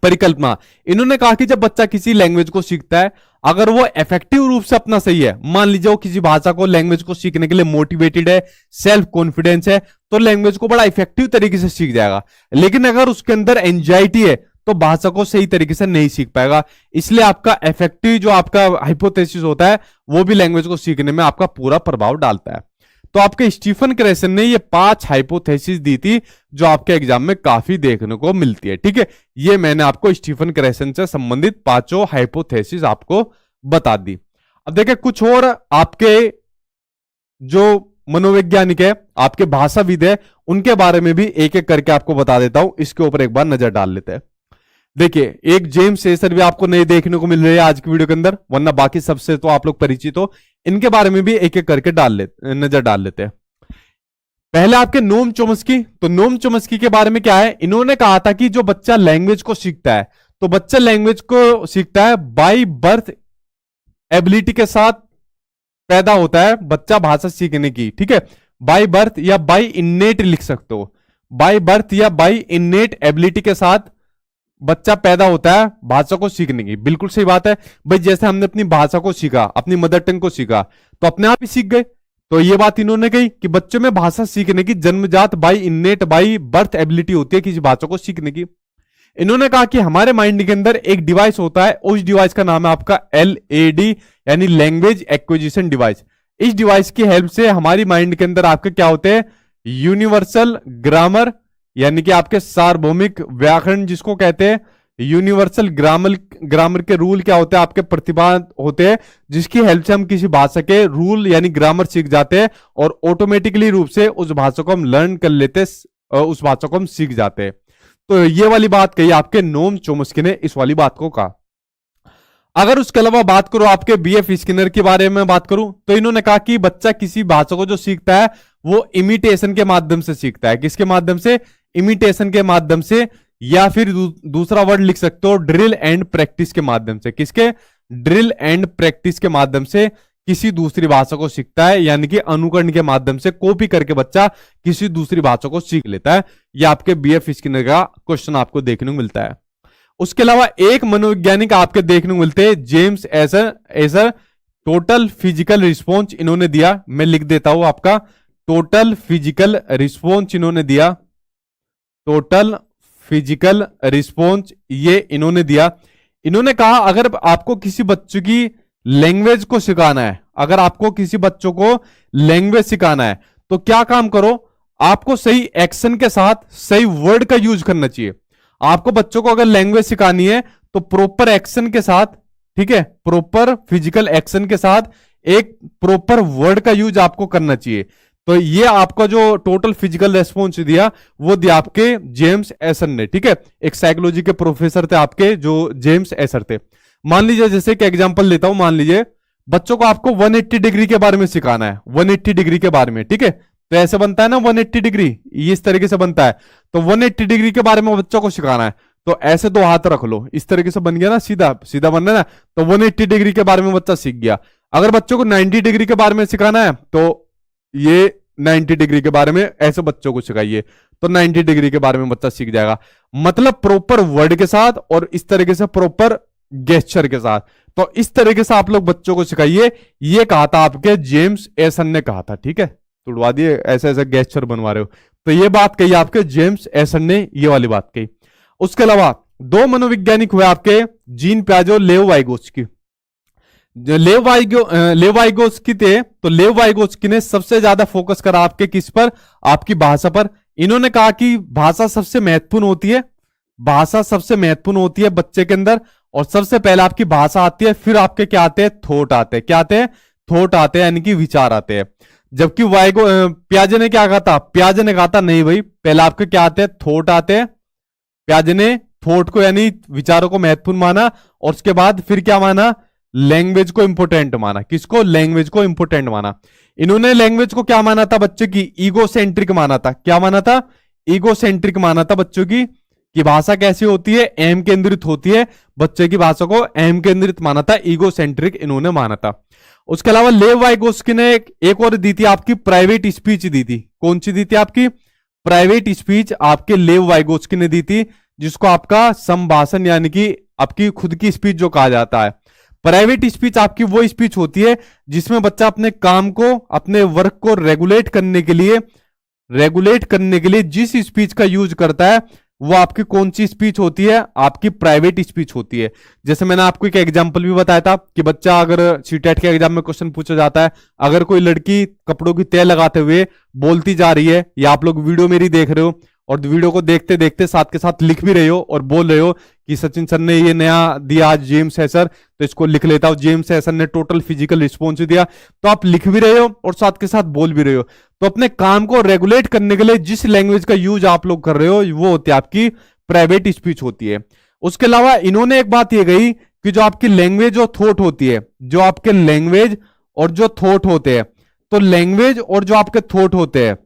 परिकल्पना। इन्होंने कहा कि जब बच्चा किसी लैंग्वेज को सीखता है, अगर वो इफेक्टिव रूप से अपना सही है, मान लीजिए वो किसी भाषा को लैंग्वेज को सीखने के लिए मोटिवेटेड है, सेल्फ कॉन्फिडेंस है, तो लैंग्वेज को बड़ा इफेक्टिव तरीके से सीख जाएगा। लेकिन अगर उसके अंदर एंजाइटी है तो भाषा को सही तरीके से नहीं सीख पाएगा। इसलिए आपका इफेक्टिव जो आपका हाइपोथेसिस होता है वो भी लैंग्वेज को सीखने में आपका पूरा प्रभाव डालता है। तो आपके स्टीफन क्रेसन ने ये 5 हाइपोथेसिस दी थी जो आपके एग्जाम में काफी देखने को मिलती है। ठीक है, ये मैंने आपको स्टीफन क्रेसन से संबंधित 5 हाइपोथेसिस आपको बता दी। अब देखिए कुछ और आपके जो मनोवैज्ञानिक है, आपके भाषाविद है, उनके बारे में भी एक एक करके आपको बता देता हूं। इसके ऊपर एक बार नजर डाल लेते हैं। देखिए एक जेम्स एसर भी आपको नहीं देखने को मिल रही है आज की वीडियो के अंदर, वरना बाकी सबसे तो आप लोग परिचित हो। इनके बारे में भी एक एक करके नजर डाल लेते हैं। पहले आपके नोम चोम्स्की। तो नोम चोम्स्की के बारे में क्या है, इन्होंने कहा था कि जो बच्चा लैंग्वेज को सीखता है, तो बच्चा लैंग्वेज को सीखता है बाय बर्थ एबिलिटी के साथ पैदा होता है बच्चा भाषा सीखने की। ठीक है, बाय बर्थ या बाय इन्नेट लिख सकते हो, बाय बर्थ या बाय इन्नेट एबिलिटी के साथ बच्चा पैदा होता है भाषा को सीखने की। बिल्कुल सही बात है भाई, जैसे हमने अपनी भाषा को सीखा, अपनी मदर टंग को सीखा, तो अपने आप ही सीख गए। तो ये बात इन्होंने कही कि बच्चों में भाषा सीखने की जन्मजात by innate by birth ability होती है किसी भाषा को सीखने की। इन्होंने कहा कि हमारे माइंड के अंदर एक डिवाइस होता है, उस डिवाइस का नाम है आपका LAD यानी लैंग्वेज एक्विजिशन डिवाइस। इस डिवाइस की हेल्प से हमारी माइंड के अंदर आपके क्या होते हैं, यूनिवर्सल ग्रामर यानी कि आपके सार्वभौमिक व्याकरण जिसको कहते हैं, यूनिवर्सल ग्रामर के रूल क्या होते हैं, आपके प्रतिभा होते हैं, जिसकी हेल्प से हम किसी भाषा के रूल यानी ग्रामर सीख जाते हैं और ऑटोमेटिकली रूप से उस भाषा को हम लर्न कर लेते हैं, उस भाषा को हम सीख जाते हैं। तो ये वाली बात कही आपके नोम चोम्स्की ने, इस वाली बात को कहा। अगर उसके अलावा बात करो आपके BF स्किनर के बारे में बात करूं, तो इन्होंने कहा कि बच्चा किसी भाषा को जो सीखता है वो इमिटेशन के माध्यम से सीखता है। किसके माध्यम से, इमिटेशन के माध्यम से, या फिर दूसरा वर्ड लिख सकते हो ड्रिल एंड प्रैक्टिस के माध्यम से। किसके, ड्रिल एंड प्रैक्टिस के माध्यम से किसी दूसरी भाषा को सीखता है, यानी कि अनुकरण के माध्यम से कॉपी करके बच्चा किसी दूसरी भाषा को सीख लेता है। यह आपके BF स्किनर का क्वेश्चन आपको देखने को मिलता है। उसके अलावा एक मनोवैज्ञानिक आपके देखने को मिलते हैं, James Acer total physical response इन्होंने दिया। मैं लिख देता हूं आपका, टोटल फिजिकल रिस्पॉन्स इन्होंने दिया, टोटल फिजिकल रिस्पॉन्स ये इन्होंने दिया। इन्होंने कहा अगर आपको किसी बच्चों की लैंग्वेज को सिखाना है, अगर आपको किसी बच्चों को लैंग्वेज सिखाना है तो क्या काम करो, आपको सही एक्शन के साथ सही वर्ड का यूज करना चाहिए। आपको बच्चों को अगर लैंग्वेज सिखानी है तो प्रॉपर एक्शन के साथ, ठीक है, प्रॉपर फिजिकल एक्शन के साथ एक प्रॉपर वर्ड का यूज आपको करना चाहिए। तो ये आपका जो टोटल फिजिकल रेस्पॉन्स दिया वो दिया आपके जेम्स एसर ने। ठीक है, एक साइकोलॉजी के प्रोफेसर थे आपके जो जेम्स एसर थे। मान लीजिए जैसे एक एग्जांपल लेता हूं, मान लीजिए बच्चों को आपको 180 डिग्री के बारे में सिखाना है, 180 डिग्री के बारे में। ठीक है, तो ऐसे बनता है ना 180 डिग्री, ये इस तरीके से बनता है। तो 180 डिग्री के बारे में बच्चों को सिखाना है तो ऐसे 2 हाथ रख लो, इस तरीके से बन गया ना, सीधा सीधा बन रहा है ना। तो 180 डिग्री के बारे में बच्चा सीख गया। अगर बच्चों को 90 डिग्री के बारे में सिखाना है तो ये 90 डिग्री के बारे में ऐसे बच्चों को सिखाइए तो 90 डिग्री के बारे में बच्चा सीख जाएगा। मतलब प्रॉपर वर्ड के साथ और इस तरीके से प्रॉपर गेस्चर के साथ। तो इस तरीके से आप लोग बच्चों को सिखाइए, ये कहा था आपके जेम्स एसन ने कहा था। ठीक है, तुड़वा दिए, ऐसे ऐसे गेस्चर बनवा रहे हो। तो ये बात कही आपके जेम्स एसन ने, ये वाली बात कही। उसके अलावा 2 मनोवैज्ञानिक हुए आपके, जीन पियाजे, लेव वाइगोत्स्की। लेव वाइगोत्स्की थे, तो लेव वाइगोत्स्की ने सबसे ज्यादा फोकस करा आपके किस पर, आपकी भाषा पर। इन्होंने कहा कि भाषा सबसे महत्वपूर्ण होती है, भाषा सबसे महत्वपूर्ण होती है बच्चे के अंदर, और सबसे पहले आपकी भाषा आती है, फिर आपके क्या आते हैं, थॉट आते हैं। क्या आते हैं, थॉट आते हैं, यानी कि विचार आते हैं। जबकि प्याजे ने क्या कहा था, प्याजे ने कहा था नहीं भाई, पहले आपके क्या आते हैं, थॉट आते हैं। प्याजे ने थॉट को यानी विचारों को महत्वपूर्ण माना, और उसके बाद फिर क्या माना, लैंग्वेज को इंपोर्टेंट माना। किसको, लैंग्वेज को इंपोर्टेंट माना। इन्होंने लैंग्वेज को क्या माना था बच्चों की, ईगोसेंट्रिक माना था। क्या माना था, ईगोसेंट्रिक माना था बच्चों की, कि भाषा कैसी होती है, अहम केंद्रित होती है। बच्चे की भाषा को अहम केंद्रित माना था, ईगोसेंट्रिक इन्होंने माना था। उसके अलावा लेव वाइगोस्की ने एक और दी थी आपकी, प्राइवेट स्पीच दी थी। कौन सी दी थी आपकी, प्राइवेट स्पीच आपके लेव वाइगोस्की ने दी थी, जिसको आपका संभाषण यानी कि आपकी खुद की स्पीच जो कहा जाता है। प्राइवेट स्पीच आपकी वो स्पीच होती है जिसमें बच्चा अपने काम को, अपने वर्क को रेगुलेट करने के लिए जिस स्पीच का यूज करता है वो आपकी कौन सी स्पीच होती है, आपकी प्राइवेट स्पीच होती है। जैसे मैंने आपको एक एग्जांपल भी बताया था कि बच्चा अगर सीटेट के एग्जाम में क्वेश्चन पूछा जाता है, अगर कोई लड़की कपड़ों की तय लगाते हुए बोलती जा रही है, या आप लोग वीडियो मेरी देख रहे हो और वीडियो को देखते देखते साथ के साथ लिख भी रहे हो और बोल रहे हो कि सचिन सर ने ये नया दिया आज जेम्स हैसर, तो इसको लिख लेता हूं। जेम्स हैसर ने टोटल फिजिकल रिस्पॉन्स दिया, तो आप लिख भी रहे हो और साथ के साथ बोल भी रहे हो। तो अपने काम को रेगुलेट करने के लिए जिस लैंग्वेज का यूज आप लोग कर रहे हो वो होती है आपकी प्राइवेट स्पीच होती है। उसके अलावा इन्होंने एक बात ये कही कि जो आपकी लैंग्वेज और थॉट होती है, जो आपके लैंग्वेज और जो थॉट होते हैं, तो लैंग्वेज और जो आपके थॉट होते हैं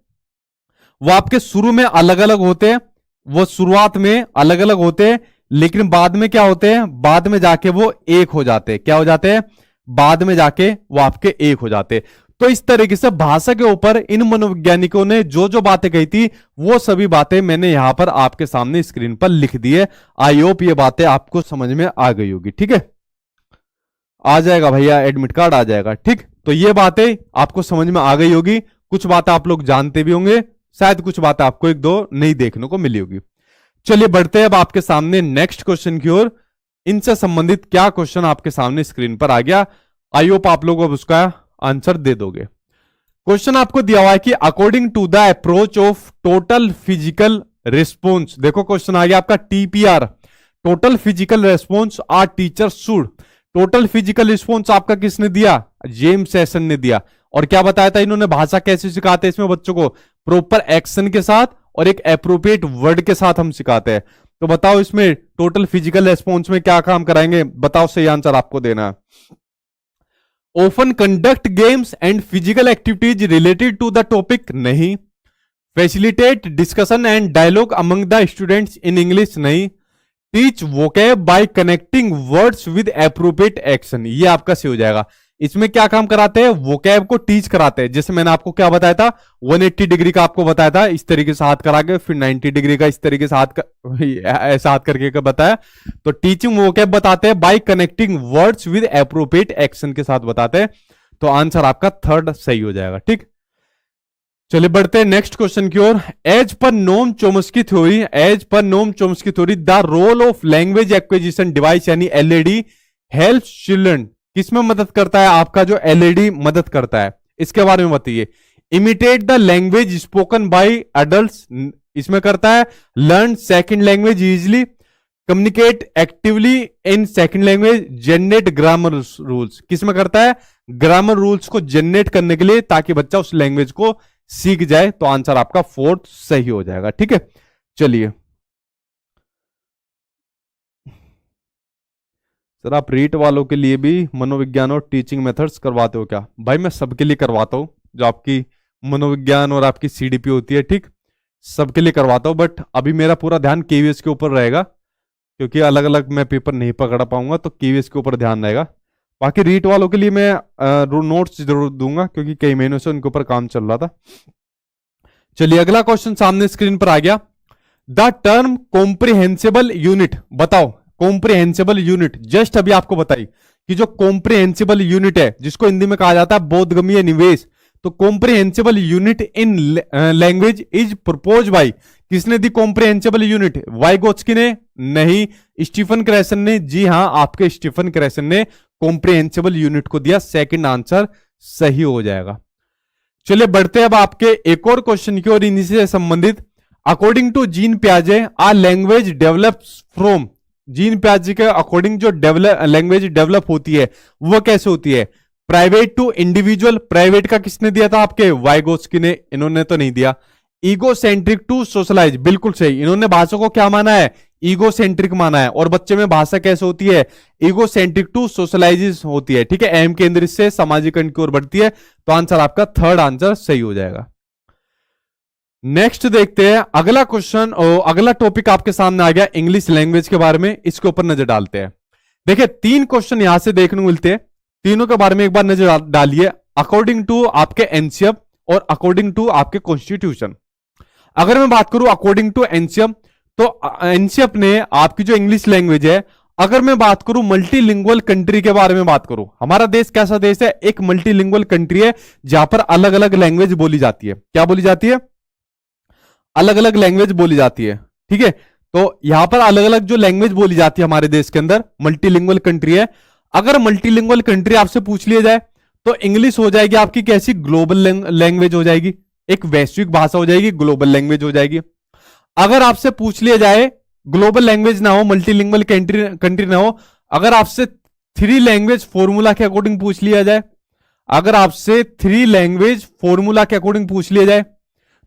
वो आपके शुरू में अलग अलग होते हैं, वो शुरुआत में अलग अलग होते हैं, लेकिन बाद में क्या होते हैं, बाद में जाके वो एक हो जाते हैं। क्या हो जाते हैं, बाद में जाके वो आपके एक हो जाते हैं। तो इस तरीके से भाषा के ऊपर इन मनोवैज्ञानिकों ने जो जो बातें कही थी वो सभी बातें मैंने यहां पर आपके सामने स्क्रीन पर लिख दी है। आई होप ये बातें आपको समझ में आ गई होगी। ठीक है, आ जाएगा भैया, एडमिट कार्ड आ जाएगा। ठीक, तो ये बातें आपको समझ में आ गई होगी। कुछ बातें आप लोग जानते भी होंगे, शायद कुछ बातें आपको एक दो नई देखने को मिली होगी। चलिए बढ़ते हैं अब आपके सामने नेक्स्ट क्वेश्चन की ओर। इनसे संबंधित क्या क्वेश्चन आपके सामने स्क्रीन पर आ गया, आई होप आप लोग अब उसका आंसर दे दोगे। क्वेश्चन आपको दिया हुआ है कि according to the approach of total physical response, देखो क्वेश्चन आ गया आपका TPR, total physical response are teacher should. Total physical response आपका किसने दिया, जेम्स हैसन ने दिया। और क्या बताया था इन्होंने, भाषा कैसे सिखाते हैं इसमें बच्चों को, प्रॉपर एक्शन के साथ और एक एप्रोप्रिएट वर्ड के साथ हम सिखाते हैं। तो बताओ इसमें टोटल फिजिकल रिस्पॉन्स में क्या काम कराएंगे, बताओ, सही आंसर आपको देना है। Often conduct games and physical activities related to the topic, नहीं। Facilitate discussion and dialogue among the students in English, नहीं। Teach vocab by connecting words with appropriate action, ये आपका सही हो जाएगा। इसमें क्या काम कराते हैं, वोकैब को टीच कराते हैं। जैसे मैंने आपको क्या बताया था, 180 डिग्री का आपको बताया था, इस तरीके से हाथ करा के, फिर 90 डिग्री का इस तरीके से ऐसा हाथ करके बताया। तो टीचिंग वोकैब बताते हैं bye connecting words with appropriate action के साथ बताते हैं। तो आंसर आपका थर्ड सही हो जाएगा। ठीक, चलिए बढ़ते हैं नेक्स्ट क्वेश्चन की ओर। As per Noam Chomsky theory, the role of language acquisition device यानी एलईडी हेल्प चिल्ड्रन, किसमें मदद करता है, आपका जो एलईडी मदद करता है, इसके बारे में बताइए। Imitate the language spoken by adults, इसमें करता है। Learn second language easily, communicate actively in second language, generate grammar rules, किसमें करता है, ग्रामर रूल्स को जनरेट करने के लिए, ताकि बच्चा उस लैंग्वेज को सीख जाए। तो आंसर आपका फोर्थ सही हो जाएगा। ठीक है, चलिए सर आप रीट वालों के लिए भी मनोविज्ञान और टीचिंग मेथड्स करवाते हो क्या? भाई मैं सबके लिए करवाता हूँ, जो आपकी मनोविज्ञान और आपकी सीडीपी होती है, ठीक, सबके लिए करवाता हूँ। बट अभी मेरा पूरा ध्यान केवीएस के ऊपर रहेगा, क्योंकि अलग अलग मैं पेपर नहीं पकड़ पाऊंगा, तो केवीएस के ऊपर ध्यान रहेगा। बाकी रीट वालों के लिए मैं नोट्स जरूर दूंगा, क्योंकि कई महीनों से उनके ऊपर काम चल रहा था। चलिए अगला क्वेश्चन सामने स्क्रीन पर आ गया। द टर्म कॉम्प्रिहेंसिबल यूनिट, बताओ कॉम्प्रिहेंसिबल यूनिट, जस्ट अभी आपको बताई कि जो कॉम्प्रिहेंसिबल यूनिट है, जिसको हिंदी में कहा जाता है बोधगम्य निवेश, तो comprehensible unit in language is propose by, किसने दी कॉम्प्रिहेंसिबल यूनिट? वाइगोत्स्की ने? नहीं। स्टीफन क्रेसन ने? जी हां, आपके स्टीफन क्रेसन ने कॉम्प्रिहेंसिबल यूनिट को दिया। सेकंड आंसर सही हो जाएगा। चलिए बढ़ते हैं अब आपके एक और क्वेश्चन की ओर, इन्हीं से संबंधित। According to gene पियाजे uh language develops from, gene पियाजे के अकॉर्डिंग जो लैंग्वेज डेवलप होती है वो कैसे होती है? प्राइवेट टू इंडिविजुअल, प्राइवेट का किसने दिया था? आपके वाइगोत्स्की ने, इन्होंने तो नहीं दिया। ईगोसेंट्रिक टू सोशलाइज, बिल्कुल सही, इन्होंने भाषा को क्या माना है? ईगोसेंट्रिक माना है। और बच्चे में भाषा कैसे होती है? ईगोसेंट्रिक टू सोशलाइज होती है, ठीक है, अहम केंद्रित से सामाजिकरण की ओर बढ़ती है। तो आंसर आपका थर्ड आंसर सही हो जाएगा। नेक्स्ट देखते हैं अगला क्वेश्चन, और अगला टॉपिक आपके सामने आ गया इंग्लिश लैंग्वेज के बारे में, इसके ऊपर नजर डालते हैं। देखिए 3 क्वेश्चन यहां से देखने को मिलते हैं, तीनों के बारे में एक बार नजर डालिए अकॉर्डिंग टू आपके एनसीएफ और अकॉर्डिंग टू आपके कॉन्स्टिट्यूशन। अगर मैं बात करूं अकॉर्डिंग टू एनसीएफ, तो एनसीएफ ने आपकी जो इंग्लिश लैंग्वेज है, अगर मैं बात करूं मल्टीलिंगुअल कंट्री के बारे में बात करूं, हमारा देश कैसा देश है? एक मल्टीलिंगुअल कंट्री है जहां पर अलग अलग लैंग्वेज बोली जाती है। क्या बोली जाती है? अलग अलग लैंग्वेज बोली जाती है, ठीक है। तो यहां पर अलग अलग जो लैंग्वेज बोली जाती है हमारे देश के अंदर, मल्टीलिंगुअल कंट्री है। अगर मल्टीलिंगुअल कंट्री आपसे पूछ लिया जाए तो इंग्लिश हो जाएगी आपकी कैसी? ग्लोबल लैंग्वेज हो जाएगी, एक वैश्विक भाषा हो जाएगी, ग्लोबल लैंग्वेज हो जाएगी। अगर आपसे पूछ लिया जाए ग्लोबल लैंग्वेज ना हो, मल्टीलिंगुअल कंट्री ना हो, अगर आपसे 3 लैंग्वेज फॉर्मूला के अकॉर्डिंग पूछ लिया जाए, अगर आपसे 3 लैंग्वेज फॉर्मूला के अकॉर्डिंग पूछ लिया जाए,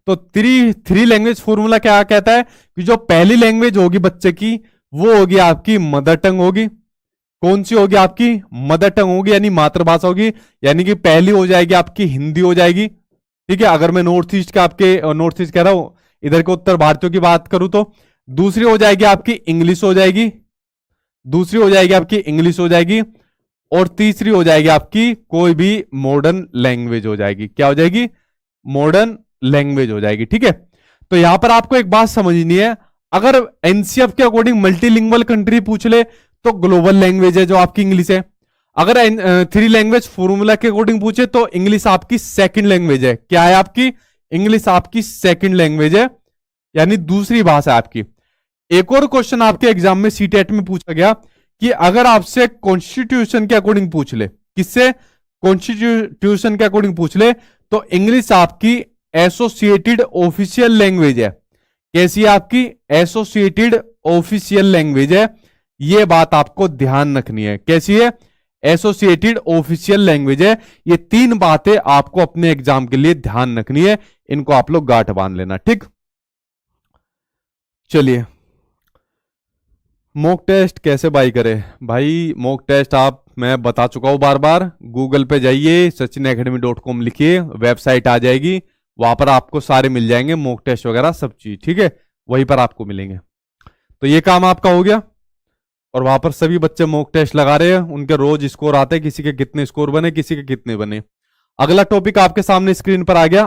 तो 3 लैंग्वेज फॉर्मूला क्या कहता है कि जो पहली लैंग्वेज होगी बच्चे की वो होगी आपकी मदर टंग होगी। कौन सी होगी? आपकी मदर टंग होगी, यानी मातृभाषा होगी। यानी कि पहली हो जाएगी आपकी हिंदी हो जाएगी, ठीक है। अगर मैं नॉर्थ ईस्ट के आपके नॉर्थ ईस्ट कह रहा हूं, इधर के उत्तर भारतीयों की बात करूं तो दूसरी हो जाएगी आपकी इंग्लिश हो जाएगी, दूसरी हो जाएगी आपकी इंग्लिश हो जाएगी, और तीसरी हो जाएगी आपकी कोई भी मॉडर्न लैंग्वेज हो जाएगी। क्या हो जाएगी? मॉडर्न लैंग्वेज हो जाएगी, ठीक है। तो यहां पर आपको एक बात समझनी है, अगर एनसीएफ के अकॉर्डिंग मल्टीलिंगुअल कंट्री पूछ ले तो ग्लोबल लैंग्वेज है जो आपकी इंग्लिश है। अगर 3 लैंग्वेज फॉर्मूला के अकॉर्डिंग पूछे तो इंग्लिश आपकी सेकंड लैंग्वेज है। क्या है आपकी? इंग्लिश आपकी सेकंड लैंग्वेज है, यानी दूसरी भाषा है आपकी। एक और क्वेश्चन आपके एग्जाम में सीटेट में पूछा गया कि अगर आपसे कॉन्स्टिट्यूशन के अकॉर्डिंग पूछ ले, किससे? कॉन्स्टिट्यूशन के अकॉर्डिंग पूछ ले, तो इंग्लिश आपकी एसोसिएटेड ऑफिशियल लैंग्वेज है। कैसी है आपकी? एसोसिएटेड ऑफिशियल लैंग्वेज है। यह बात आपको ध्यान रखनी है। कैसी है? एसोसिएटेड ऑफिशियल लैंग्वेज है। ये 3 बातें आपको अपने एग्जाम के लिए ध्यान रखनी है, इनको आप लोग गांठ बांध लेना, ठीक। चलिए मॉक टेस्ट कैसे बाई करें? भाई मॉक टेस्ट आप, मैं बता चुका हूं बार बार, गूगल पे जाइए, sachinacademy.com लिखिए, वेबसाइट आ जाएगी, वहां पर आपको सारे मिल जाएंगे मॉक टेस्ट वगैरह सब चीज, ठीक है, वहीं पर आपको मिलेंगे। तो ये काम आपका हो गया, और वहां पर सभी बच्चे मॉक टेस्ट लगा रहे हैं, उनके रोज स्कोर आते हैं, किसी के कितने स्कोर बने, किसी के कितने बने। अगला टॉपिक आपके सामने स्क्रीन पर आ गया।